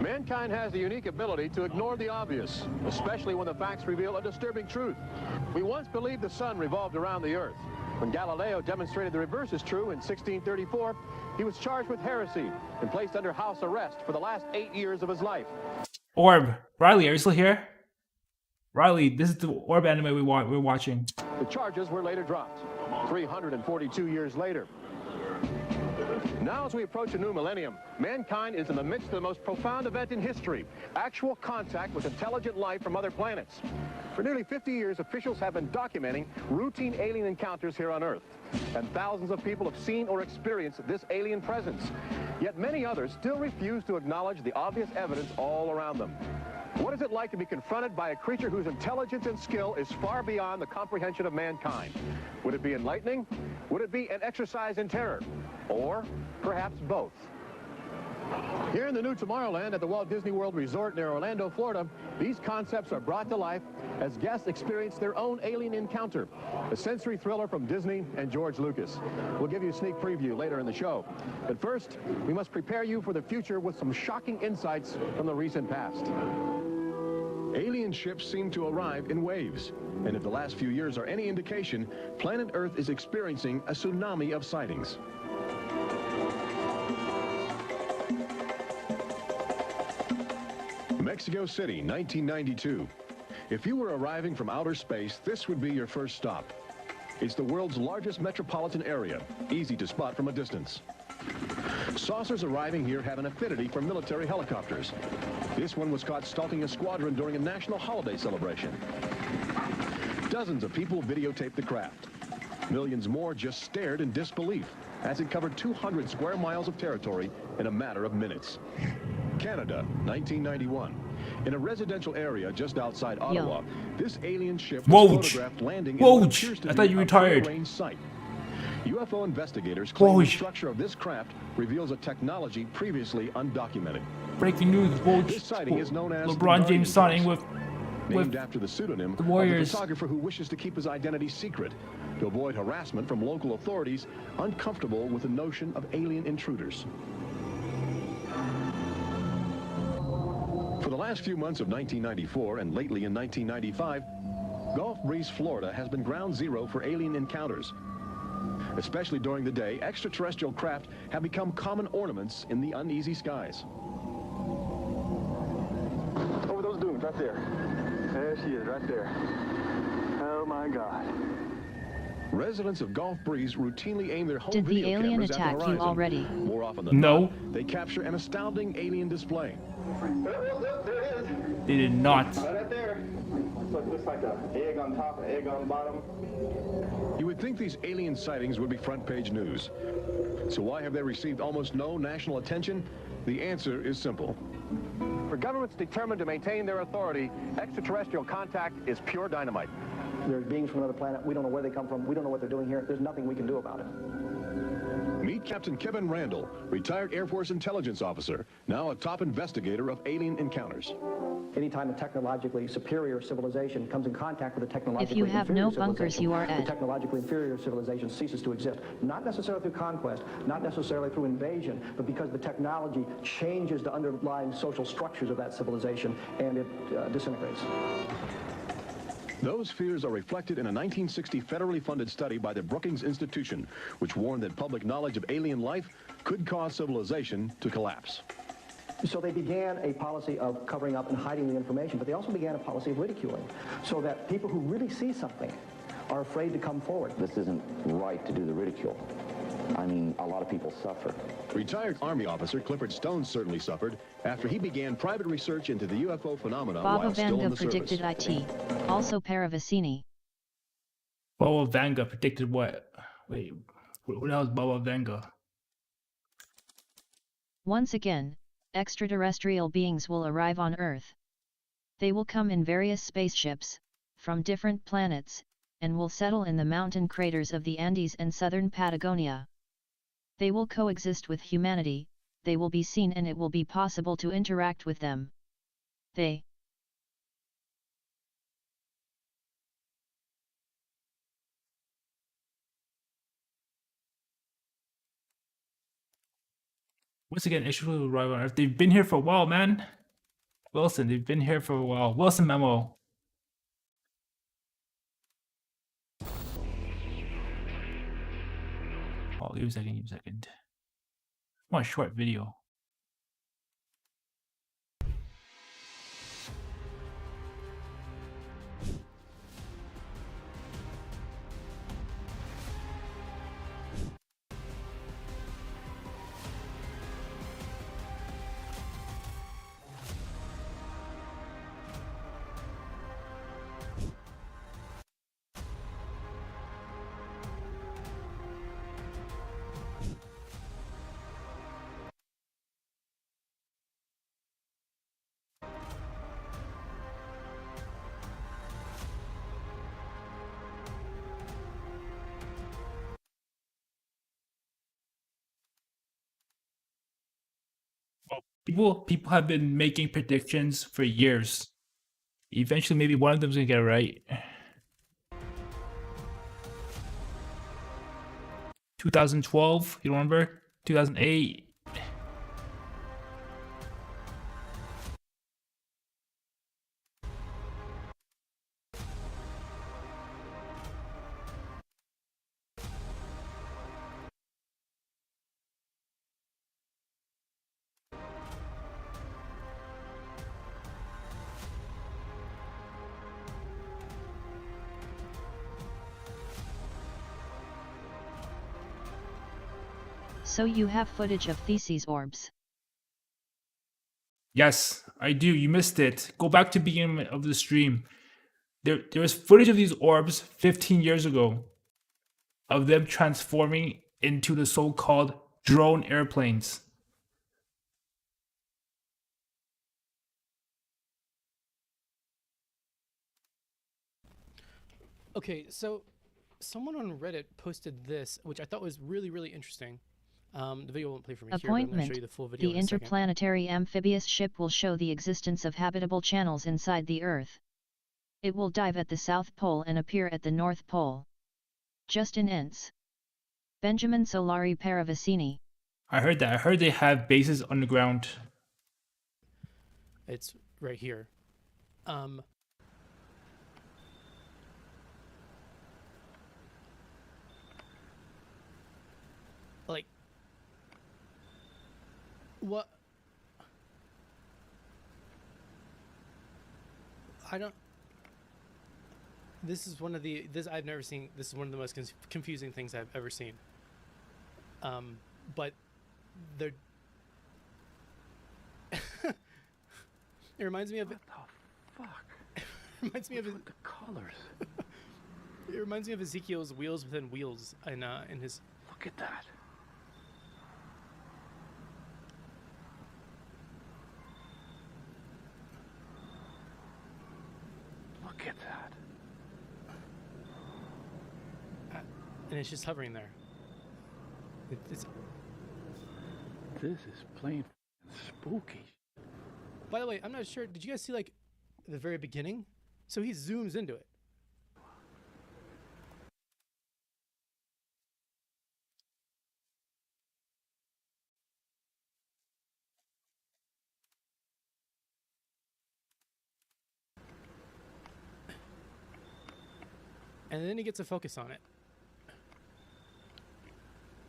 Mankind has the unique ability to ignore the obvious, especially when the facts reveal a disturbing truth. We once believed the sun revolved around the earth. When Galileo demonstrated the reverse is true in 1634, he was charged with heresy and placed under house arrest for the last 8 years of his life. Orb. Riley, are you still here? Riley, this is the Orb anime we're watching. The charges were later dropped, 342 years later. Now, as we approach a new millennium, mankind is in the midst of the most profound event in history, actual contact with intelligent life from other planets. For nearly 50 years, officials have been documenting routine alien encounters here on Earth, and thousands of people have seen or experienced this alien presence. Yet many others still refuse to acknowledge the obvious evidence all around them. What is it like to be confronted by a creature whose intelligence and skill is far beyond the comprehension of mankind? Would it be enlightening? Would it be an exercise in terror? Or perhaps both? Here in the new Tomorrowland at the Walt Disney World Resort near Orlando, Florida, these concepts are brought to life as guests experience their own alien encounter, a sensory thriller from Disney and George Lucas. We'll give you a sneak preview later in the show. But first, we must prepare you for the future with some shocking insights from the recent past. Alien ships seem to arrive in waves. And if the last few years are any indication, planet Earth is experiencing a tsunami of sightings. Mexico City, 1992. If you were arriving from outer space, this would be your first stop. It's the world's largest metropolitan area, easy to spot from a distance. Saucers arriving here have an affinity for military helicopters. This one was caught stalking a squadron during a national holiday celebration. Dozens of people videotaped the craft. Millions more just stared in disbelief as it covered 200 square miles of territory in a matter of minutes. Canada, 1991. In a residential area just outside Ottawa, this alien ship Whoa. was photographed landing in Whoa. what appears to I be thought you a retired. prearranged site. UFO investigators claim Whoa. the structure of this craft reveals a technology previously undocumented. Breaking news. Whoa. This sighting is known as LeBron James signing with named after the pseudonym the of Warriors. the photographer who wishes to keep his identity secret to avoid harassment from local authorities uncomfortable with the notion of alien intruders. For the last few months of 1994 and lately in 1995, Gulf Breeze, Florida has been ground zero for alien encounters. Especially during the day, extraterrestrial craft have become common ornaments in the uneasy skies. Over those dunes, right there. There she is, right there. Oh my God. Residents of Gulf Breeze routinely aim their home Did the video alien cameras at the attack you horizon. already? More often than No. not, they capture an astounding alien display. There it is. They did not. Right there. Looks like an egg on top, an egg on bottom. You would think these alien sightings would be front page news. So why have they received almost no national attention? The answer is simple. For governments determined to maintain their authority, extraterrestrial contact is pure dynamite. There's beings from another planet. We don't know where they come from. We don't know what they're doing here. There's nothing we can do about it. Meet Captain Kevin Randall, retired Air Force intelligence officer, now a top investigator of alien encounters. Anytime a technologically superior civilization comes in contact with a technologically If you have inferior no bunkers, civilization, you are the Ed. technologically inferior civilization ceases to exist. Not necessarily through conquest, not necessarily through invasion, but because the technology changes the underlying social structures of that civilization and it disintegrates. Those fears are reflected in a 1960 federally funded study by the Brookings Institution, which warned that public knowledge of alien life could cause civilization to collapse. So they began a policy of covering up and hiding the information, but they also began a policy of ridiculing, so that people who really see something are afraid to come forward. This isn't right to do the ridicule. I mean, a lot of people suffer. Retired Army officer Clifford Stone certainly suffered after he began private research into the UFO phenomena Baba while still in Vanga the predicted service. IT. Also Paravicini. Baba Vanga predicted what? Wait, what else? Baba Vanga. Once again, extraterrestrial beings will arrive on Earth. They will come in various spaceships, from different planets, and will settle in the mountain craters of the Andes and southern Patagonia. They will coexist with humanity, they will be seen and it will be possible to interact with them. Once again, issues will arrive on Earth. They've been here for a while, man. Wilson, they've been here for a while. Wilson memo. Oh, give me a second. I want a short video. People have been making predictions for years. Eventually, maybe one of them's gonna get it right. 2012, you remember? 2008. So you have footage of Theses orbs. Yes, I do. You missed it. Go back to the beginning of the stream. There was footage of these orbs 15 years ago of them transforming into the so-called drone airplanes. Okay, so someone on Reddit posted this, which I thought was really, really interesting. The video won't play for me here, but I'm going to show you the full video The in a second. interplanetary amphibious ship will show the existence of habitable channels inside the Earth. It will dive at the South Pole and appear at the North Pole. Justin Ince. Benjamin Solari Paravicini. I heard that. I heard they have bases underground. It's right here. Like, what? I don't. This is one of the. This I've never seen. This is one of the most confusing things I've ever seen. But they're. It reminds me of. What the fuck? Reminds me of the colors. It reminds me of Ezekiel's wheels within wheels in his. Look at that. Look at that. And it's just hovering there. It's. This is plain spooky. By the way, I'm not sure. Did you guys see like the very beginning? So he zooms into it. And then he gets a focus on it.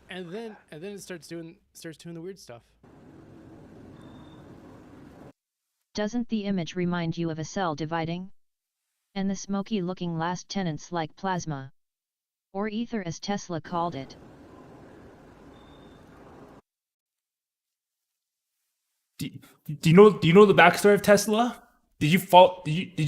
And then it starts doing the weird stuff. Doesn't the image remind you of a cell dividing? And the smoky-looking last tenants like plasma? Or ether as Tesla called it? Do you know the backstory of Tesla? Did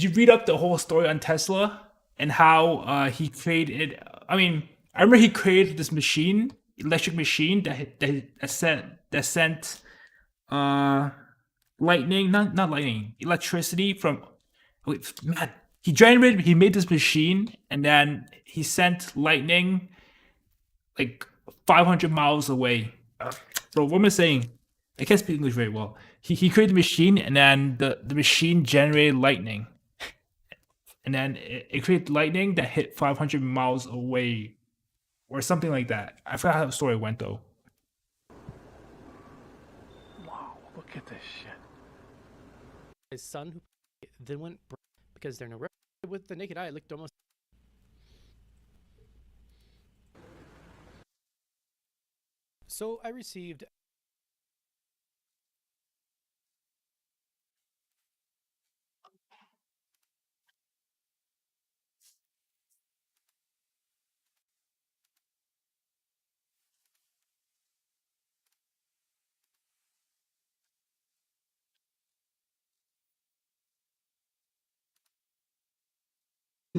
you read up the whole story on Tesla and how he created? I mean, I remember he created this machine, electric machine that sent lightning, not lightning, electricity from. Man, he made this machine and then he sent lightning like 500 miles away. Bro, what am I saying? I can't speak English very well. He created the machine and then the machine generated lightning. And then it created lightning that hit 500 miles away. Or something like that. I forgot how the story went though. Wow, look at this shit. His son, who then went because they're no with the naked eye, it looked almost. So I received.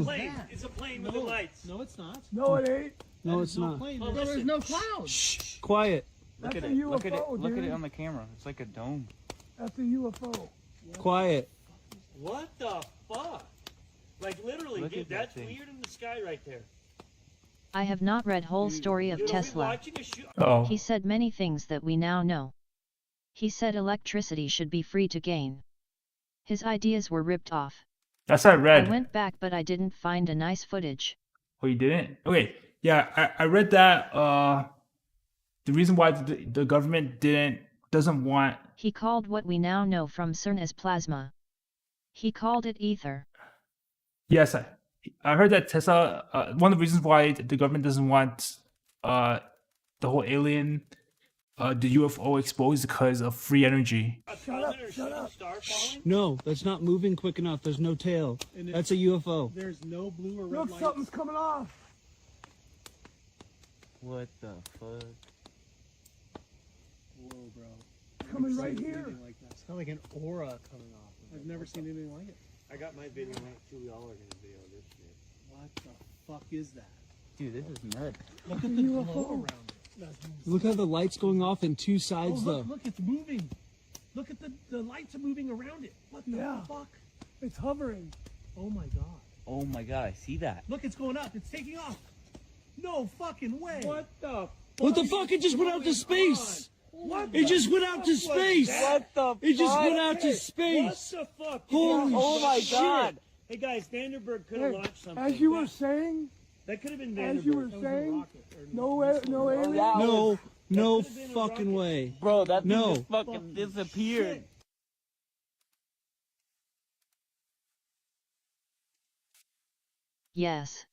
Plane. It's a plane with the lights. No, it's not. No, it ain't. No, it's not. Plane. Oh, There's no clouds. Shh, quiet. That's Look a at it. UFO, Look at it. dude. Look at it on the camera. It's like a dome. That's a UFO. Quiet. What the fuck? Like literally, Look dude, at that that's thing. weird in the sky right there. I have not read whole story of Dude, are we Tesla. watching a shoot? Oh. He said many things that we now know. He said electricity should be free to gain. His ideas were ripped off. That's what I read. I went back but I didn't find a nice footage. Oh, you didn't? Okay, yeah, I read that. The reason why the government doesn't want. He called what we now know from CERN as plasma. He called it ether. Yes, I heard that Tesla. One of the reasons why the government doesn't want the whole alien, the UFO exposed because of free energy. Shut up, shut up. No, that's not moving quick enough. There's no tail. That's a UFO. There's no blue or red lights. Look, something's coming off. What the fuck? Whoa, bro. It's coming right here. Like that. It's kind of like an aura coming off. I've never seen anything like it. I got my video on it too. Y'all are gonna video this shit. What the fuck is that? Dude, this is nuts. Look at the UFO around it. Look how the light's going off in two sides, look, though. Look, it's moving. Look at the lights are moving around it. What the fuck? It's hovering. Oh my god. Oh my god, I see that. Look, it's going up. It's taking off. No fucking way. What the fuck? It just went out to space. It just went out to space. It just went out to space. What the fuck? Holy Oh my shit. God. Hey guys, Vandenberg could have launched something. As you were saying, That could have been Vandenberg. as you were saying, no alien. No fucking way. Bro, that thing No. just fucking disappeared. Yes.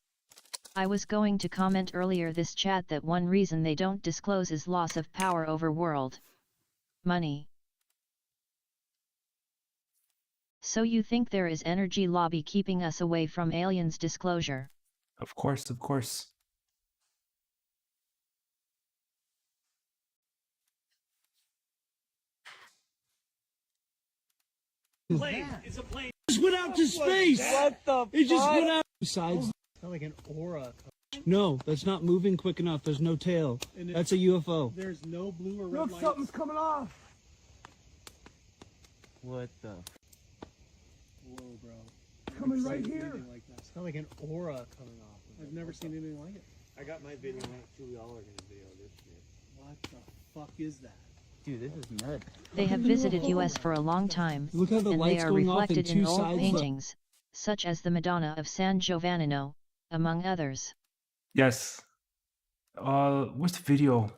I was going to comment earlier this chat that one reason they don't disclose is loss of power over world money. So you think there is energy lobby keeping us away from aliens disclosure? Of course, of course. It's a plane. It just went out to space. It just went out. Besides, It's not like an aura. no, that's not moving quick enough. There's no tail. That's a UFO. There's no blue or red Look, lights. something's coming off. What the? Whoa, bro. Coming I've right never seen here. anything like that. It's not like an aura coming off. I've never seen anything like it. I got my video on it too. Y'all are gonna video this shit. What the fuck is that? Dude, this is nuts. They have visited US for a long time, Look how the and they light's are going off in reflected in two old sides. paintings, such as the Madonna of San Giovannino, among others. Yes. What's the video?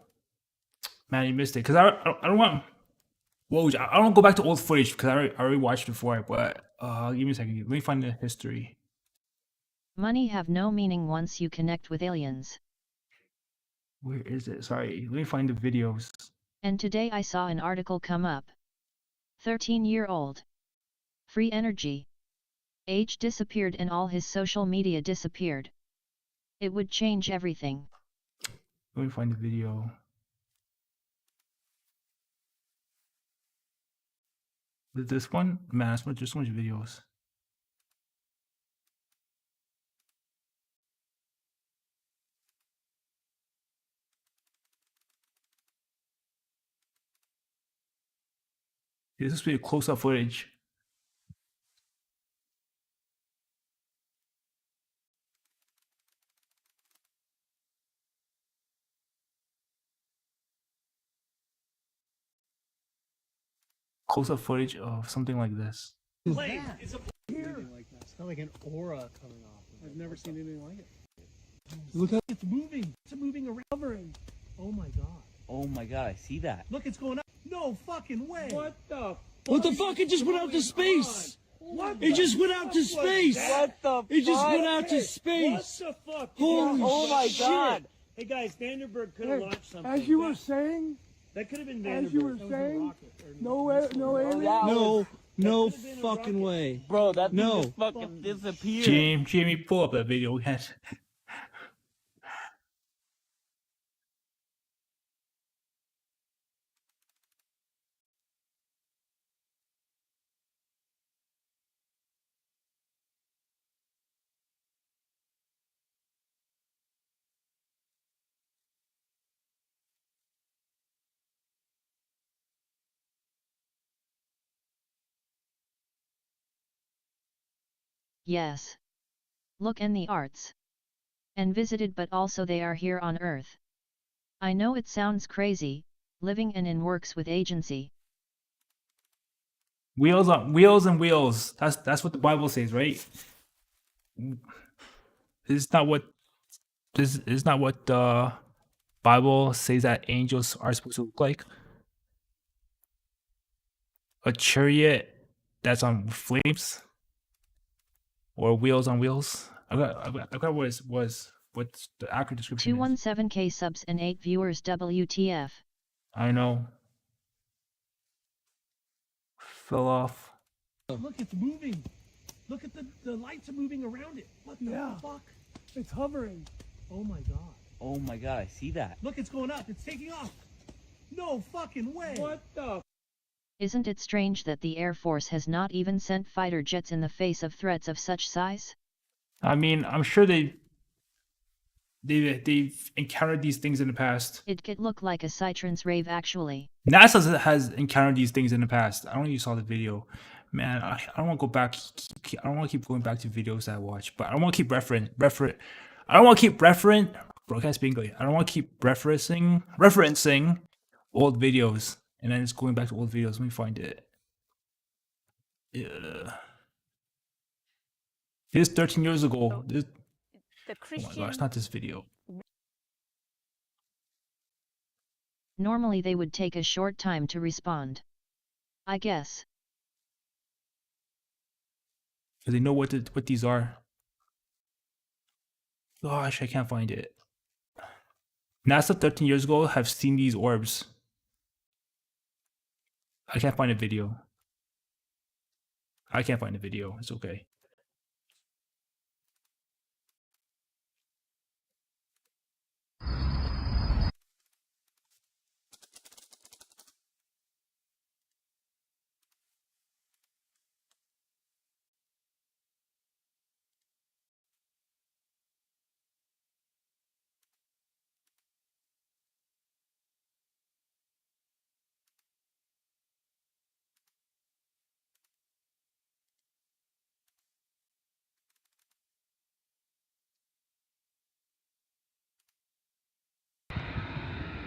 Man, you missed it. Cause I don't want. Whoa, I don't go back to old footage because I already watched it before. But give me a second. Let me find the history. Money have no meaning once you connect with aliens. Where is it? Sorry, let me find the videos. And today I saw an article come up. 13-year-old. Free energy. Age disappeared and all his social media disappeared. It would change everything. Let me find the video. This one? Man, just so much videos. This is pretty close-up footage. Close-up footage of something like this. Plane. It's a plane. Like that. It's not like an aura coming off. I've never seen anything like it. Look how It's moving. It's moving around. Oh my God. Oh my god, I see that. Look, it's going up. No fucking way. What the? What the fuck? It just went out to space. It just went out to space. It just went out to space. What the fuck? Holy shit. Hey guys, Vandenberg could have launched something. As you were saying, That could have been Vandenberg. as you were saying, no alien. No fucking way. Bro, that thing No. just fucking disappeared. Jamie, pull up that video again. Yes. Look in the arts. And visited, but also they are here on Earth. I know it sounds crazy, living in works with agency. Wheels on wheels and wheels. That's what the Bible says, right? It's not what the Bible says that angels are supposed to look like. A chariot that's on flames, or wheels on wheels. I got what the accurate description is. 217k subs and 8 viewers. WTF? I know. Fell off. Look, it's moving. Look at the lights are moving around it. What the fuck? It's hovering. Oh my God. Oh my god, I see that. Look, it's going up. It's taking off. No fucking way. What the? Isn't it strange that the Air Force has not even sent fighter jets in the face of threats of such size? I mean, I'm sure they've encountered these things in the past. It could look like a Cytrans rave actually. NASA has encountered these things in the past. I don't know if you saw the video, Man, I don't want to go back. I don't want to keep going back to videos I watch, but I don't want to keep I don't want to keep broadcast being good. I don't want to keep referencing old videos, and then it's going back to old videos. Let me find it. Yeah. This 13 years ago. This, The Christian. oh my gosh, not this video. Normally they would take a short time to respond. I guess. Because they know what these are. Gosh, I can't find it. NASA 13 years ago have seen these orbs. I can't find a video. I can't find a video. It's okay.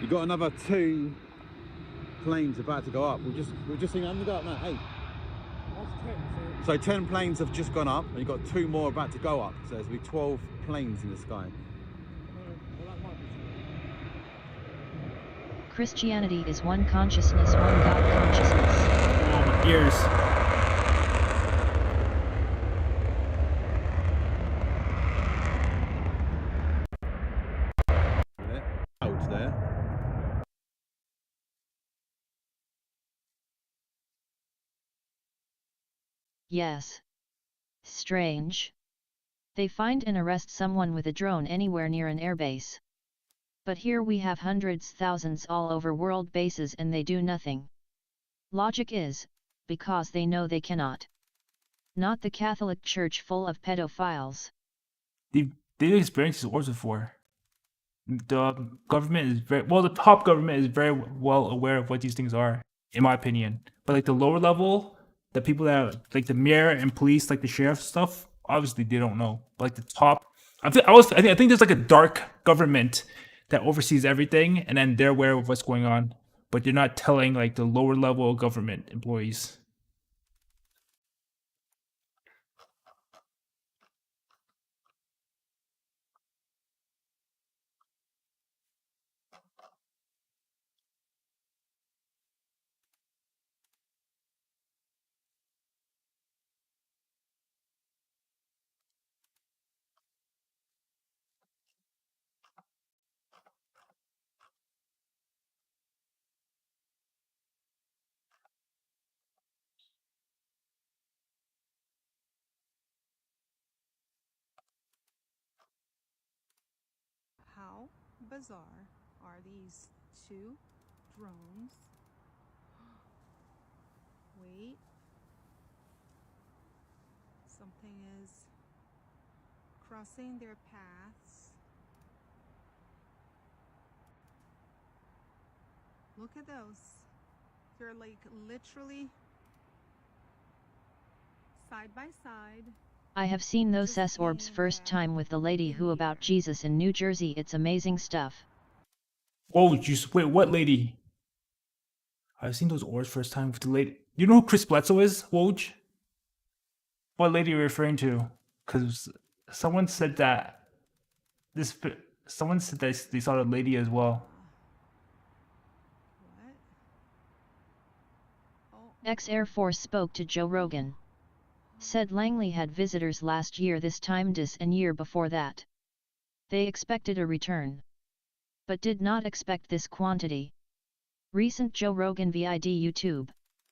You got another 2 planes about to go up. We've just seen them go up now. 8. So 10 planes have just gone up, and you've got 2 more about to go up. So there's going to be 12 planes in the sky. Christianity is one consciousness, one God consciousness. Oh, my ears. Out there. Yes. Strange. They find and arrest someone with a drone anywhere near an airbase. But here we have hundreds, thousands all over world bases and they do nothing. Logic is, because they know they cannot. Not the Catholic Church full of pedophiles. They've experienced these orbs before. The government is the top government is very well aware of what these things are, in my opinion. But like the lower level, the people that like the mayor and police, like the sheriff stuff, obviously they don't know. But like the top, I think there's like a dark government that oversees everything, and then they're aware of what's going on, but they're not telling like the lower level government employees. How bizarre are these 2 drones? Wait. Something is crossing their paths. Look at those. They're like literally side by side. I have seen those orbs first time with the lady who about Jesus in New Jersey. It's amazing stuff. Oh, wait, what lady? I've seen those orbs first time with the lady. You know who Chris Bledsoe is, Woj? What lady are you referring to? Because someone said that they saw the lady as well. Ex-Air Force spoke to Joe Rogan. Said Langley had visitors last year this time and year before that. They expected a return. But did not expect this quantity. Recent Joe Rogan vid YouTube.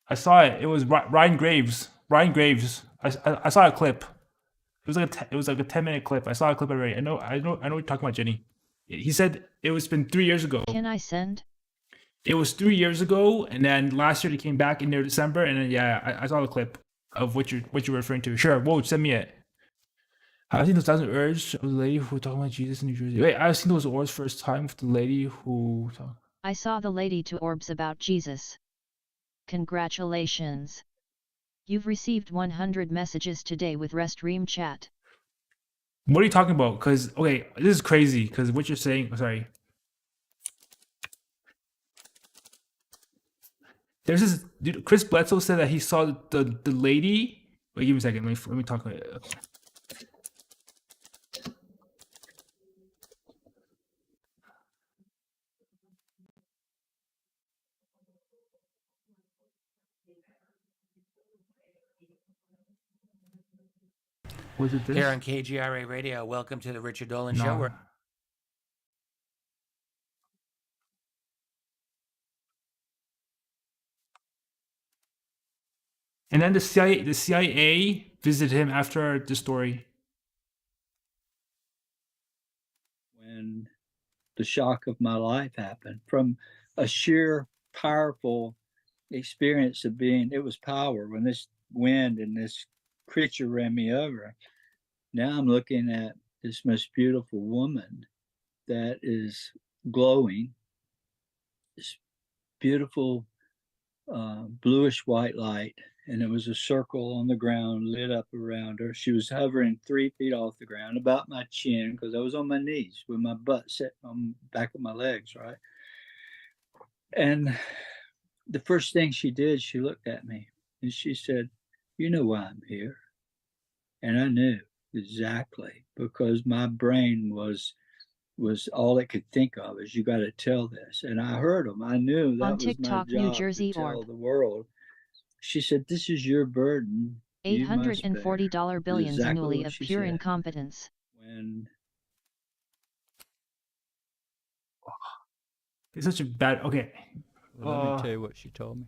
I saw it. It was Ryan Graves. I saw a clip. It was like a 10-minute clip. I saw a clip already. I know what you're talking about, Jenny. He said it's been 3 years ago. Can I send? It was 3 years ago, and then last year they came back in their December, and then I saw the clip of what you're referring to. Sure, whoa, send me it. I've seen those thousand urge of the lady who talking about Jesus in New Jersey. Wait, I've seen those orbs first time with the lady who. I saw the lady to orbs about Jesus. Congratulations. You've received 100 messages today with Restream chat. What are you talking about? Because, okay, this is crazy. Because what you're saying, sorry. There's this dude, Chris Bledsoe said that he saw the lady. Wait, give me a second. Let me talk. Was it this? Here on KGRA Radio, welcome to the Richard Dolan Show. Where and then the CIA visited him after the story. When the shock of my life happened, from a sheer powerful experience of being, it was power when this wind and this creature ran me over. Now I'm looking at this most beautiful woman that is glowing, this beautiful bluish white light, and there was a circle on the ground lit up around her. She was hovering 3 feet off the ground, about my chin, because I was on my knees with my butt set on the back of my legs, right? And the first thing she did, she looked at me and she said, "You know why I'm here." And I knew exactly, because my brain was all it could think of is, you got to tell this. And I heard them. I knew that on was TikTok, my job, New Jersey to tell Orb. the world. She said, "This is your burden. $840 billions exactly annually what of she pure said. incompetence. When It's such a bad. Okay. Well, let me tell you what she told me.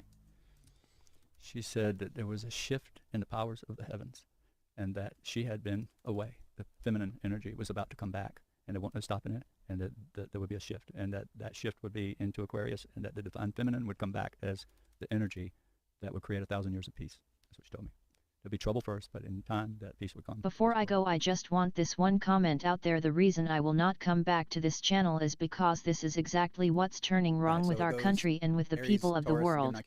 She said that there was a shift in the powers of the heavens, and that she had been away. The feminine energy was about to come back, and there wasn't no stopping it, and that there would be a shift, and that shift would be into Aquarius, and that the divine feminine would come back as the energy that would create 1,000 years of peace. That's what she told me. There'd be trouble first, but in time, that peace would come. Before I go, I just want this one comment out there. The reason I will not come back to this channel is because this is exactly what's turning wrong with our country and with the people of the world.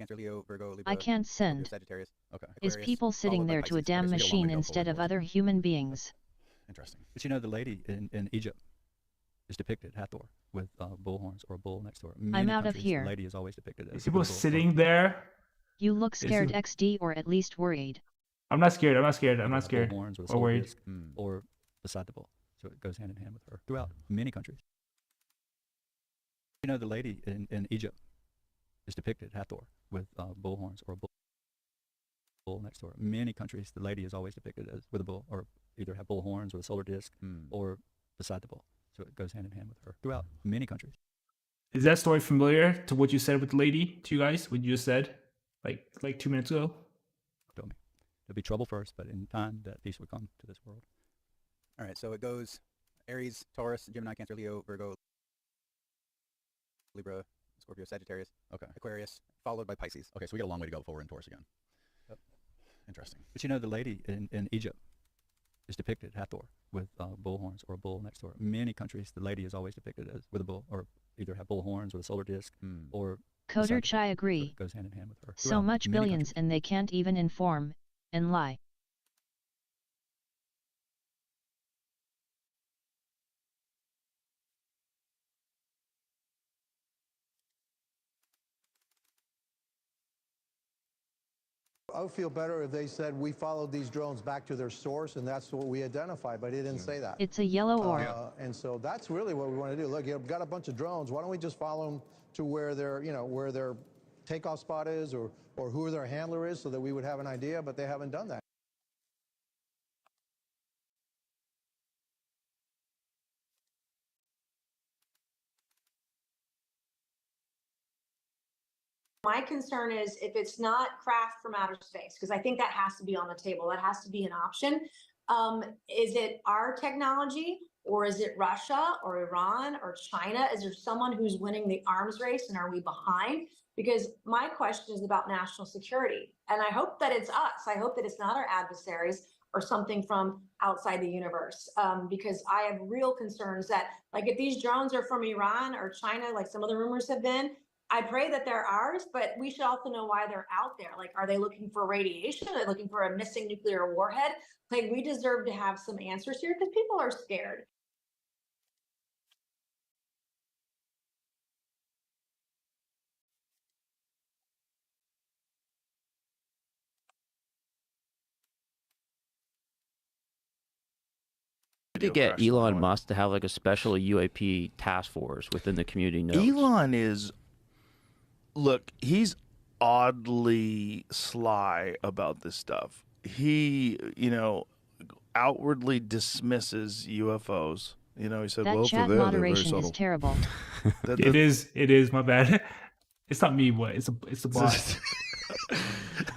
I can't send. Is people sitting there to a damn machine instead of other human beings. Interesting. But you know, the lady in Egypt is depicted, Hathor, with bull horns or a bull next to her. I'm out of here. The lady is always depicted as people sitting there. You look scared, XD, or at least worried. I'm not scared. I'm not scared. I'm not scared. Horns with or worried. Disc, or beside the bull. So it goes hand in hand with her throughout many countries. You know, the lady in Egypt is depicted, Hathor, with bull horns or a bull next to her. Many countries, the lady is always depicted as with a bull, or either have bull horns with a solar disc, or beside the bull. So it goes hand in hand with her throughout many countries. Is that story familiar to what you said with the lady, to you guys? What you just said, like 2 minutes ago? Told me. There'd be trouble first, but in time, that peace would come to this world. All right, so it goes Aries, Taurus, Gemini, Cancer, Leo, Virgo, Libra, Scorpio, Sagittarius, Aquarius, followed by Pisces. Okay, so we got a long way to go before we're in Taurus again. Yep. Interesting. But you know, the lady in Egypt is depicted, Hathor, with bull horns or a bull next to her. Many countries, the lady is always depicted as with a bull, or either have bull horns with a solar disc, or Coderch, I agree. So it goes hand in hand with her. So much billions and they can't even inform and lie. I would feel better if they said we followed these drones back to their source and that's what we identified, but they didn't say that. It's a yellow orb. And so that's really what we want to do. Look, you've got a bunch of drones. Why don't we just follow them to where their, where their takeoff spot is, or who their handler is, so that we would have an idea, but they haven't done that. My concern is if it's not craft from outer space, because I think that has to be on the table. That has to be an option. Is it our technology, or is it Russia or Iran or China? Is there someone who's winning the arms race, and are we behind? Because my question is about national security. And I hope that it's us. I hope that it's not our adversaries or something from outside the universe, because I have real concerns that, like, if these drones are from Iran or China, like some of the rumors have been, I pray that they're ours, but we should also know why they're out there. Like, are they looking for radiation? Are they looking for a missing nuclear warhead? Like, we deserve to have some answers here because people are scared. To get Elon Musk to have like a special UAP task force within the community notes. Elon is, look, he's oddly sly about this stuff. He, outwardly dismisses UFOs. He said, that well, chat for them, moderation they're very is subtle. terrible. It is, my bad. It's not me, but it's the bot.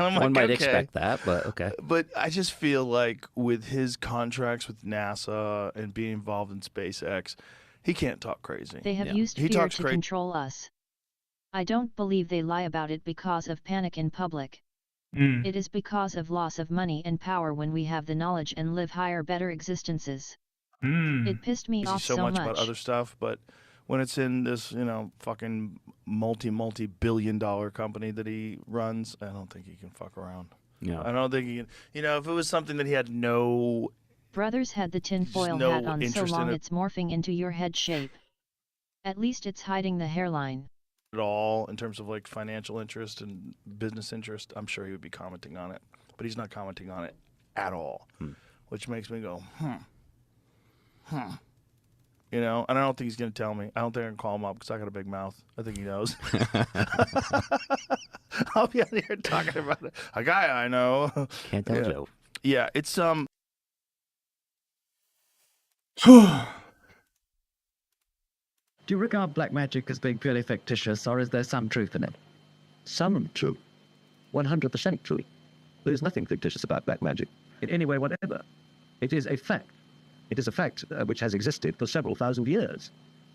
I'm like, One might okay. expect that, but okay. But I just feel like with his contracts with NASA and being involved in SpaceX, he can't talk crazy. They have used fear to control us. I don't believe they lie about it because of panic in public. It is because of loss of money and power when we have the knowledge and live higher, better existences. It pissed me off so much about other stuff, but when it's in this, fucking multi-billion-dollar company that he runs, I don't think he can fuck around. Yeah. I don't think he can. If it was something that he had no... Brothers had the tinfoil hat on so long it's morphing into your head shape. At least it's hiding the hairline. At all, in terms of like financial interest and business interest, I'm sure he would be commenting on it. But he's not commenting on it at all, which makes me go, and I don't think he's going to tell me. I don't think I can call him up because I got a big mouth. I think he knows. I'll be out here talking about it. A guy I know. Can't tell Joe. Yeah, it's Do you regard black magic as being purely fictitious, or is there some truth in it? Some truth. 100% truth. There is nothing fictitious about black magic, in any way whatever. It is a fact. It is a fact which has existed for several thousand years.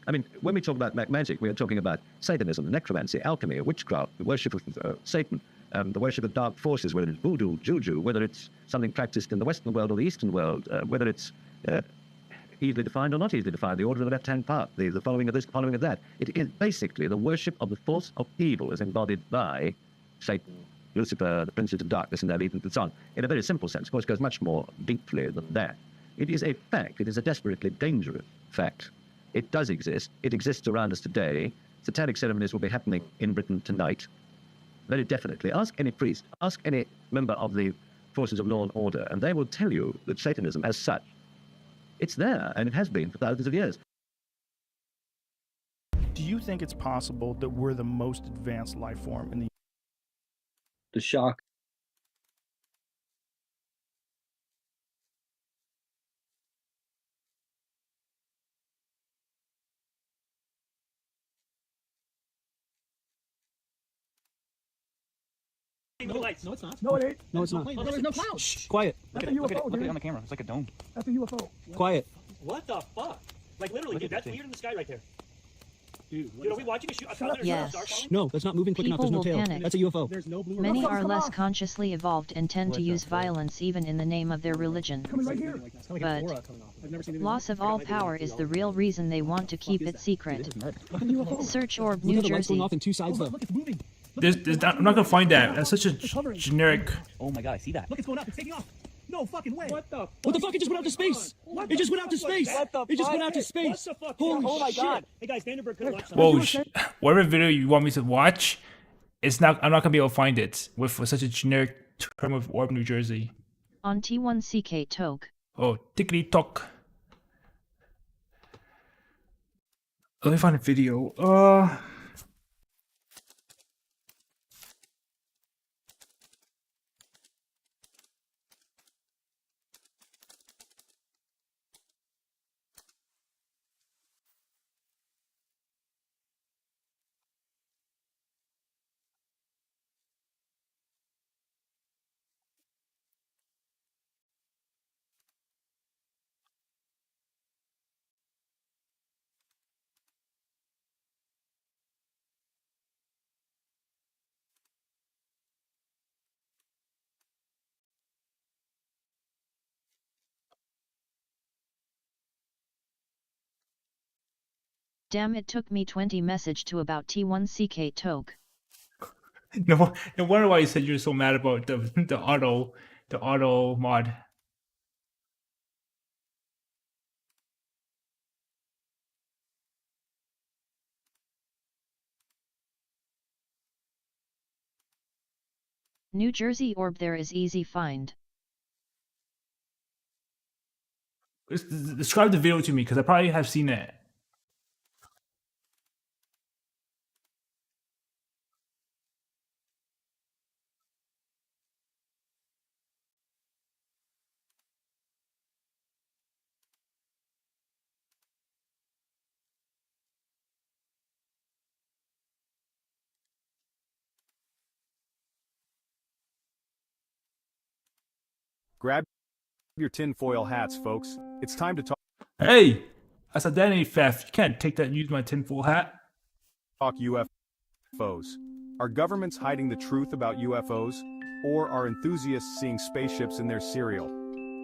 I mean, when we talk about black magic, we are talking about Satanism, necromancy, alchemy, witchcraft, the worship of Satan, the worship of dark forces, whether it's voodoo, juju, whether it's something practiced in the Western world or the Eastern world, whether it's easily defined or not easily defined, the order of the left-hand path, the following of this, the following of that. It is basically the worship of the force of evil as embodied by Satan, Lucifer, the princes of darkness, and their legions, and so on. In a very simple sense, of course, it goes much more deeply than that. It is a fact. It is a desperately dangerous fact. It does exist. It exists around us today. Satanic ceremonies will be happening in Britain tonight. Very definitely. Ask any priest, ask any member of the forces of law and order, and they will tell you that Satanism as such, it's there, and it has been for thousands of years. Do you think it's possible that we're the most advanced life form in the shock? No lights. No, it's not. No, it ain't. No, it's not. Oh, there's no clouds. Shh. Quiet. That's a UFO, look at dude. it on the camera. It's like a dome. That's a UFO. Quiet. What the fuck? Like literally, dude, that's weird in the sky right there. Dude, are we watching a shoot? Yes. No, that's not moving quick enough. There's no tail. Panic. That's a UFO. There's no blue. Many are less consciously evolved and tend to use violence even in the name of their religion. Right here. But loss of all power is the real reason they want to keep it secret. Search Orb, New Jersey. Off in two sides though. Look, it's moving. I'm not gonna find that. That's such a generic. Oh my god, I see that. Look, it's going up. It's taking off. No fucking way. What the fuck? What the fuck? It just went out to space. It just went out to space. It just went out to space. What the fuck? Holy oh my shit. god. Hey guys, Vandenberg could launch Whoa, whatever video you want me to watch, I'm not gonna be able to find it with such a generic term of Orb, New Jersey. On T1CK Toke. Oh, tickety tock. Let me find a video. Damn, it took me 20 message to about T1CK toke. No wonder why you said you're so mad about the auto mod. New Jersey orb there is easy find. Describe the video to me, because I probably have seen it. Grab your tinfoil hats, folks. It's time to talk. Hey, that's identity theft. You can't take that and use my tinfoil hat. Talk UFOs. Are governments hiding the truth about UFOs, or are enthusiasts seeing spaceships in their cereal?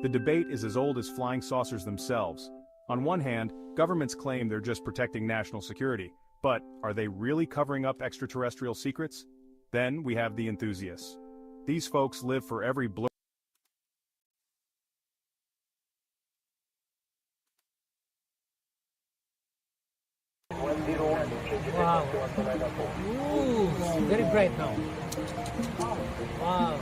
The debate is as old as flying saucers themselves. On one hand, governments claim they're just protecting national security, but are they really covering up extraterrestrial secrets? Then we have the enthusiasts. These folks live for every blur. Wow. Ooh, very bright now. Wow.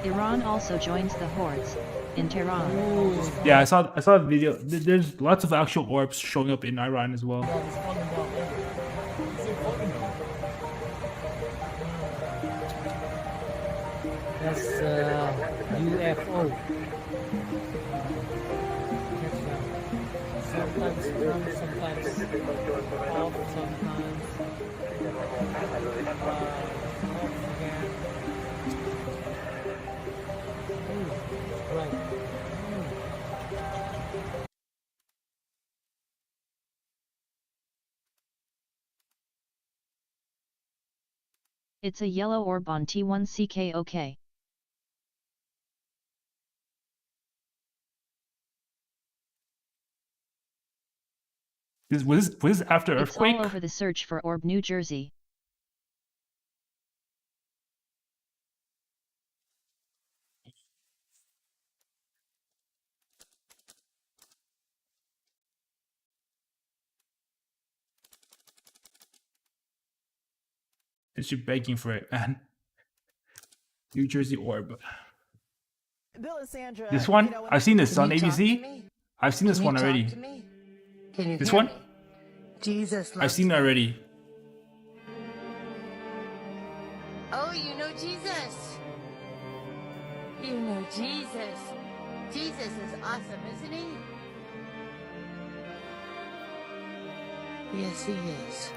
Iran also joins the hordes in Tehran. Yeah, I saw the video. There's lots of actual orbs showing up in Iran as well. That's UFO. Sometimes sometimes off, sometimes right. It's a yellow orb on T1CK. Okay. Was this after earthquake? It's all over the search for orb New Jersey. It's you begging for it, man. New Jersey orb. Bill and Sandra, This one? you know, I've seen this on Can you talk to ABC. me? I've seen this Can one you talk already. to me? Can you This hear one? me? Jesus I've loves seen it me. already. Oh, you know Jesus. You know Jesus. Jesus is awesome, isn't he? Yes, he is.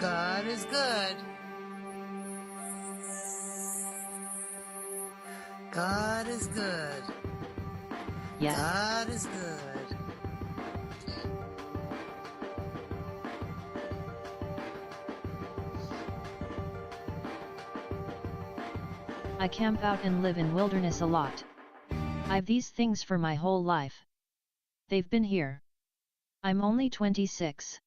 God is good. God is good. Yes. God is good. I camp out and live in wilderness a lot. I've these things for my whole life. They've been here. I'm only 26.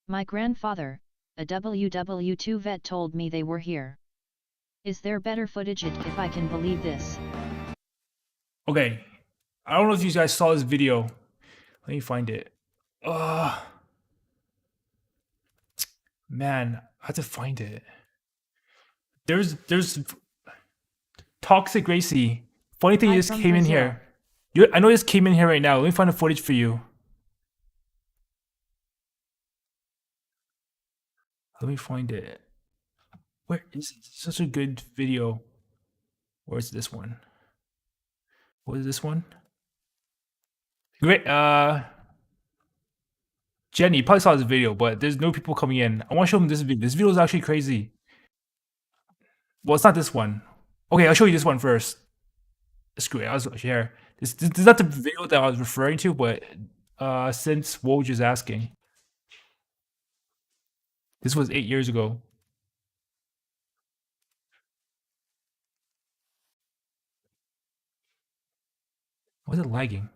My grandfather, a WW2 vet, told me they were here. Is there better footage if I can believe this? Okay, I don't know if you guys saw this video. Let me find it. Man, I have to find it. There's Toxic Gracie. Funny thing, Hi you just from came in Brazil. here. I know you just came in here right now. Let me find the footage for you. Let me find it. Where is it? Such a good video. Where's this one? What is this one? Great. Jenny, you probably saw this video, but there's no people coming in. I want to show them this video. This video is actually crazy. Well, it's not this one. Okay, I'll show you this one first. Screw it, I'll share. This is not the video that I was referring to, but since Woj is asking. This was 8 years ago. Why is it lagging?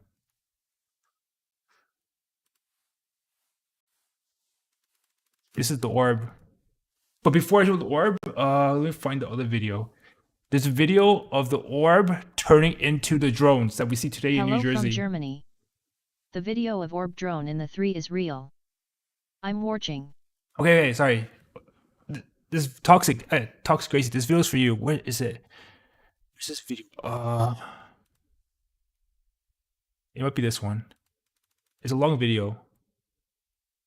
This is the orb. But before I show the orb, let me find the other video. There's a video of the orb turning into the drones that we see today in New Hello from Jersey. Germany. The video of orb drone in the 3 is real. I'm watching. Okay, sorry. This toxic Gracie. This video's for you. Where is it? Where's this video? It might be this one. It's a long video.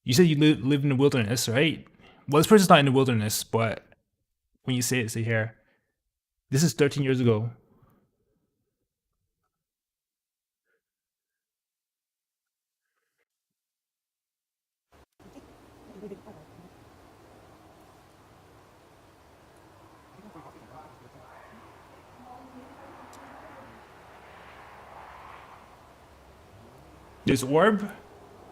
You said you live in the wilderness, right? Well, this person's not in the wilderness, but when you say it, say here. This is 13 years ago. This orb,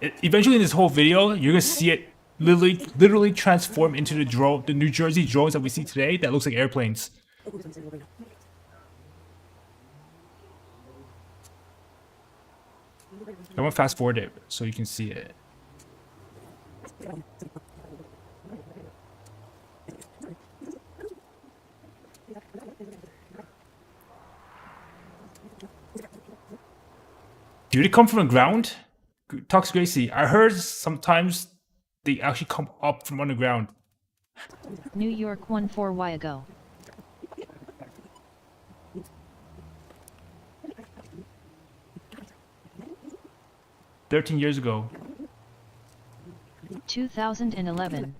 eventually in this whole video, you're gonna see it literally transform into the New Jersey drones that we see today that looks like airplanes. I want to fast forward it so you can see it. Do they come from the ground? Toxic Gracie, I heard sometimes they actually come up from underground. New York 14Y ago. "13 years ago. 2011.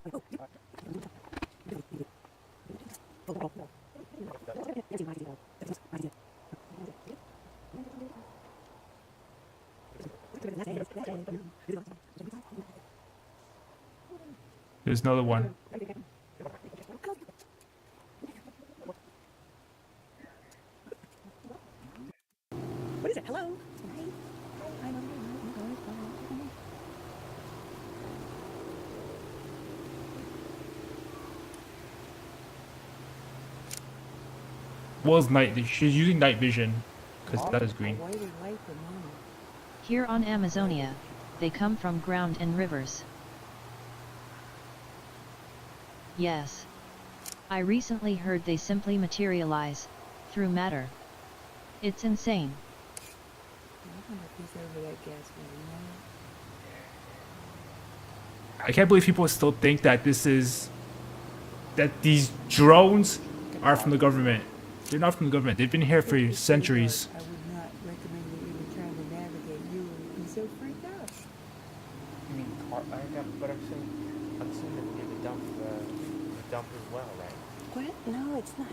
There's another one. What is it? Hello? Was night? She's using night vision because that is green. Here on Amazonia, they come from ground and rivers. Yes. I recently heard they simply materialize through matter. It's insane. I can't believe people still think that these drones are from the government. They're not from the government. They've been here for centuries. I would not recommend that you were trying to navigate. You would be so freaked out. You mean but I've seen the dump as well, right? What? No, it's not.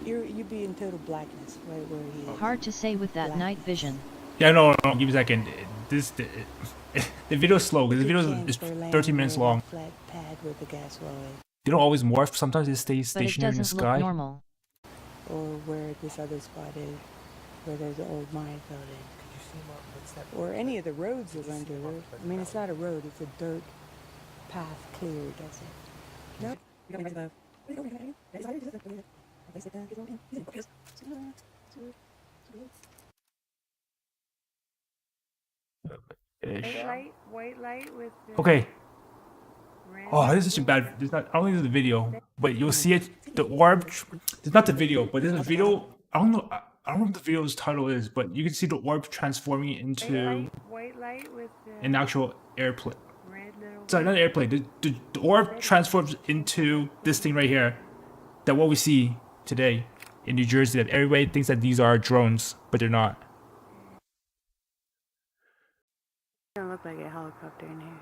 You'd be in total blackness right where he is. Hard to say with that night vision. Yeah, no, give me a second. The video's slow because the video is 13 minutes long. Flat pad with the gas well in. They don't always morph. Sometimes they stay stationary in the Look sky. normal. Or where this other spot is, where there's an old mine building. Could you see what's that? Or any of the roads are under there. I mean, it's not a road, it's a dirt path cleared, that's it. Nope. White light with Okay. Oh, this is such a bad. I don't think there's a video, but you'll see it. The orb. It's not the video, but there's a video. I don't know what the video's title is, but you can see the orb transforming it into white light with an actual airplane. red little. Sorry, not an airplane. The orb transforms into this thing right here. That what we see today in New Jersey. That everybody thinks that these are drones, but they're not. Doesn't look like a helicopter in here,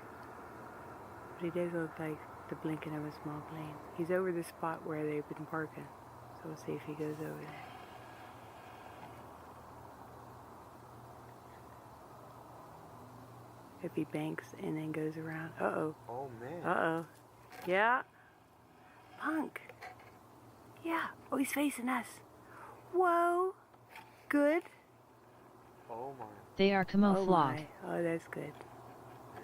but he does look like the blinking of a small plane. He's over the spot where they've been parking, so we'll see if he goes over there. If he banks and then goes around. Uh-oh. Oh, man. Uh-oh. Yeah. Punk. Yeah. Oh, he's facing us. Whoa. Good. Oh, my. They are camouflage. Oh, that's good.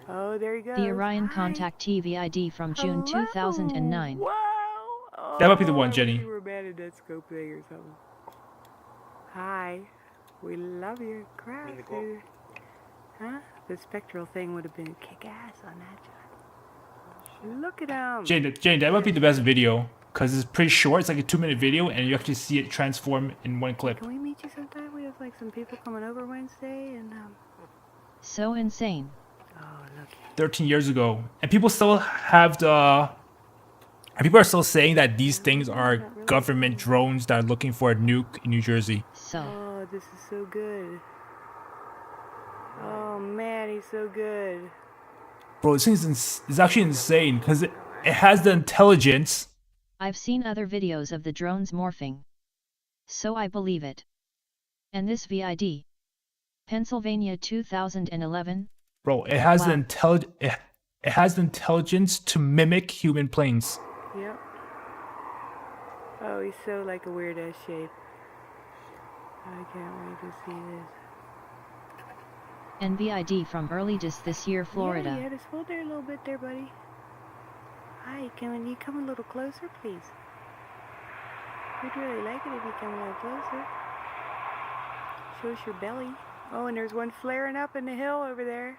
Oh, there he goes. The Orion contact TV ID from June 2009. Wow. That might be the one, Oh, Jenny. You were mad at that scope thing or something. Hi. We love your crap, dude. Huh? The spectral thing would have been kick-ass on that job. Look at him. Jane, that might be the best video because it's pretty short. It's like a 2-minute video, and you actually see it transform in one clip. Can we meet you sometime? We have like some people coming over Wednesday, and So insane. Oh, look. 13 years ago, and people still have the. And people are still saying that these things are government drones that are looking for a nuke in New Jersey. Oh, this is so good. Oh man, he's so good. Bro, this thing is actually insane because it has the intelligence. I've seen other videos of the drones morphing. So I believe it. And this VID. Pennsylvania 2011. Bro, it has the intelligence to mimic human planes. Yep. Oh, he's so like a weird ass shape. I can't wait to see this. NVID from early this year, Florida. Yeah, just hold there a little bit there, buddy. Hi, can you come a little closer, please? We'd really like it if you come a little closer. Show us your belly. Oh, and there's one flaring up in the hill over there.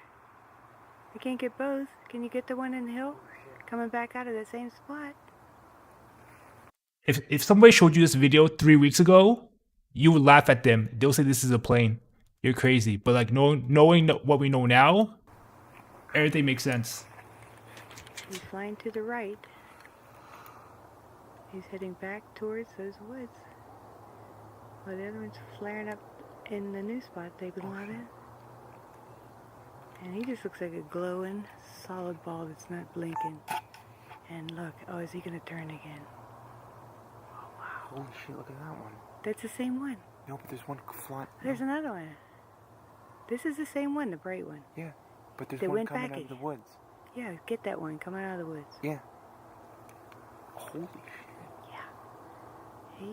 I can't get both. Can you get the one in the hill? Coming back out of the same spot. If somebody showed you this video 3 weeks ago, you would laugh at them. They'll say this is a plane. You're crazy. But like knowing what we know now, everything makes sense. He's flying to the right. He's heading back towards those woods. Well, the other one's flaring up in the new spot they belong in. And he just looks like a glowing, solid ball that's not blinking. And look, oh, is he gonna turn again? Oh, wow. Holy shit, look at that one. That's the same one. No, but there's one flying. There's another one. This is the same one, the bright one. Yeah, but there's They one went coming back out of the woods. Yeah, get that one coming out of the woods. Yeah. Holy shit. Hey,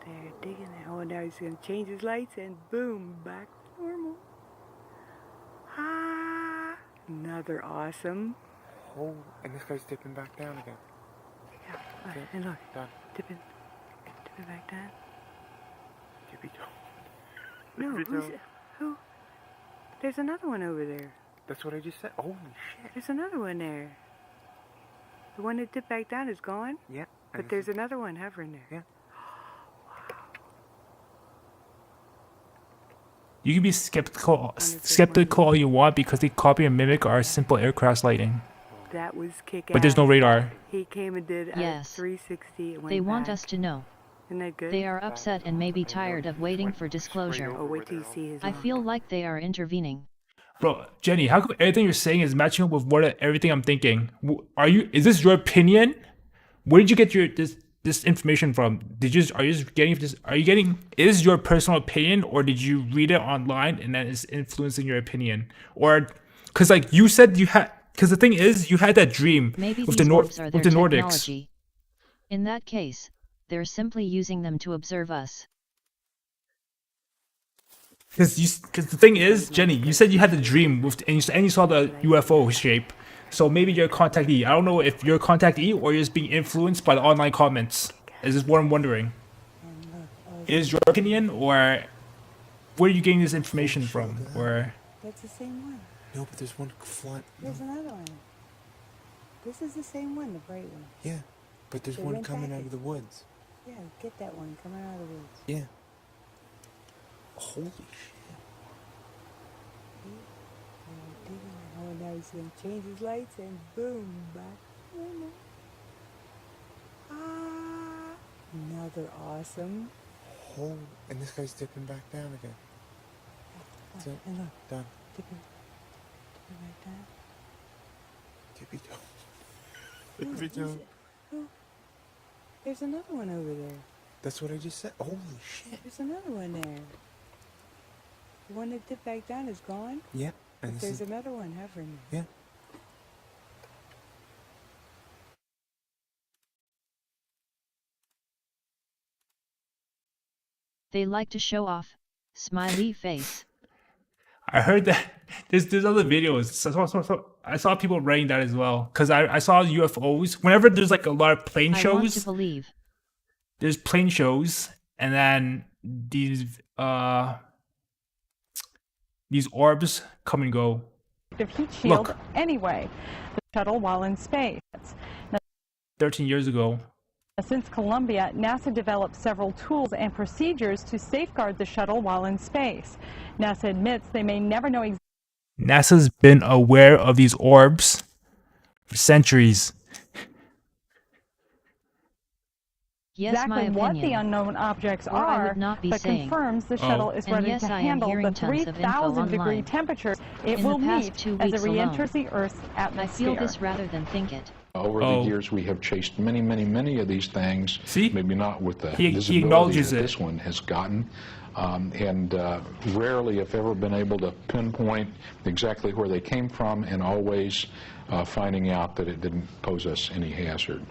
they're digging it. Oh, now he's gonna change his lights and boom, back to normal. Ah, another awesome. Oh, and this guy's dipping back down again. Yeah, Okay, and look, done. dipping back down. Tippy toe. No, Tippy toe. who? There's another one over there. That's what I just said. Holy shit. There's another one there. The one that dipped back down is gone. Yeah. But there's another one hovering there. Yeah. You can be skeptical all you want because they copy and mimic our simple aircraft lighting. That was kick-ass. But there's no radar. He came and did a Yes. 360. It went They want back. us to know. Isn't that good? They are upset and maybe tired of waiting for disclosure. Oh, wait till you see his I mom. feel like they are intervening. Bro, Jenny, how come everything you're saying is matching up with everything I'm thinking? Is this your opinion? Where did you get this information from? Is your personal opinion, or did you read it online and then it's influencing your opinion? Or, cause like you said cause the thing is, you had that dream Maybe with these the orbs are their Nordics. technology. In that case, they're simply using them to observe us. Cause the thing is, Jenny, you said you had the dream and you saw the UFO shape. So maybe you're a contactee. I don't know if you're a contactee or you're just being influenced by the online comments. Is this what I'm wondering? Is your opinion, or where are you getting this information from? Or That's the same one. No, but there's one flying. There's another one. This is the same one, the bright one. Yeah, but there's They one went coming back out of the woods. Yeah, get that one coming out of the woods. Yeah. Holy shit. Oh, now he's gonna change his lights and boom, back to normal. Ah, another awesome. Oh, and this guy's dipping back down again. That's it. And look, Done. dipping back down. Tippy toe. No, Tippy toe. who? There's another one over there. That's what I just said. Holy shit. There's another one there. The one that dipped back down is gone. Yeah. But And there's another one hovering. Yeah. They like to show off. Smiley face. I heard that there's other videos. I saw people writing that as well because I saw UFOs. Whenever there's like a lot of plane I want to shows, believe. there's plane shows, and then these orbs come and go. Heat shield Look, anyway, the shuttle while in space. Now, 13 years ago. since Columbia, NASA developed several tools and procedures to safeguard the shuttle while in space. NASA admits they may never know exactly. NASA's been aware of these orbs for centuries. Yes, my Exactly what the opinion. unknown objects Or I are, would not be but saying. confirms the shuttle is And ready yes, to I am handle the hearing tons of info 3,000-degree online. temperatures it In will the past meet 2 as it weeks re-enters alone. the Earth's I atmosphere. feel this rather than think it. Over the years, we have chased many of these things. See? Maybe not with the He visibility acknowledges that it. this one has gotten. And rarely, if ever, been able to pinpoint exactly where they came from, and always finding out that it didn't pose us any hazard.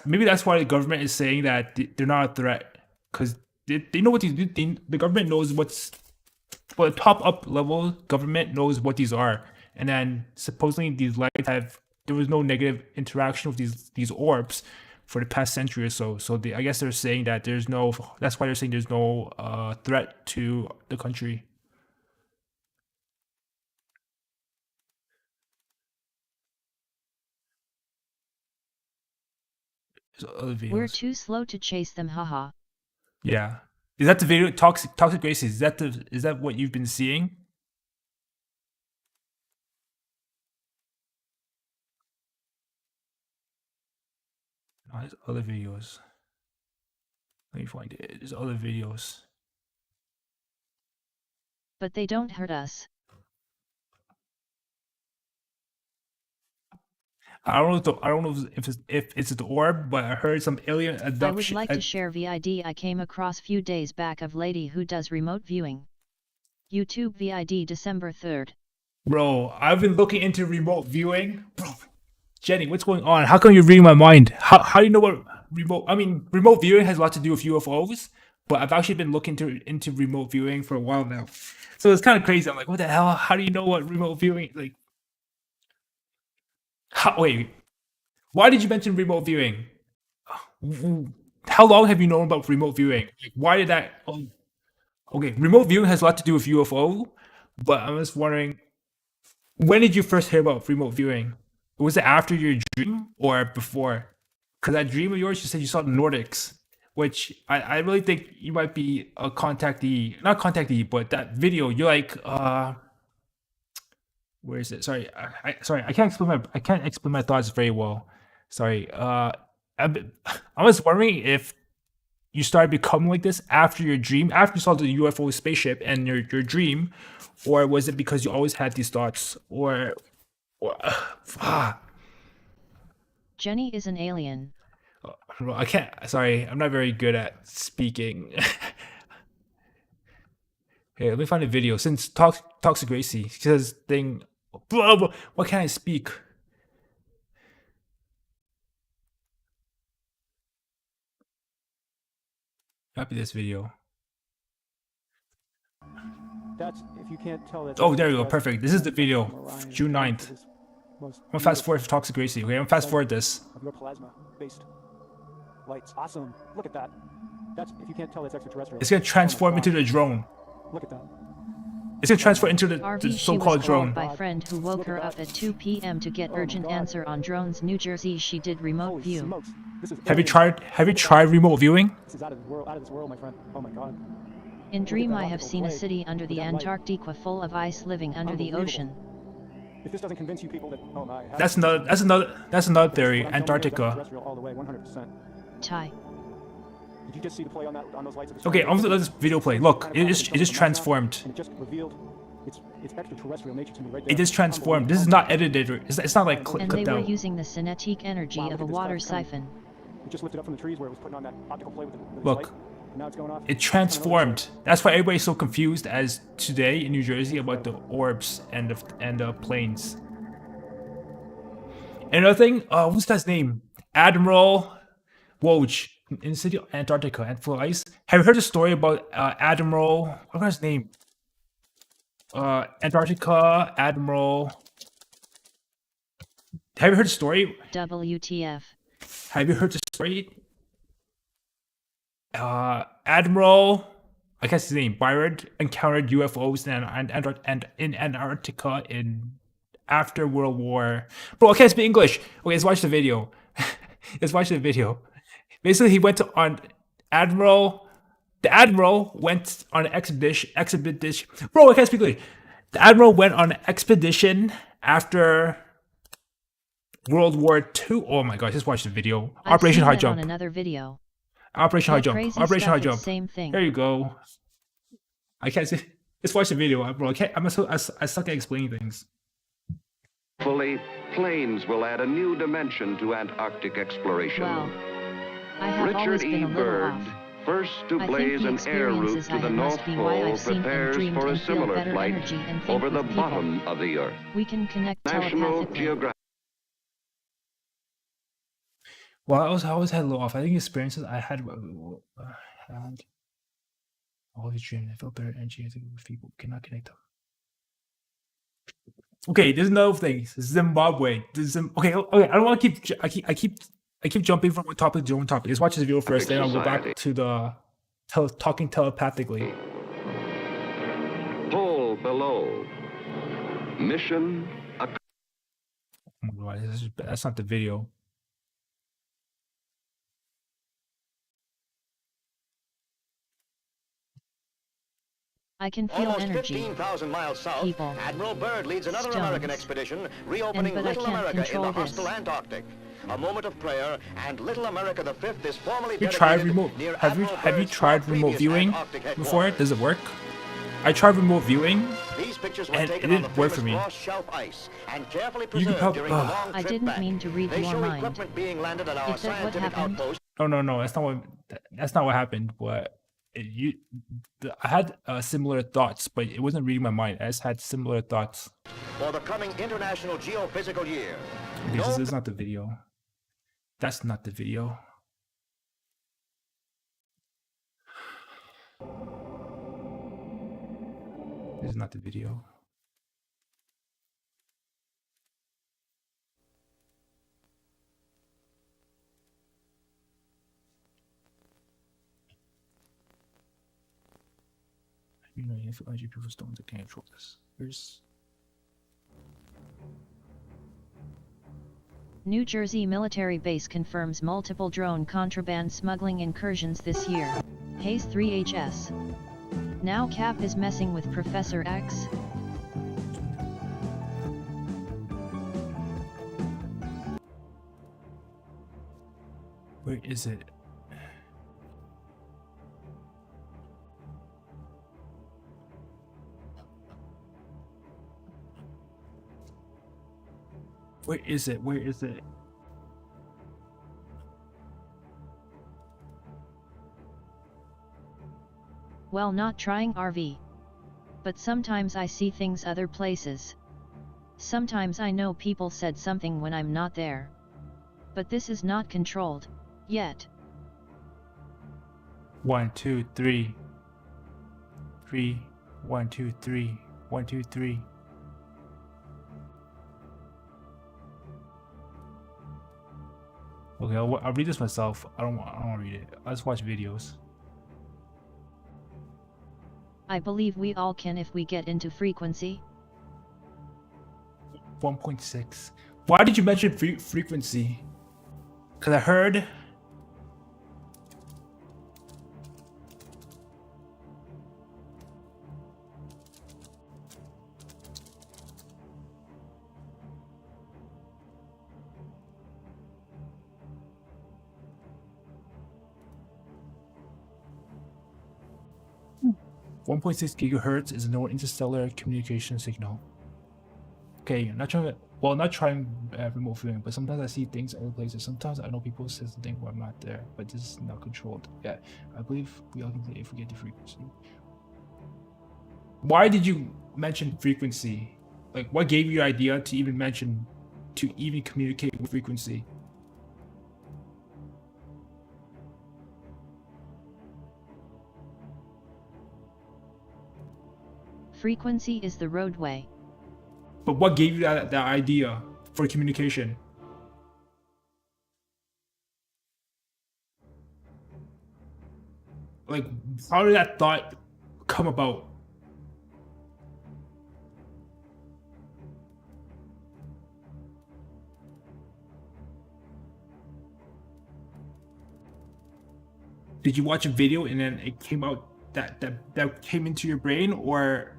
Maybe that's why the government is saying that they're not a threat, because they know what these do. The government knows the top up level government knows what these are, and then supposedly these lights there was no negative interaction with these orbs for the past century or so. So I guess they're saying that that's why they're saying there's no threat to the country. There's other videos. We're too slow to chase them, haha. Yeah. Is that the video? Toxic Graces? Is that what you've been seeing? Oh, there's other videos. Let me find it. There's other videos. But they don't hurt us. I don't know if it's the orb, but I heard some alien abduction. I would like to share VID I came across few days back of lady who does remote viewing. YouTube VID December 3rd. Bro, I've been looking into remote viewing. Bro, Jenny, what's going on? How come you're reading my mind? How do you know what remote viewing has a lot to do with UFOs, but I've actually been looking into remote viewing for a while now. So it's kind of crazy. I'm like, what the hell? How do you know what remote viewing like? Wait, why did you mention remote viewing? How long have you known about remote viewing? Like, why did that? Okay, remote viewing has a lot to do with UFO, but I'm just wondering, when did you first hear about remote viewing? Was it after your dream or before? Because that dream of yours, you said you saw the Nordics, which I really think you might be a contactee, not contactee, but that video, you're like, where is it? Sorry, I can't explain my thoughts very well. Sorry. I was wondering if you started becoming like this after your dream, after you saw the UFO spaceship and your dream, or was it because you always had these thoughts, or Jenny is an alien. I can't. Sorry, I'm not very good at speaking. Hey, let me find a video. Since Toxic Gracie says thing, blah, blah, what can I speak? Copy this video. That's if you can't tell that. Oh, there you go. Perfect. This is the video, June 9th. I'm gonna fast forward for Toxic Gracie. Okay, I'm gonna fast forward this. Of your plasma-based lights. Awesome. Look at that. That's if you can't tell, it's extraterrestrial. It's gonna transform into the drone. Look at that. It's gonna transfer into the RV, so-called drone. By friend who woke her up at 2 p.m. to get urgent answer on drones. New Jersey. She did remote view. Have you tried remote viewing? This is out of this world, my friend. Oh my God. In dream I have seen a city under the Antarctica full of ice living under the ocean. If this doesn't convince you people that oh my. That's another theory. Antarctica. All the way, 100%. Ty. Did you just see the play on those lights? Okay, I'm gonna let this video play. Look, it just transformed. And it just revealed its extraterrestrial nature to me right there. It just transformed. This is not edited. It's not like clipped And they were out. using the kinetic energy of a water siphon. It just lifted up from the trees where it was putting on that optical play with the Look, light. Now it's going off. it transformed. That's why everybody's so confused as today in New Jersey about the orbs and the planes. Another thing, what's that name? Admiral Woj. in the city of Antarctica and full of ice. Have you heard the story about Admiral? What was his name? Antarctica Admiral. Have you heard the story? WTF. Have you heard the story? Admiral, I guess his name, Byron, encountered UFOs in Antarctica after World War. Bro, okay, speak English. Okay, let's watch the video. Let's watch the video. Basically, he went on Admiral. The Admiral went on an expedition. Bro, I can't speak English. The Admiral went on an expedition after World War II. Oh my gosh, let's watch the video. Operation High Jump. On another video. Operation High Jump. Operation High Jump. Same thing. There you go. I can't see. Let's watch the video, bro. I suck at explaining things. Fully, planes will add a new dimension to Antarctic exploration. Wow. I have always Richard been E. a little Byrd, off. first to blaze an air route to the North Pole, prepares for a similar flight over the bottom of the Earth. We can connect National telepathically. Geographic. Well, I always had a little off. I think experiences I had always dreamed I felt better energy with people cannot connect them. Okay, there's another thing. Zimbabwe. Okay. I don't want to keep jumping from one topic to one topic. Let's watch this video first, then I'll go back to the talking telepathically. Pole below. Mission. Oh my God, that's not the video. I can feel Almost energy. 15,000 miles south, People. Admiral Byrd leads another Stones. American expedition, reopening But I Little can't America in the control hostile this. Antarctic. A moment of prayer, and Little America the Fifth is formally Have you tried dedicated remote? near Have you Admiral Byrd's tried remote previous viewing Antarctic before? headquarters. Does it work? I tried remote viewing, These pictures were and it taken on the didn't work for famous me. Ross Shelf ice and carefully You can preserved probably. during the long I trip didn't back. mean to read They your show mind. equipment being landed at our Is that what scientific happened? outpost. No, that's not what happened. But I had similar thoughts, but it wasn't reading my mind. I just had similar thoughts. For the coming International Geophysical Year. Okay, this is not the video. That's not the video. This is not the video. You know, if energy people don't can't control this. Here's New Jersey military base confirms multiple drone contraband smuggling incursions this year. Hayes 3HS. Now Cap is messing with Professor X. where is it? Where is it? Where is it? Well, not trying RV. But sometimes I see things other places. Sometimes I know people said something when I'm not there. But this is not controlled, yet. 1, 2, 3. 3, 1, 2, 3. 1, 2, 3. Okay, I'll read this myself. I don't want to read it. I'll just watch videos. I believe we all can if we get into frequency. 1.6. Why did you mention frequency? Because I heard. Hmm. 1.6 gigahertz is a known interstellar communication signal. Okay, not trying remote viewing, but sometimes I see things other places. Sometimes I know people say something when I'm not there, but this is not controlled. Yeah, I believe we all can say if we get the frequency. Why did you mention frequency? Like, what gave you the idea to even communicate with frequency? Frequency is the roadway. But what gave you that idea for communication? Like, how did that thought come about? Did you watch a video and then it came out that came into your brain, or?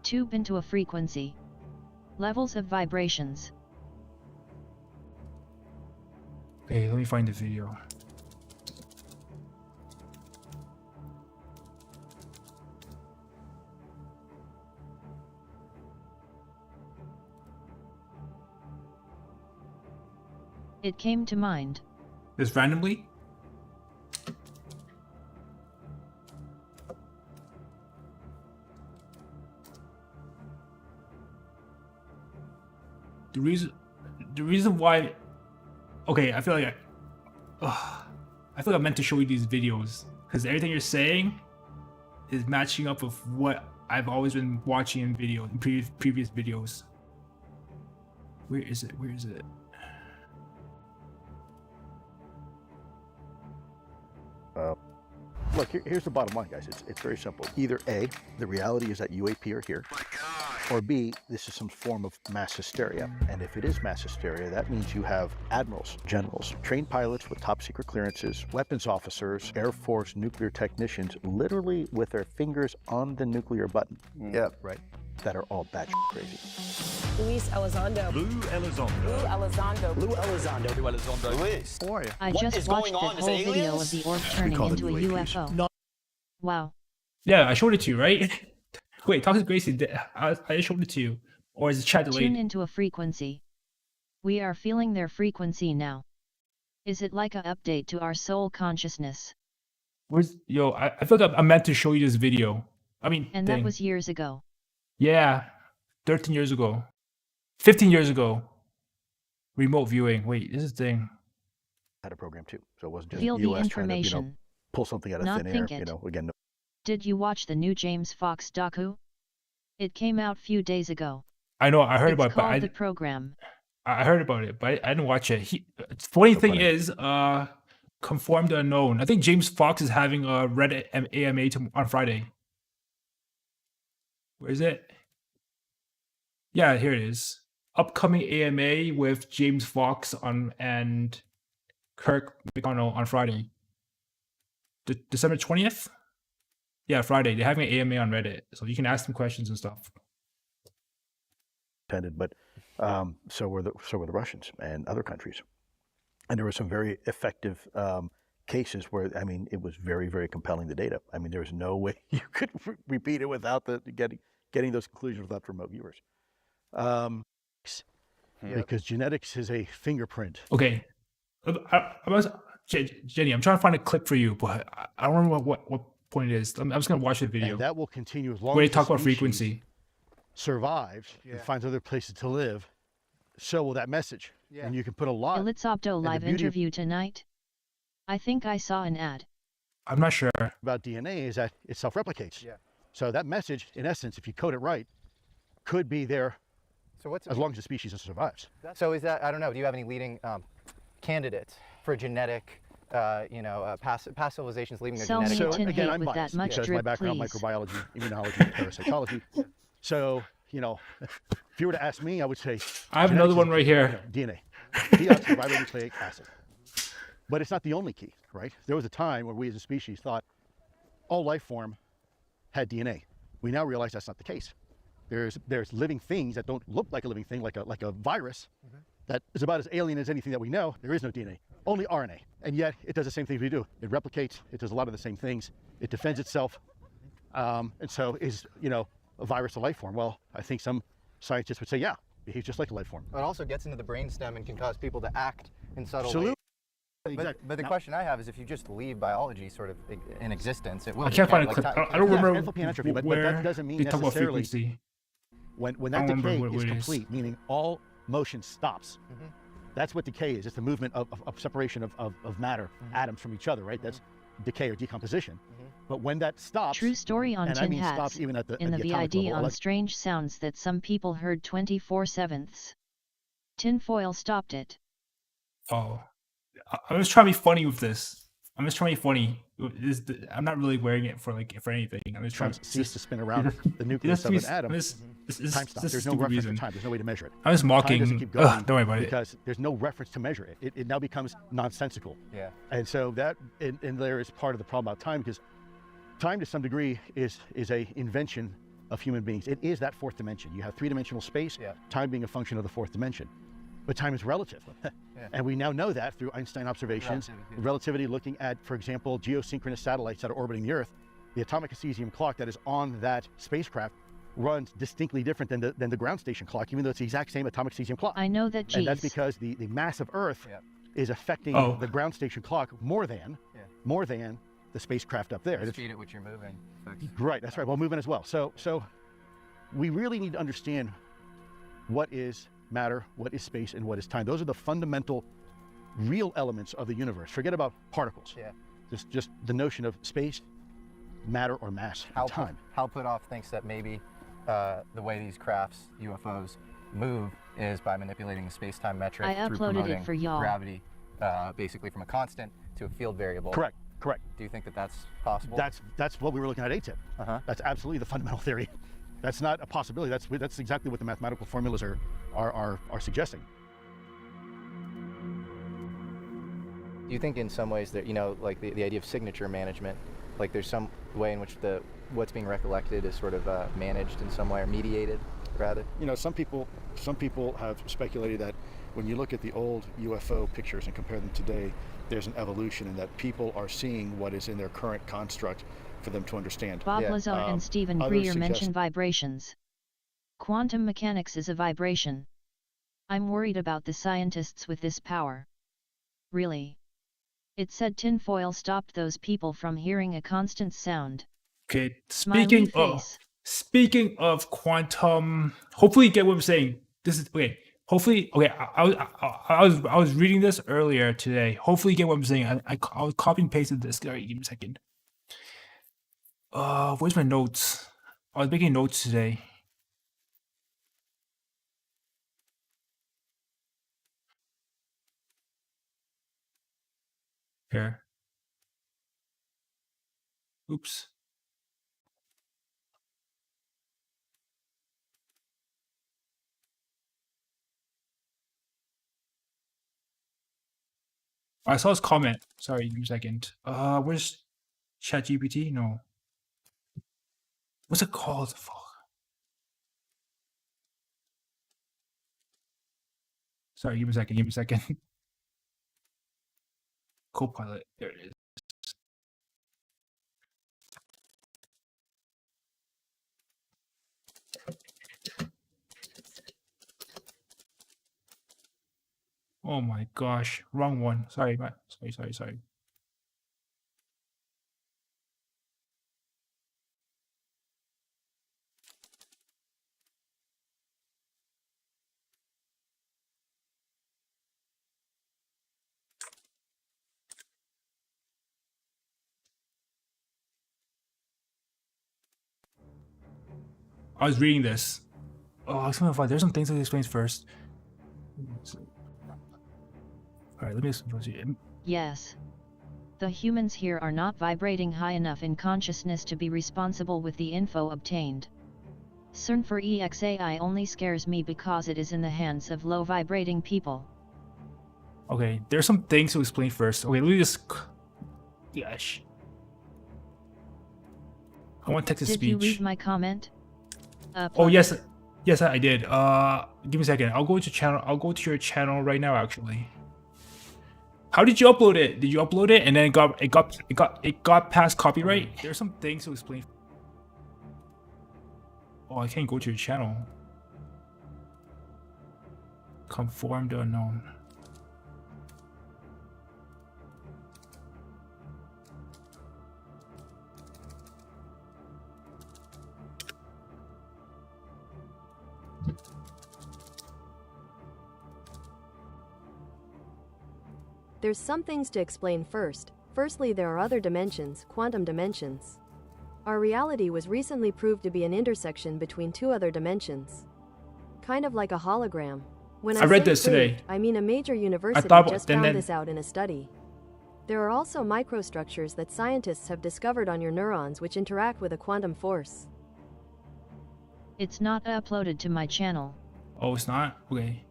Tube into a frequency. Levels of vibrations. Okay, let me find the video. It came to mind. Just randomly? The reason why, okay, I feel like I meant to show you these videos because everything you're saying is matching up with what I've always been watching in previous videos. Where is it? Look, here's the bottom line, guys. It's very simple. Either A, the reality is that UAP are here, or B, this is some form of mass hysteria. And if it is mass hysteria, that means you have admirals, generals, trained pilots with top secret clearances, weapons officers, Air Force nuclear technicians, literally with their fingers on the nuclear button. Yeah, right. That are all batshit crazy. Luis Elizondo. Lou Elizondo. Lou Elizondo. Lou Elizondo. Lou Elizondo. Luis. How are you? I just watched the whole video of the orb turning into a UFO. No. Wow. Yeah, I showed it to you, right? Wait, talk to Gracie. I showed it to you. Or is the chat delayed? Tune into a frequency. We are feeling their frequency now. Is it like an update to our soul consciousness? I feel like I meant to show you this video. I mean, and that was years ago. Yeah, 13 years ago. 15 years ago. Remote viewing. Wait, this is the thing. I had a program too, so it wasn't just Feel US the trying to, information. pull something out of Not thin air. think it. Again. Did you watch the new James Fox docu? It came out few days ago. I know, I heard about it, but called The Program. I heard about it, but I didn't watch it. Funny thing is, Conform the Unknown. I think James Fox is having a Reddit AMA on Friday. Where is it? Yeah, here it is. Upcoming AMA with James Fox and Kirk McConnell on Friday. December 20th? Yeah, Friday. They're having an AMA on Reddit, so you can ask them questions and stuff. But so were the Russians and other countries, and there were some very effective cases where, I mean, it was very, very compelling, the data. I mean, there was no way you could repeat it without getting those conclusions without remote viewers. Because genetics is a fingerprint. Okay. Jenny, I'm trying to find a clip for you, but I don't remember what point it is. I'm just going to watch the video. And that will continue as long where as they talk about frequency. Survives and finds other places to live. So will that message. Yeah. And you can put a lot. Elitsopto live interview tonight. I think I saw an ad. I'm not sure. About DNA is that it self-replicates. Yeah. So that message, in essence, if you code it right, could be there as long as the species survives. So is that, I don't know, do you have any leading candidates for genetic, past civilizations leaving their genetic? So again, I'm biased because my background, microbiology, immunology, parapsychology. So, if you were to ask me, I would say... I have another one right here. DNA. Deoxyribonucleic acid. But it's not the only key, right? There was a time where we as a species thought all life form had DNA. We now realize that's not the case. There's living things that don't look like a living thing, like a virus, that is about as alien as anything that we know. There is no DNA, only RNA. And yet it does the same things we do. It replicates, it does a lot of the same things. It defends itself. And so is, a virus a life form? Well, I think some scientists would say, yeah, behaves just like a life form. It also gets into the brainstem and can cause people to act in subtle Absolutely. ways. But the question I have is, if you just leave biology sort of in existence, it will. I can't find a clip. I don't remember but that doesn't mean necessarily when that decay is complete, meaning all motion stops. That's what decay is. It's the movement of separation of matter, atoms from each other, right? That's decay or decomposition. But when that stops, True story on and I tin mean hats. stops even at the In the atomic VID level, on strange sounds that some people heard 24/7. Tinfoil stopped it. Oh, I'm just trying to be funny with this. I'm just trying to be funny. I'm not really wearing it for anything. I'm just trying to cease to spin around the nucleus of an atom. Time stops. There's no reference to time. There's no way to measure it. I'm just mocking. Time doesn't keep going don't worry about it. because there's no reference to measure it. It now becomes nonsensical. Yeah. And so that and there is part of the problem about time, because time to some degree is a invention of human beings. It is that fourth dimension. You have three-dimensional space, time being a function of the fourth dimension. But time is relative. And we now know that through Einstein observations, relativity looking at, for example, geosynchronous satellites that are orbiting the Earth. The atomic cesium clock that is on that spacecraft runs distinctly different than the ground station clock, even though it's the exact same atomic cesium clock. I know that, and that's because the mass of Earth is affecting the ground station clock more than the spacecraft up there. The speed at which you're moving. Right, that's right. Well, moving as well. So we really need to understand what is matter, what is space, and what is time. Those are the fundamental, real elements of the universe. Forget about particles. Yeah. Just the notion of space, matter, or mass, and time. Hal Puthoff thinks that maybe the way these crafts, UFOs, move is by manipulating the space-time metric through promoting gravity, basically from a constant to a field variable. Correct. Do you think that that's possible? That's what we were looking at ATIP. That's absolutely the fundamental theory. That's not a possibility. That's exactly what the mathematical formulas are suggesting. Do you think in some ways that, like the idea of signature management, like there's some way in which what's being recollected is sort of managed in some way, or mediated, rather? Some people have speculated that when you look at the old UFO pictures and compare them today, there's an evolution in that people are seeing what is in their current construct for them to understand. Bob Lazar and Stephen Greer mention vibrations. Quantum mechanics is a vibration. I'm worried about the scientists with this power. Really. It said tinfoil stopped those people from hearing a constant sound. Okay, speaking of quantum, hopefully you get what I'm saying. This is okay. Hopefully, okay. I was reading this earlier today. Hopefully you get what I'm saying. I was copy and pasted this. All right, give me a second. Where's my notes? I was making notes today. Here. Oops. I saw his comment. Sorry, give me a second. Where's ChatGPT? No. What's it called? Fuck. Sorry, give me a second. Copilot. There it is. Oh my gosh, wrong one. Sorry. I was reading this. Oh, I was gonna find. There's some things that explains first. All right, let me explain. Yes. The humans here are not vibrating high enough in consciousness to be responsible with the info obtained. CERN for EXAI only scares me because it is in the hands of low vibrating people. Okay, there's some things to explain first. Okay, let me just. Gosh. I want text to speech. Did you read my comment? Oh yes, I did. Give me a second. I'll go to your channel right now. Actually, how did you upload it? Did you upload it and then it got past copyright? There's some things to explain. Oh, I can't go to your channel. Conform to unknown. There's some things to explain first. Firstly, there are other dimensions, quantum dimensions. Our reality was recently proved to be an intersection between two other dimensions. Kind of like a hologram. When I read say this proved, today. I mean a major university just found this out in a study. There are also microstructures that scientists have discovered on your neurons which interact with a quantum force. It's not uploaded to my channel. Oh, it's not? Okay.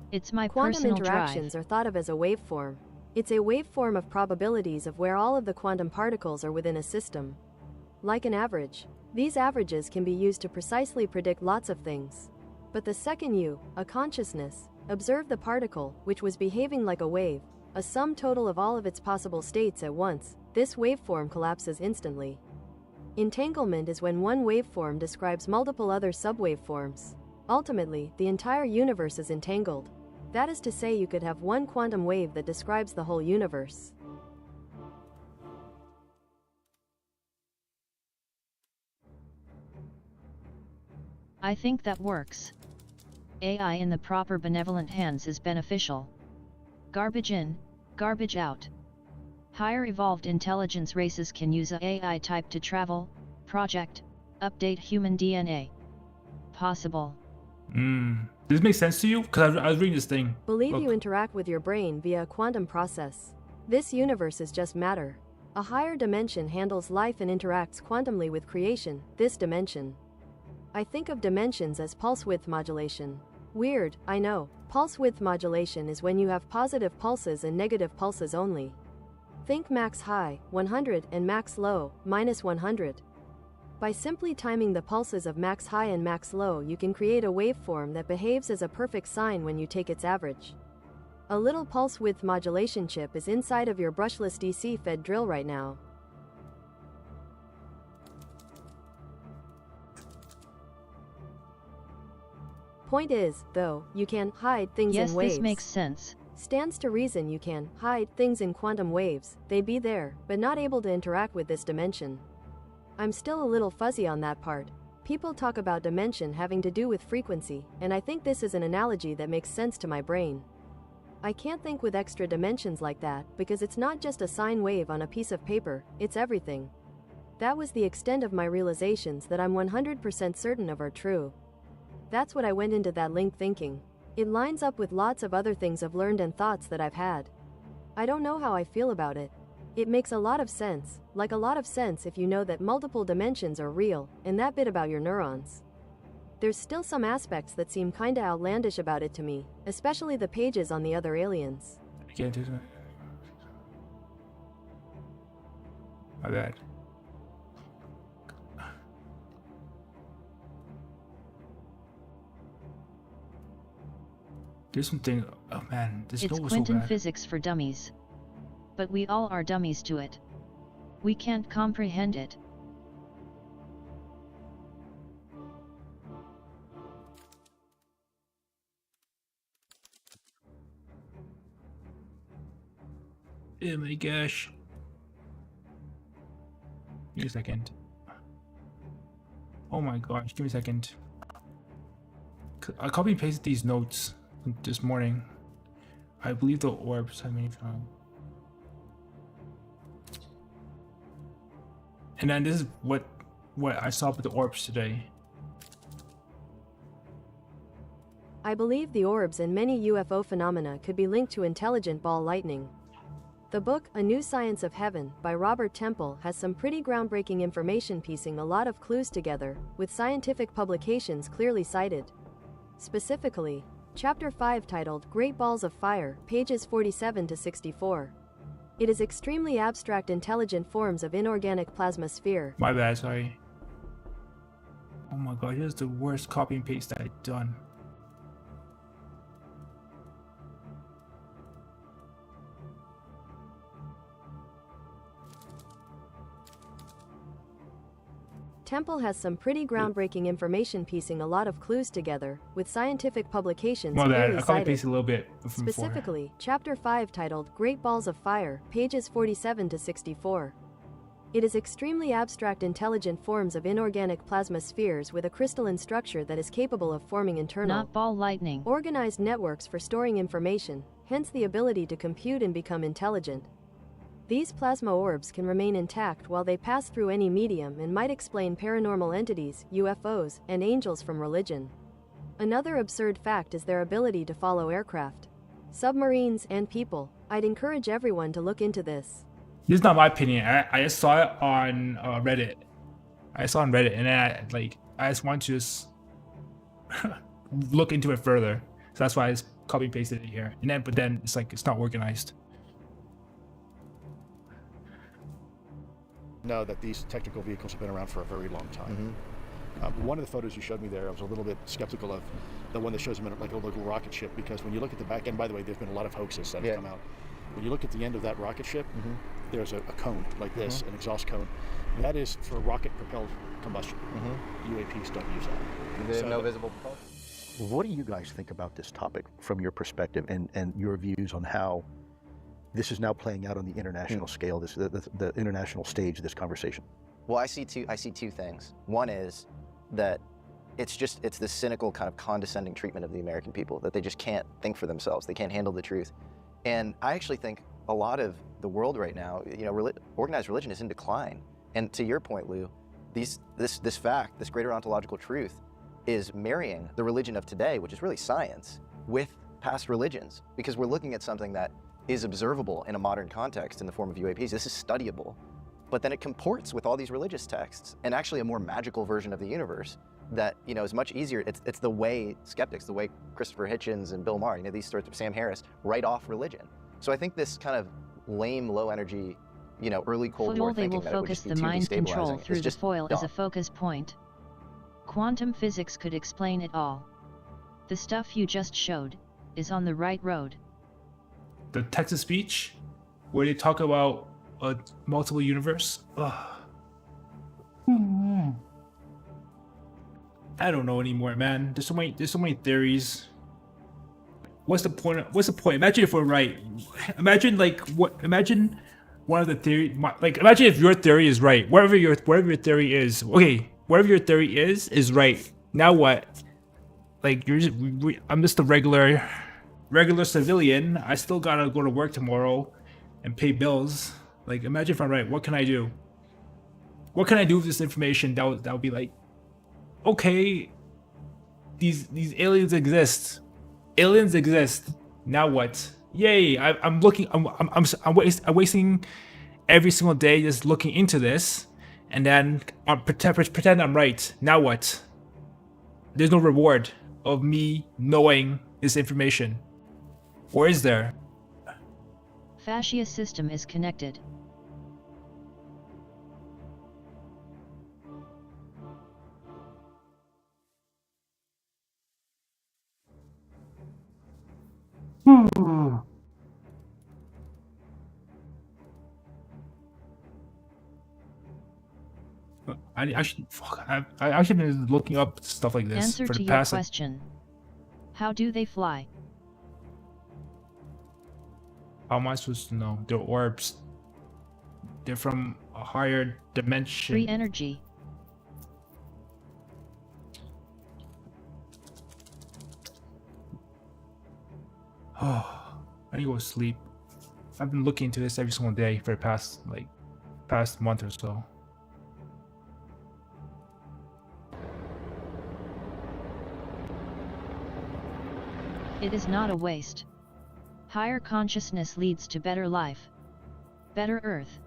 It's my Quantum personal interactions drive. are thought of as a waveform. It's a waveform of probabilities of where all of the quantum particles are within a system. Like an average. These averages can be used to precisely predict lots of things. But the second you, a consciousness, observed the particle, which was behaving like a wave, a sum total of all of its possible states at once, this waveform collapses instantly. Entanglement is when one waveform describes multiple other subwaveforms. Ultimately, the entire universe is entangled. That is to say, you could have one quantum wave that describes the whole universe. I think that works. AI in the proper benevolent hands is beneficial. Garbage in, garbage out. Higher evolved intelligence races can use a AI type to travel, project, update human DNA. Possible. Does this make sense to you? Because I was reading this thing. Believe Look. you interact with your brain via a quantum process. This universe is just matter. A higher dimension handles life and interacts quantumly with creation, this dimension. I think of dimensions as pulse width modulation. Weird, I know. Pulse width modulation is when you have positive pulses and negative pulses only. Think max high, 100, and max low, minus 100. By simply timing the pulses of max high and max low, you can create a waveform that behaves as a perfect sine when you take its average. A little pulse width modulation chip is inside of your brushless DC fed drill right now. Point is, though, you can hide things in waves. Yes, this makes sense. Stands to reason you can hide things in quantum waves. They'd be there, but not able to interact with this dimension. I'm still a little fuzzy on that part. People talk about dimension having to do with frequency, and I think this is an analogy that makes sense to my brain. I can't think with extra dimensions like that, because it's not just a sine wave on a piece of paper, it's everything. That was the extent of my realizations that I'm 100% certain of are true. That's what I went into that link thinking. It lines up with lots of other things I've learned and thoughts that I've had. I don't know how I feel about it. It makes a lot of sense, like a lot of sense if you know that multiple dimensions are real, and that bit about your neurons. There's still some aspects that seem kinda outlandish about it to me, especially the pages on the other aliens. I can't do that. My bad. There's something. Oh man, this It's note was so quantum bad. physics for dummies. But we all are dummies to it. We can't comprehend it. Oh my gosh. Give me a second. Oh my gosh, give me a second. I copy and pasted these notes this morning. I believe the orbs have been found. And then this is what I saw with the orbs today. I believe the orbs and many UFO phenomena could be linked to intelligent ball lightning. The book, A New Science of Heaven, by Robert Temple has some pretty groundbreaking information piecing a lot of clues together, with scientific publications clearly cited. Specifically, Chapter 5 titled Great Balls of Fire, pages 47 to 64. It is extremely abstract intelligent forms of inorganic plasma sphere. My bad, sorry. Oh my god, this is the worst copy and paste that I've done. Temple has some pretty groundbreaking information piecing a lot of clues together, with scientific publications My bad, clearly I copy and cited. pasted a little bit from before. Specifically, Chapter 5 titled Great Balls of Fire, pages 47 to 64. It is extremely abstract intelligent forms of inorganic plasma spheres with a crystalline structure that is capable of forming internal, not ball lightning, organized networks for storing information, hence the ability to compute and become intelligent. These plasma orbs can remain intact while they pass through any medium and might explain paranormal entities, UFOs, and angels from religion. Another absurd fact is their ability to follow aircraft, submarines, and people. I'd encourage everyone to look into this. This is not my opinion. I just saw it on Reddit. I saw it on Reddit, and then I just want to just look into it further. So that's why I just copy pasted it here. And then, but then it's like it's not organized. Know that these technical vehicles have been around for a very long time. One of the photos you showed me there, I was a little bit skeptical of the one that shows them in like a little rocket ship, because when you look at the back end, by the way, there's been a lot of hoaxes that have come out. When you look at the end of that rocket ship, there's a cone like this, an exhaust cone. That is for rocket-propelled combustion. UAPs don't use that. There's no visible propulsion. What do you guys think about this topic from your perspective and your views on how this is now playing out on the international scale, the international stage of this conversation? Well, I see two things. One is that it's this cynical kind of condescending treatment of the American people, that they just can't think for themselves. They can't handle the truth. And I actually think a lot of the world right now, organized religion is in decline. And to your point, Lou, this fact, this greater ontological truth, is marrying the religion of today, which is really science, with past religions, because we're looking at something that is observable in a modern context in the form of UAPs. This is studyable, but then it comports with all these religious texts and actually a more magical version of the universe that is much easier. It's the way skeptics, the way Christopher Hitchens and Bill Maher, these sorts of Sam Harris, write off religion. So I think this kind of lame, low energy, early Cold War thinking that it would just be too destabilizing. They will focus the mind control through the just foil as a dumb. focus point. Quantum physics could explain it all. The stuff you just showed is on the right road. The Texas speech, where they talk about a multiple universe. I don't know anymore, man. There's so many theories. What's the point? Imagine if we're right. Imagine Imagine one of the theory. Imagine if your theory is right. Whatever your theory is. Okay, whatever your theory is right. Now what? I'm just a regular civilian. I still gotta go to work tomorrow and pay bills. Imagine if I'm right. What can I do? What can I do with this information that would be like, okay, these aliens exist. Aliens exist. Now what? Yay! I'm wasting every single day just looking into this, and then I pretend I'm right. Now what? There's no reward of me knowing this information, or is there? Fascia system is connected. I should been looking up stuff like this Answer for to the your past. question. How do they fly? How am I supposed to know? They're orbs. They're from a higher dimension. Free energy. Oh, I need to go to sleep. I've been looking into this every single day for the past month or so. It is not a waste. Higher consciousness leads to better life. Better Earth.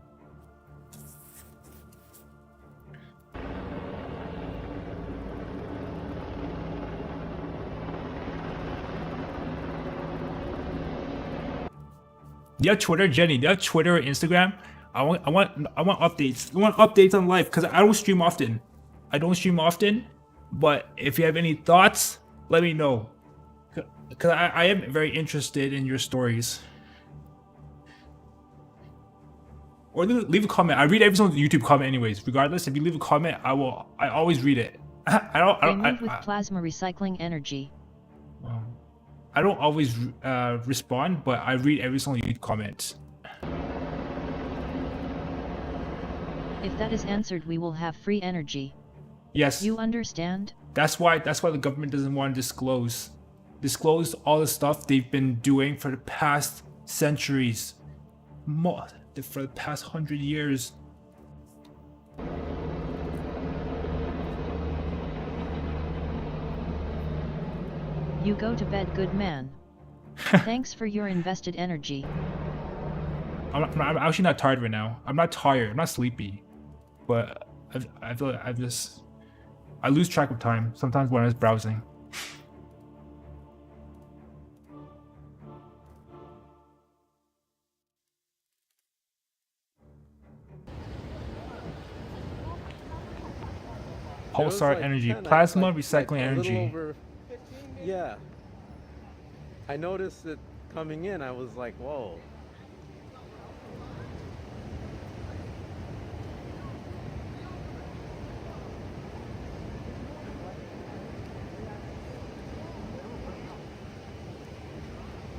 Do you have Twitter, Jenny? Do you have Twitter or Instagram? I want updates. I want updates on life because I don't stream often. But if you have any thoughts, let me know. Because I am very interested in your stories. Or leave a comment. I read every single YouTube comment anyways. Regardless, if you leave a comment, I always read it. They move with plasma recycling energy. I don't always respond, but I read every single YouTube comment. If that is answered, we will have free energy. Yes. You understand? That's why the government doesn't want to disclose all the stuff they've been doing for the past centuries, for the past 100 years. You go to bed, good man. Thanks for your invested energy. I'm actually not tired right now. I'm not tired. I'm not sleepy, but I feel like I lose track of time sometimes when I was browsing. Pulsar like energy, 10, plasma like recycling a energy. little over, yeah. I noticed it coming in. I was like, whoa.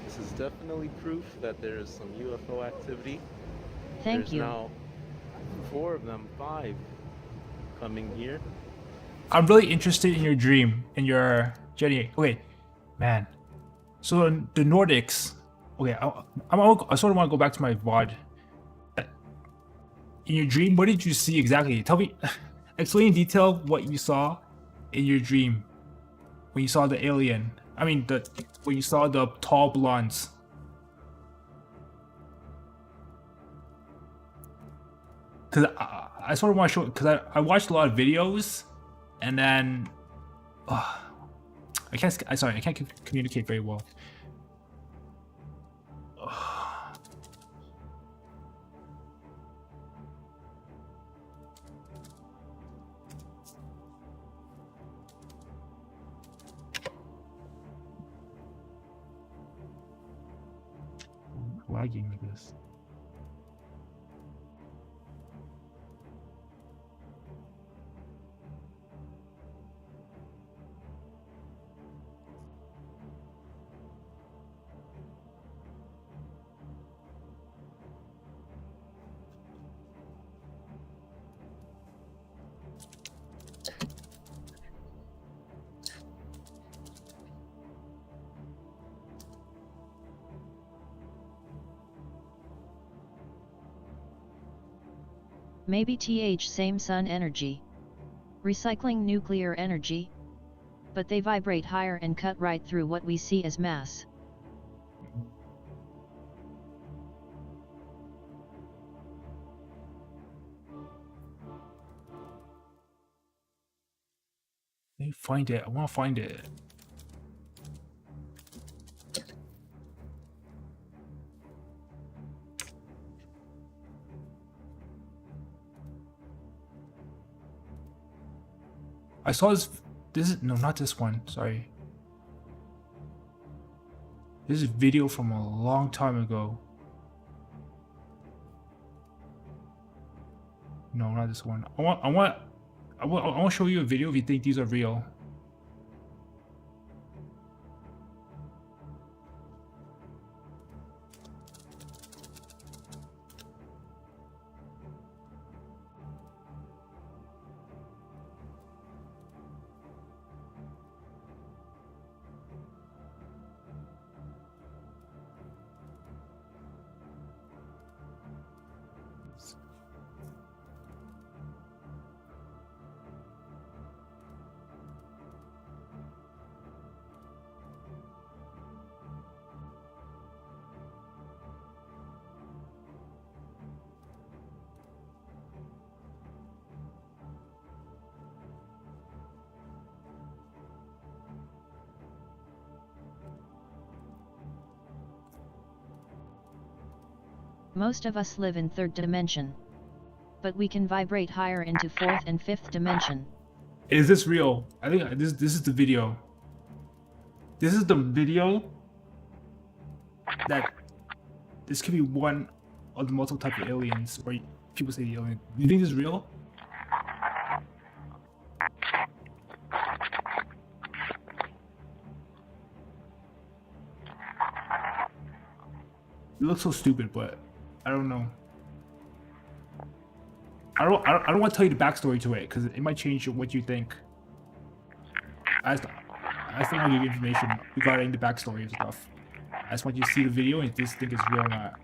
This is definitely proof that there is some UFO activity. Thank you. There's now 4 of them, 5 coming here. I'm really interested in your dream, in your journey. Okay, man. So the Nordics. Okay, I sort of want to go back to my VOD. In your dream, what did you see exactly? Tell me, explain in detail what you saw in your dream when you saw the alien. I mean, when you saw the tall blondes. Cause I sort of want to show, cause I watched a lot of videos, and then I can't communicate very well. Lagging like this. Maybe same sun energy. Recycling nuclear energy. But they vibrate higher and cut right through what we see as mass. Let me find it. I want to find it. I saw this. This is no, not this one. Sorry. This is a video from a long time ago. No, not this one. I want to show you a video if you think these are real. Most of us live in third dimension. But we can vibrate higher into fourth and fifth dimension. Is this real? I think this is the video. This is the video that this could be one of the multiple type of aliens, or people say the alien. Do you think this is real? It looks so stupid, but I don't know. I don't want to tell you the backstory to it because it might change what you think. I just don't want to give you information regarding the backstory of stuff. I just want you to see the video and just think it's real or not.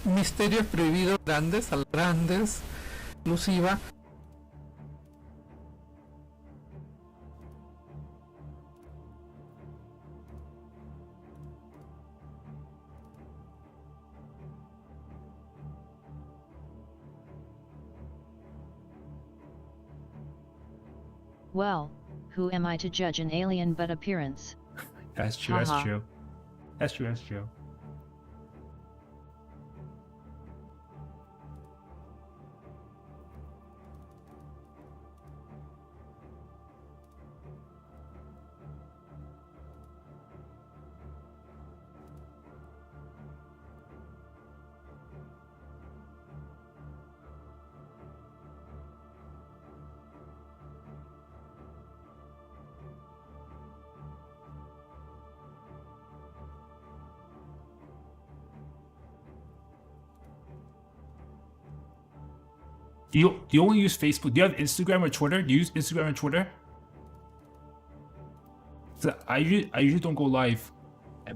Misterios prohibidos grandes, al grandes, exclusiva. Well, who am I to judge an alien but appearance? That's true, that's true. That's true, that's true. Do you only use Facebook? Do you have Instagram or Twitter? Do you use Instagram or Twitter? So I usually don't go live,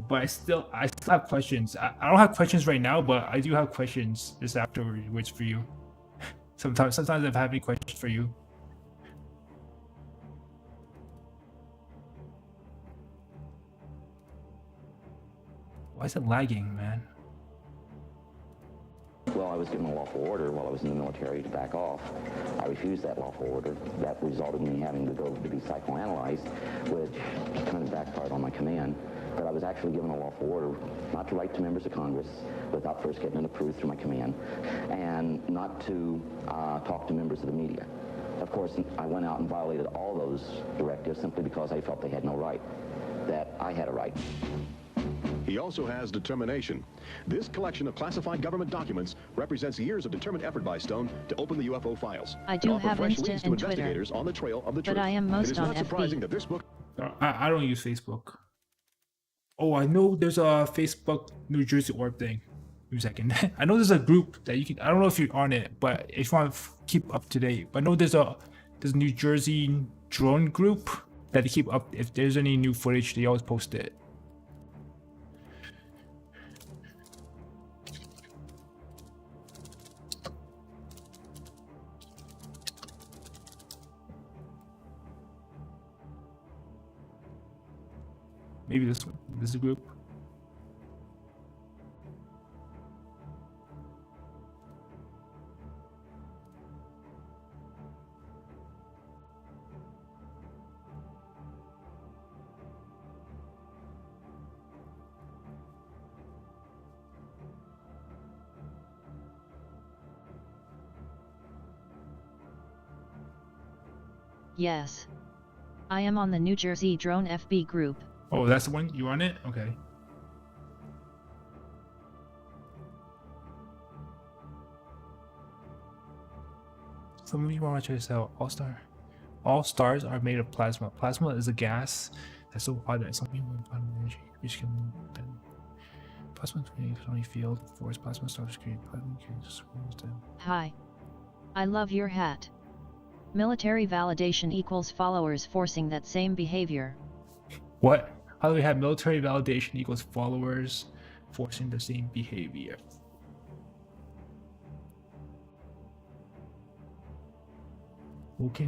but I still have questions. I don't have questions right now, but I do have questions just afterwards for you. Sometimes I've had any questions for you. Why is it lagging, man? Well, I was given a lawful order while I was in the military to back off. I refused that lawful order. That resulted in me having to go to be psychoanalyzed, which kind of backfired on my command. But I was actually given a lawful order not to write to members of Congress without first getting it approved through my command, and not to talk to members of the media. Of course, I went out and violated all those directives simply because I felt they had no right, that I had a right. He also has determination. This collection of classified government documents represents years of determined effort by Stone to open the UFO files. I do have fresh Insta leads to and Twitter, investigators on the trail of the but truth. I am most It is on not surprising FB. that this book. I don't use Facebook. Oh, I know there's a Facebook New Jersey Orb thing. Give me a second. I know there's a group that you can. I don't know if you're on it, but if you want to keep up to date. But I know there's a New Jersey drone group that they keep up. If there's any new footage, they always post it. Maybe this one. This is a group. Yes. I am on the New Jersey Drone FB group. Oh, that's the one? You on it? Okay. Some of you want to try this out. All stars are made of plasma. Plasma is a gas that's so hot that some people find energy which can move. Plasma is a field. Force plasma stars create plasma can swirls them. Hi. I love your hat. Military validation equals followers forcing that same behavior. What? How do we have military validation equals followers forcing the same behavior? Okay,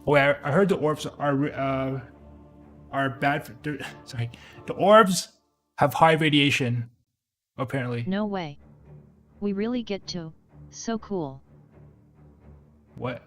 Oh, I heard the orbs are bad for. Sorry, the orbs have high radiation. Apparently. No way. We really get to. So cool. What?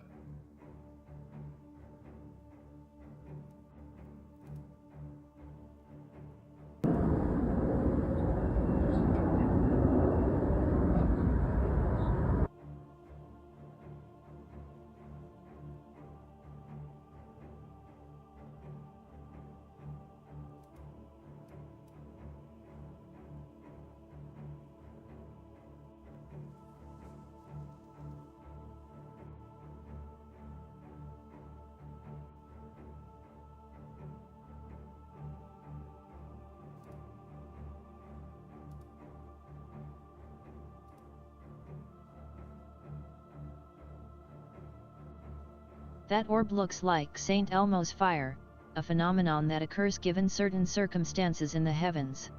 That orb looks like St. Elmo's fire, a phenomenon that occurs given certain circumstances in the heavens.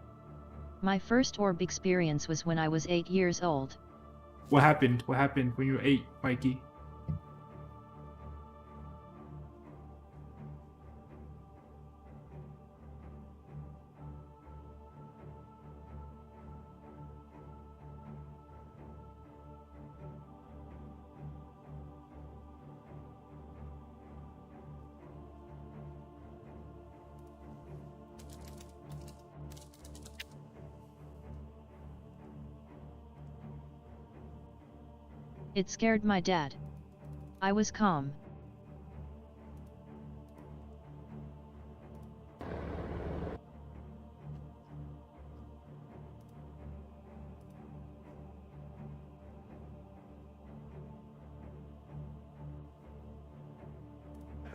My first orb experience was when I was 8 years old. What happened? What happened when you were 8, Mikey? It scared my dad. I was calm.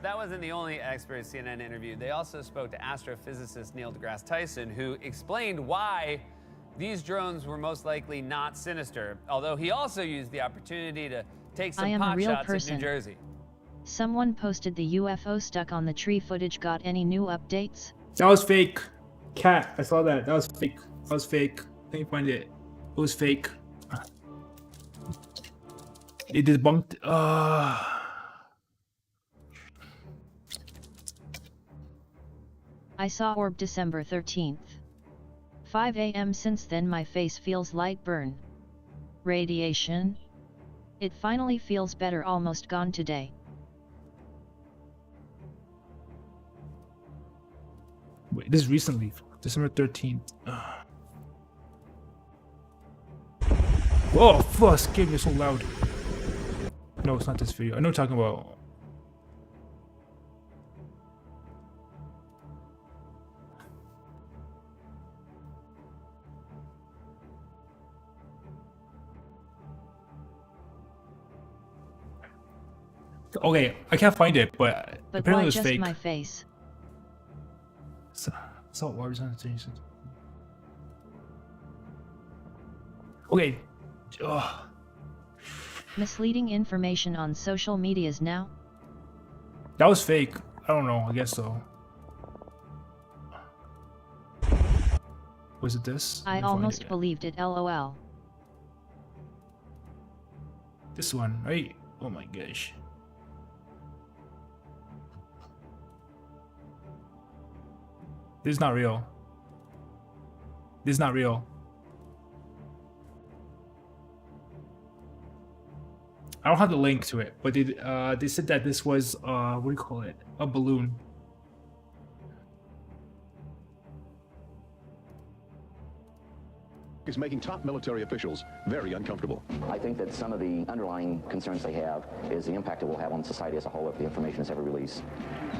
That wasn't the only expert CNN interviewed. They also spoke to astrophysicist Neil deGrasse Tyson, who explained why these drones were most likely not sinister, although he also used the opportunity to take some pot shots at New Jersey. Someone posted the UFO stuck on the tree footage. Got any new updates? That was fake. Cat, I saw that. That was fake. That was fake. Let me find it. It was fake. It debunked. I saw orb December 13th. 5 a.m. Since then my face feels light burn. Radiation? It finally feels better, almost gone today. Wait, this is recently. December 13th. Whoa, fuck, scared me so loud. No, it's not this video. I know what you're talking about. Okay, I can't find it, but apparently why it was just fake. My face? So orbs on the Okay. Ugh. Misleading information on social medias now? That was fake. I don't know. I guess so. Was it this? I almost believed it, lol. This one, right? Oh my gosh. This is not real. This is not real. I don't have the link to it, but they said that this was what do you call it? A balloon. Is making top military officials very uncomfortable. I think that some of the underlying concerns they have is the impact it will have on society as a whole if the information is ever released.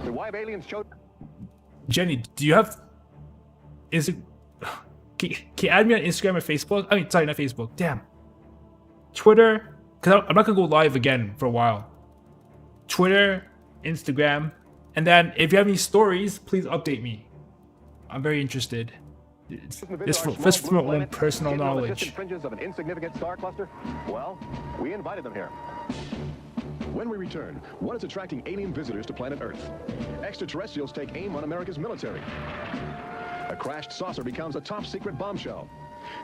The why have aliens showed. Jenny, do you have? Is it? Can you add me on Instagram or Facebook? I mean, sorry, not Facebook. Damn. Twitter, because I'm not gonna go live again for a while. Twitter, Instagram, and then if you have any stories, please update me. I'm very interested. This from my own personal knowledge. Fringes of an insignificant star cluster? Well, we invited them here. When we return, what is attracting alien visitors to planet Earth? Extraterrestrials take aim on America's military. A crashed saucer becomes a top-secret bombshell.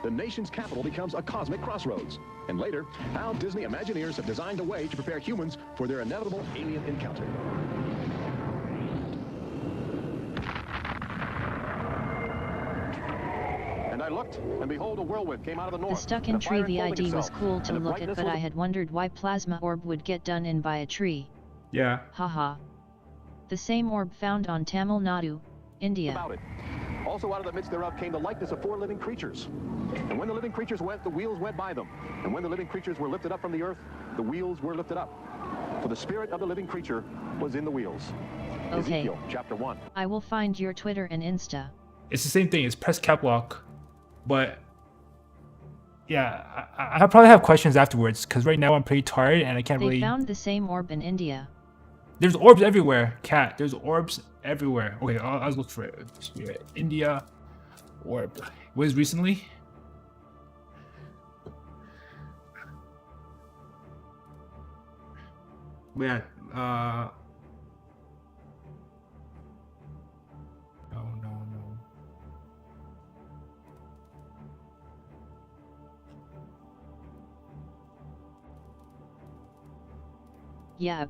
The nation's capital becomes a cosmic crossroads. And later, how Disney Imagineers have designed a way to prepare humans for their inevitable alien encounter. looked, and behold, a whirlwind came out of the north. The stuck in and a fire tree enfolding VID was itself, cool to and the look at, brightness but was I had wondered why plasma orb would get done in by a tree. Yeah. Haha. The same orb found on Tamil Nadu, India. About it. Also out of the midst thereof came the likeness of 4 living creatures. And when the living creatures went, the wheels went by them. And when the living creatures were lifted up from the earth, the wheels were lifted up. For the spirit of the living creature was in the wheels. Okay. Ezekiel chapter 1. I will find your Twitter and Insta. It's the same thing. It's press cap lock, but yeah, I probably have questions afterwards because right now I'm pretty tired and I can't They really. found the same orb in India. There's orbs everywhere, cat. There's orbs everywhere. Okay, I'll look for it. India orb. Was recently? Yeah. No. Yep.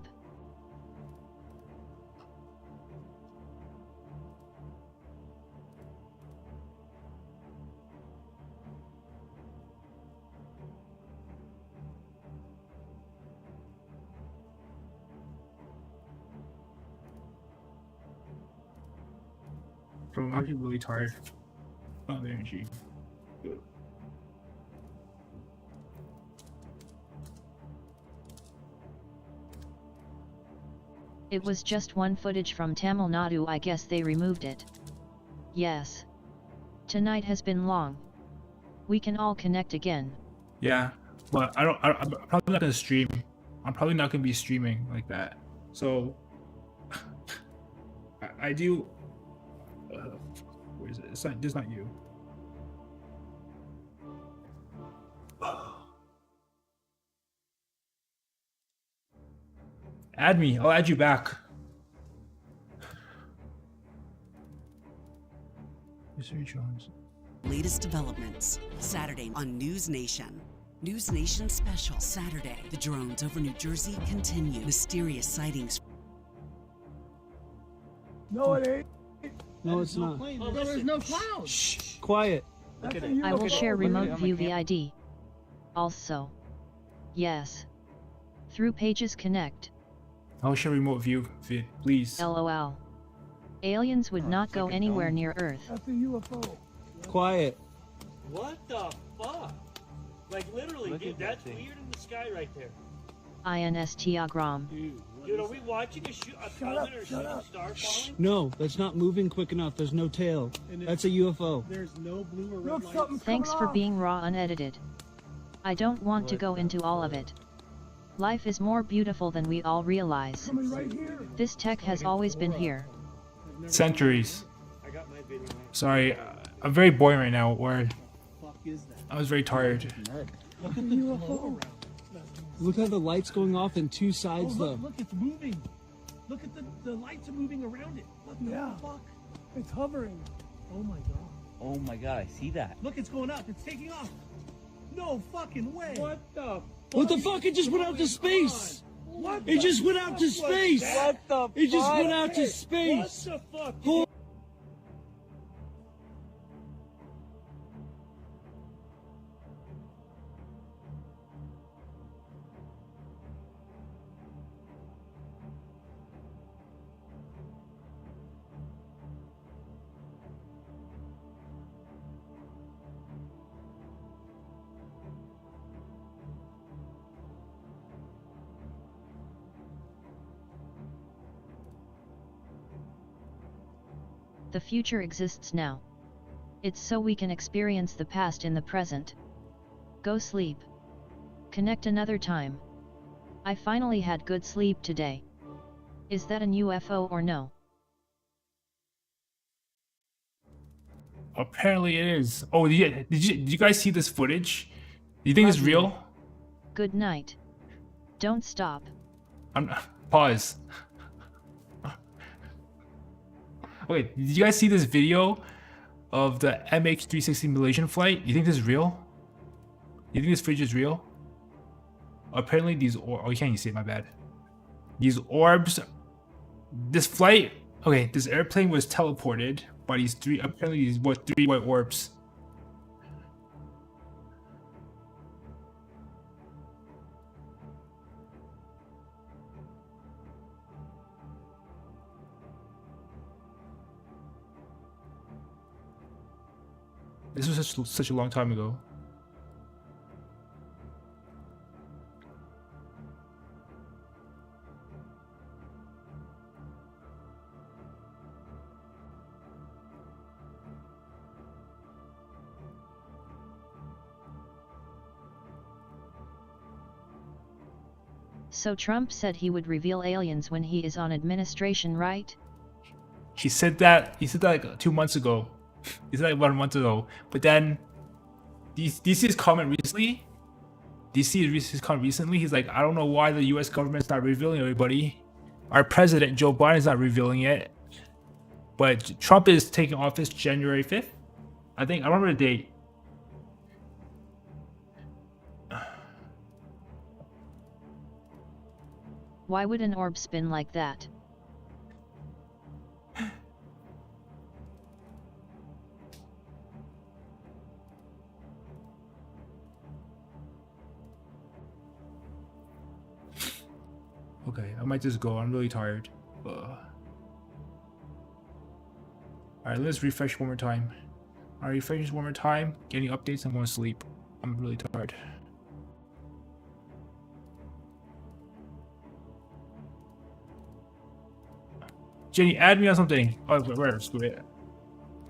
Bro, I'm actually really tired. Oh, the energy. It was just one footage from Tamil Nadu. I guess they removed it. Yes. Tonight has been long. We can all connect again. Yeah, but I'm probably not gonna stream. I'm probably not gonna be streaming like that. So I do. Where is it? It's not. This is not you. Add me. I'll add you back. Mr. Jones. Latest developments, Saturday on News Nation. News Nation special, Saturday. The drones over New Jersey continue. Mysterious sightings. No, it ain't. No, it's not. No, there's no clouds. Shh. Quiet. Look at I will share remote view VID. Also. Yes. Through Pages Connect. I'll share remote view, please. LOL. Aliens would not go anywhere near Earth. That's a UFO. Quiet. What the fuck? Like literally, dude, that's weird in the sky right there. INSTagram. Dude, are we watching a comet or shooting star falling? No, that's not moving quick enough. There's no tail. That's a UFO. There's no blue or red lights. Thanks for being raw unedited. I don't want to go into all of it. Life is more beautiful than we all realize. This tech has always been here. Centuries. Sorry, I'm very boring right now. Or I was very tired. Look at the UFO. Look how the light's going off in two sides, though. Look, it's moving. Look at the lights are moving around it. What the fuck? It's hovering. Oh my god. Oh my god, I see that. Look, it's going up. It's taking off. No fucking way. What the? What the fuck? It just went out to space. What? It just went out to space. What the? It just went out to space. What the fuck? Hold The future exists now. It's so we can experience the past in the present. Go sleep. Connect another time. I finally had good sleep today. Is that an UFO or no? Apparently it is. Oh, did you guys see this footage? Do you think it's real? Good night. Don't stop. Pause. Okay, did you guys see this video of the MH360 Malaysian flight? You think this is real? You think this footage is real? Apparently these oh, you can't even see it, my bad. These orbs, this flight, okay, this airplane was teleported by these three white orbs. This was such a long time ago. So Trump said he would reveal aliens when he is on administration, right? He said that like 2 months ago. He said that 1 month ago. But then DC's comment recently. DC's comment recently. He's like, I don't know why the U.S. government's not revealing everybody. Our president Joe Biden's not revealing it. But Trump is taking office January 5th. I think I remember the date. Why would an orb spin like that? Okay, I might just go. I'm really tired. Alright, let's refresh one more time. Alright, refresh one more time. Getting updates, I'm going to sleep. I'm really tired. Jenny, add me on something. Oh, where? Screw it.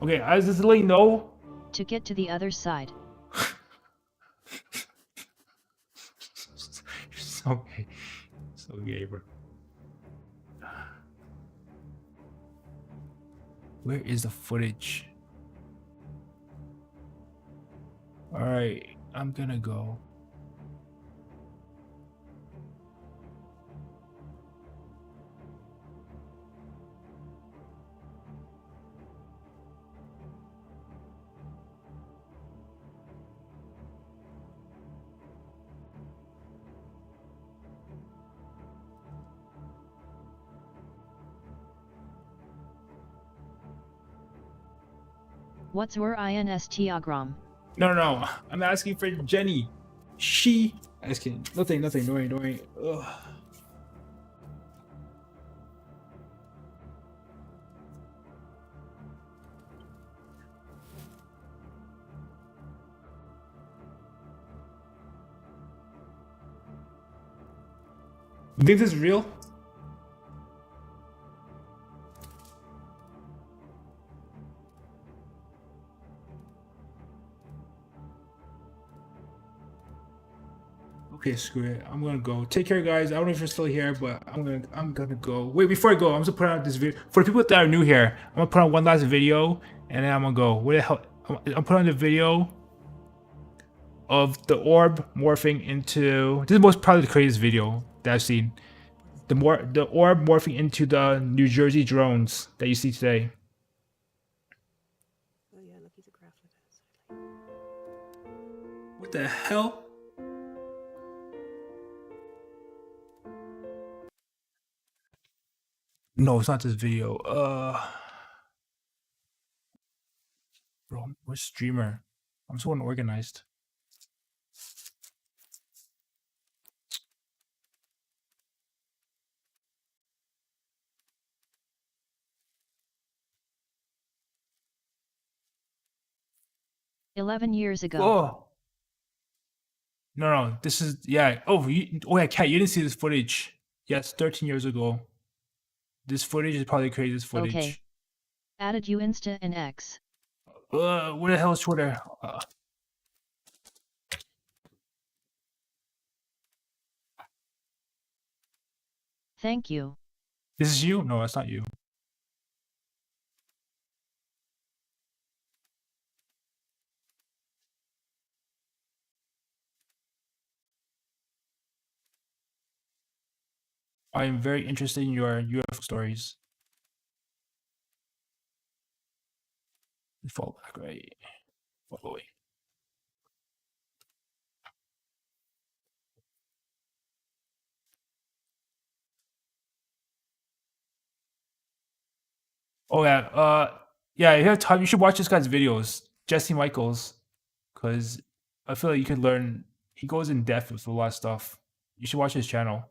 Okay, I was just letting you know. To get to the other side. You're so gay. So gay, bro. Where is the footage? Alright, I'm gonna go. What's Orion Instagram? No. I'm asking for Jenny. She asking. Nothing. Don't worry. Ugh. You think this is real? Okay, screw it. I'm gonna go. Take care, guys. I don't know if you're still here, but I'm gonna go. Wait, before I go, I'm just gonna put out this video for the people that are new here. I'm gonna put on one last video, and then I'm gonna go. Where the hell? I'm putting on the video of the orb morphing into. This is most probably the craziest video that I've seen. The orb morphing into the New Jersey drones that you see today. Oh yeah, look, he's a craft with us. What the hell? No, it's not this video. Bro, where's streamer? I'm so unorganized. "11 years ago." Oh. No. This is yeah. Oh, yeah, Kat, you didn't see this footage. Yes, 13 years ago. This footage is probably the craziest footage. Okay. Added you Insta and X. Where the hell is Twitter? Thank you. This is you? No, that's not you. I am very interested in your UFO stories. Fall back, right? Fall away. Oh yeah, yeah. If you have time, you should watch this guy's videos, Jesse Michaels, because I feel like you can learn. He goes in depth with a lot of stuff. You should watch his channel,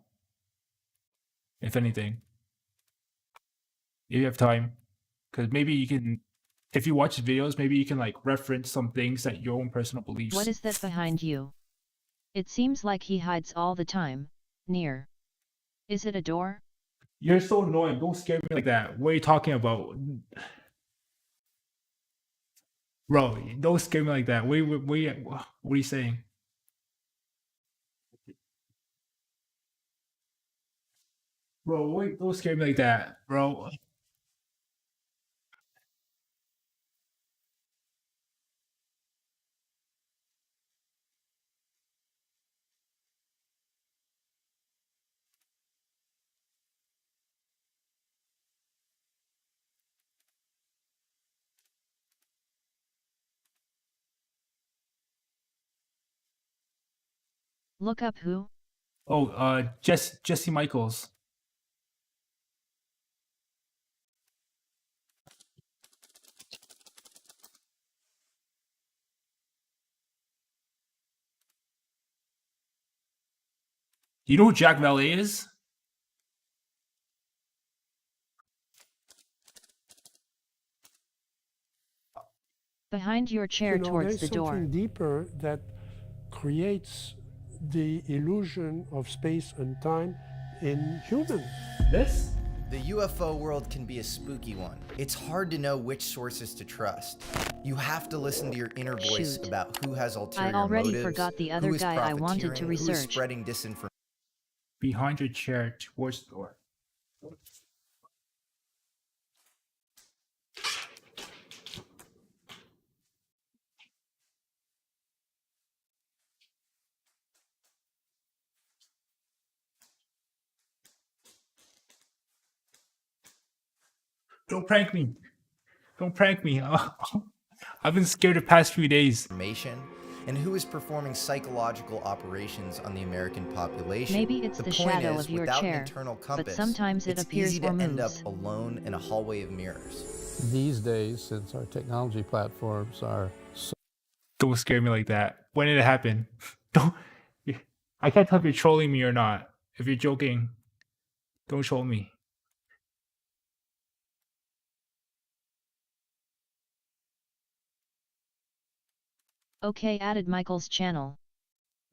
if anything, if you have time, because maybe you can if you watch his videos, maybe you can like reference some things that your own personal beliefs. What is that behind you? It seems like he hides all the time. Near. Is it a door? You're so annoying. Don't scare me like that. What are you talking about? Bro, don't scare me like that. What are you saying? Bro, wait, don't scare me like that, bro. Look up who? Oh, Jesse Michaels. You know who Jack Valet is? Behind your chair towards the door. Something deeper that creates the illusion of space and time in humans. This? The UFO world can be a spooky one. It's hard to know which sources to trust. You have to listen to your inner voice about who has ulterior I already motives, forgot the other who is guy I wanted to profiteering, who is research. spreading disinformation. Behind your chair towards the door. Don't prank me. Don't prank me. I've been scared the past few days. And who is performing psychological operations on the American population. Maybe it's the point shadow is, of your without chair, an internal but compass, sometimes it it's appears easy or to end up moves. alone in a hallway of mirrors. These days, since our technology platforms are so Don't scare me like that. When did it happen? Don't. I can't tell if you're trolling me or not. If you're joking, don't troll me. Okay, added Michael's channel.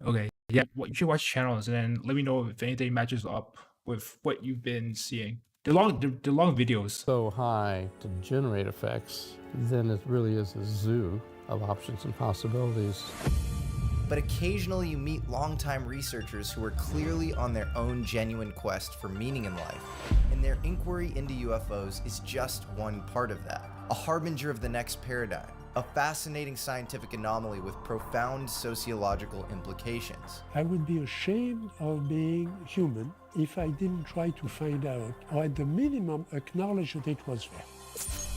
Okay, yeah, you should watch channels and then let me know if anything matches up with what you've been seeing. The long videos. so high to generate effects, then it really is a zoo of options and possibilities. But occasionally you meet longtime researchers who are clearly on their own genuine quest for meaning in life, and their inquiry into UFOs is just one part of that. A harbinger of the next paradigm, a fascinating scientific anomaly with profound sociological implications. I would be ashamed of being human if I didn't try to find out, or at the minimum acknowledge that it was there.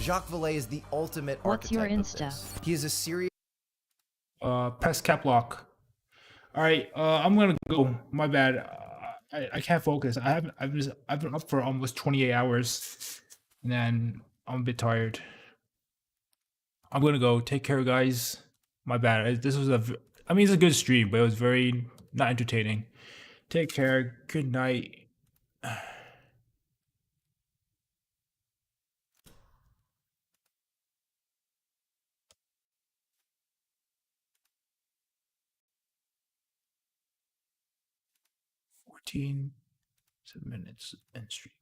Jacques Vallée is the ultimate What's your archetype of Insta? this. He is a serious Press cap lock. All right, I'm gonna go. My bad. I can't focus. I've been up for almost 28 hours, and then I'm a bit tired. I'm gonna go. Take care, guys. My bad. This was it's a good stream, but it was very not entertaining. Take care. Good night. Seven minutes and stream.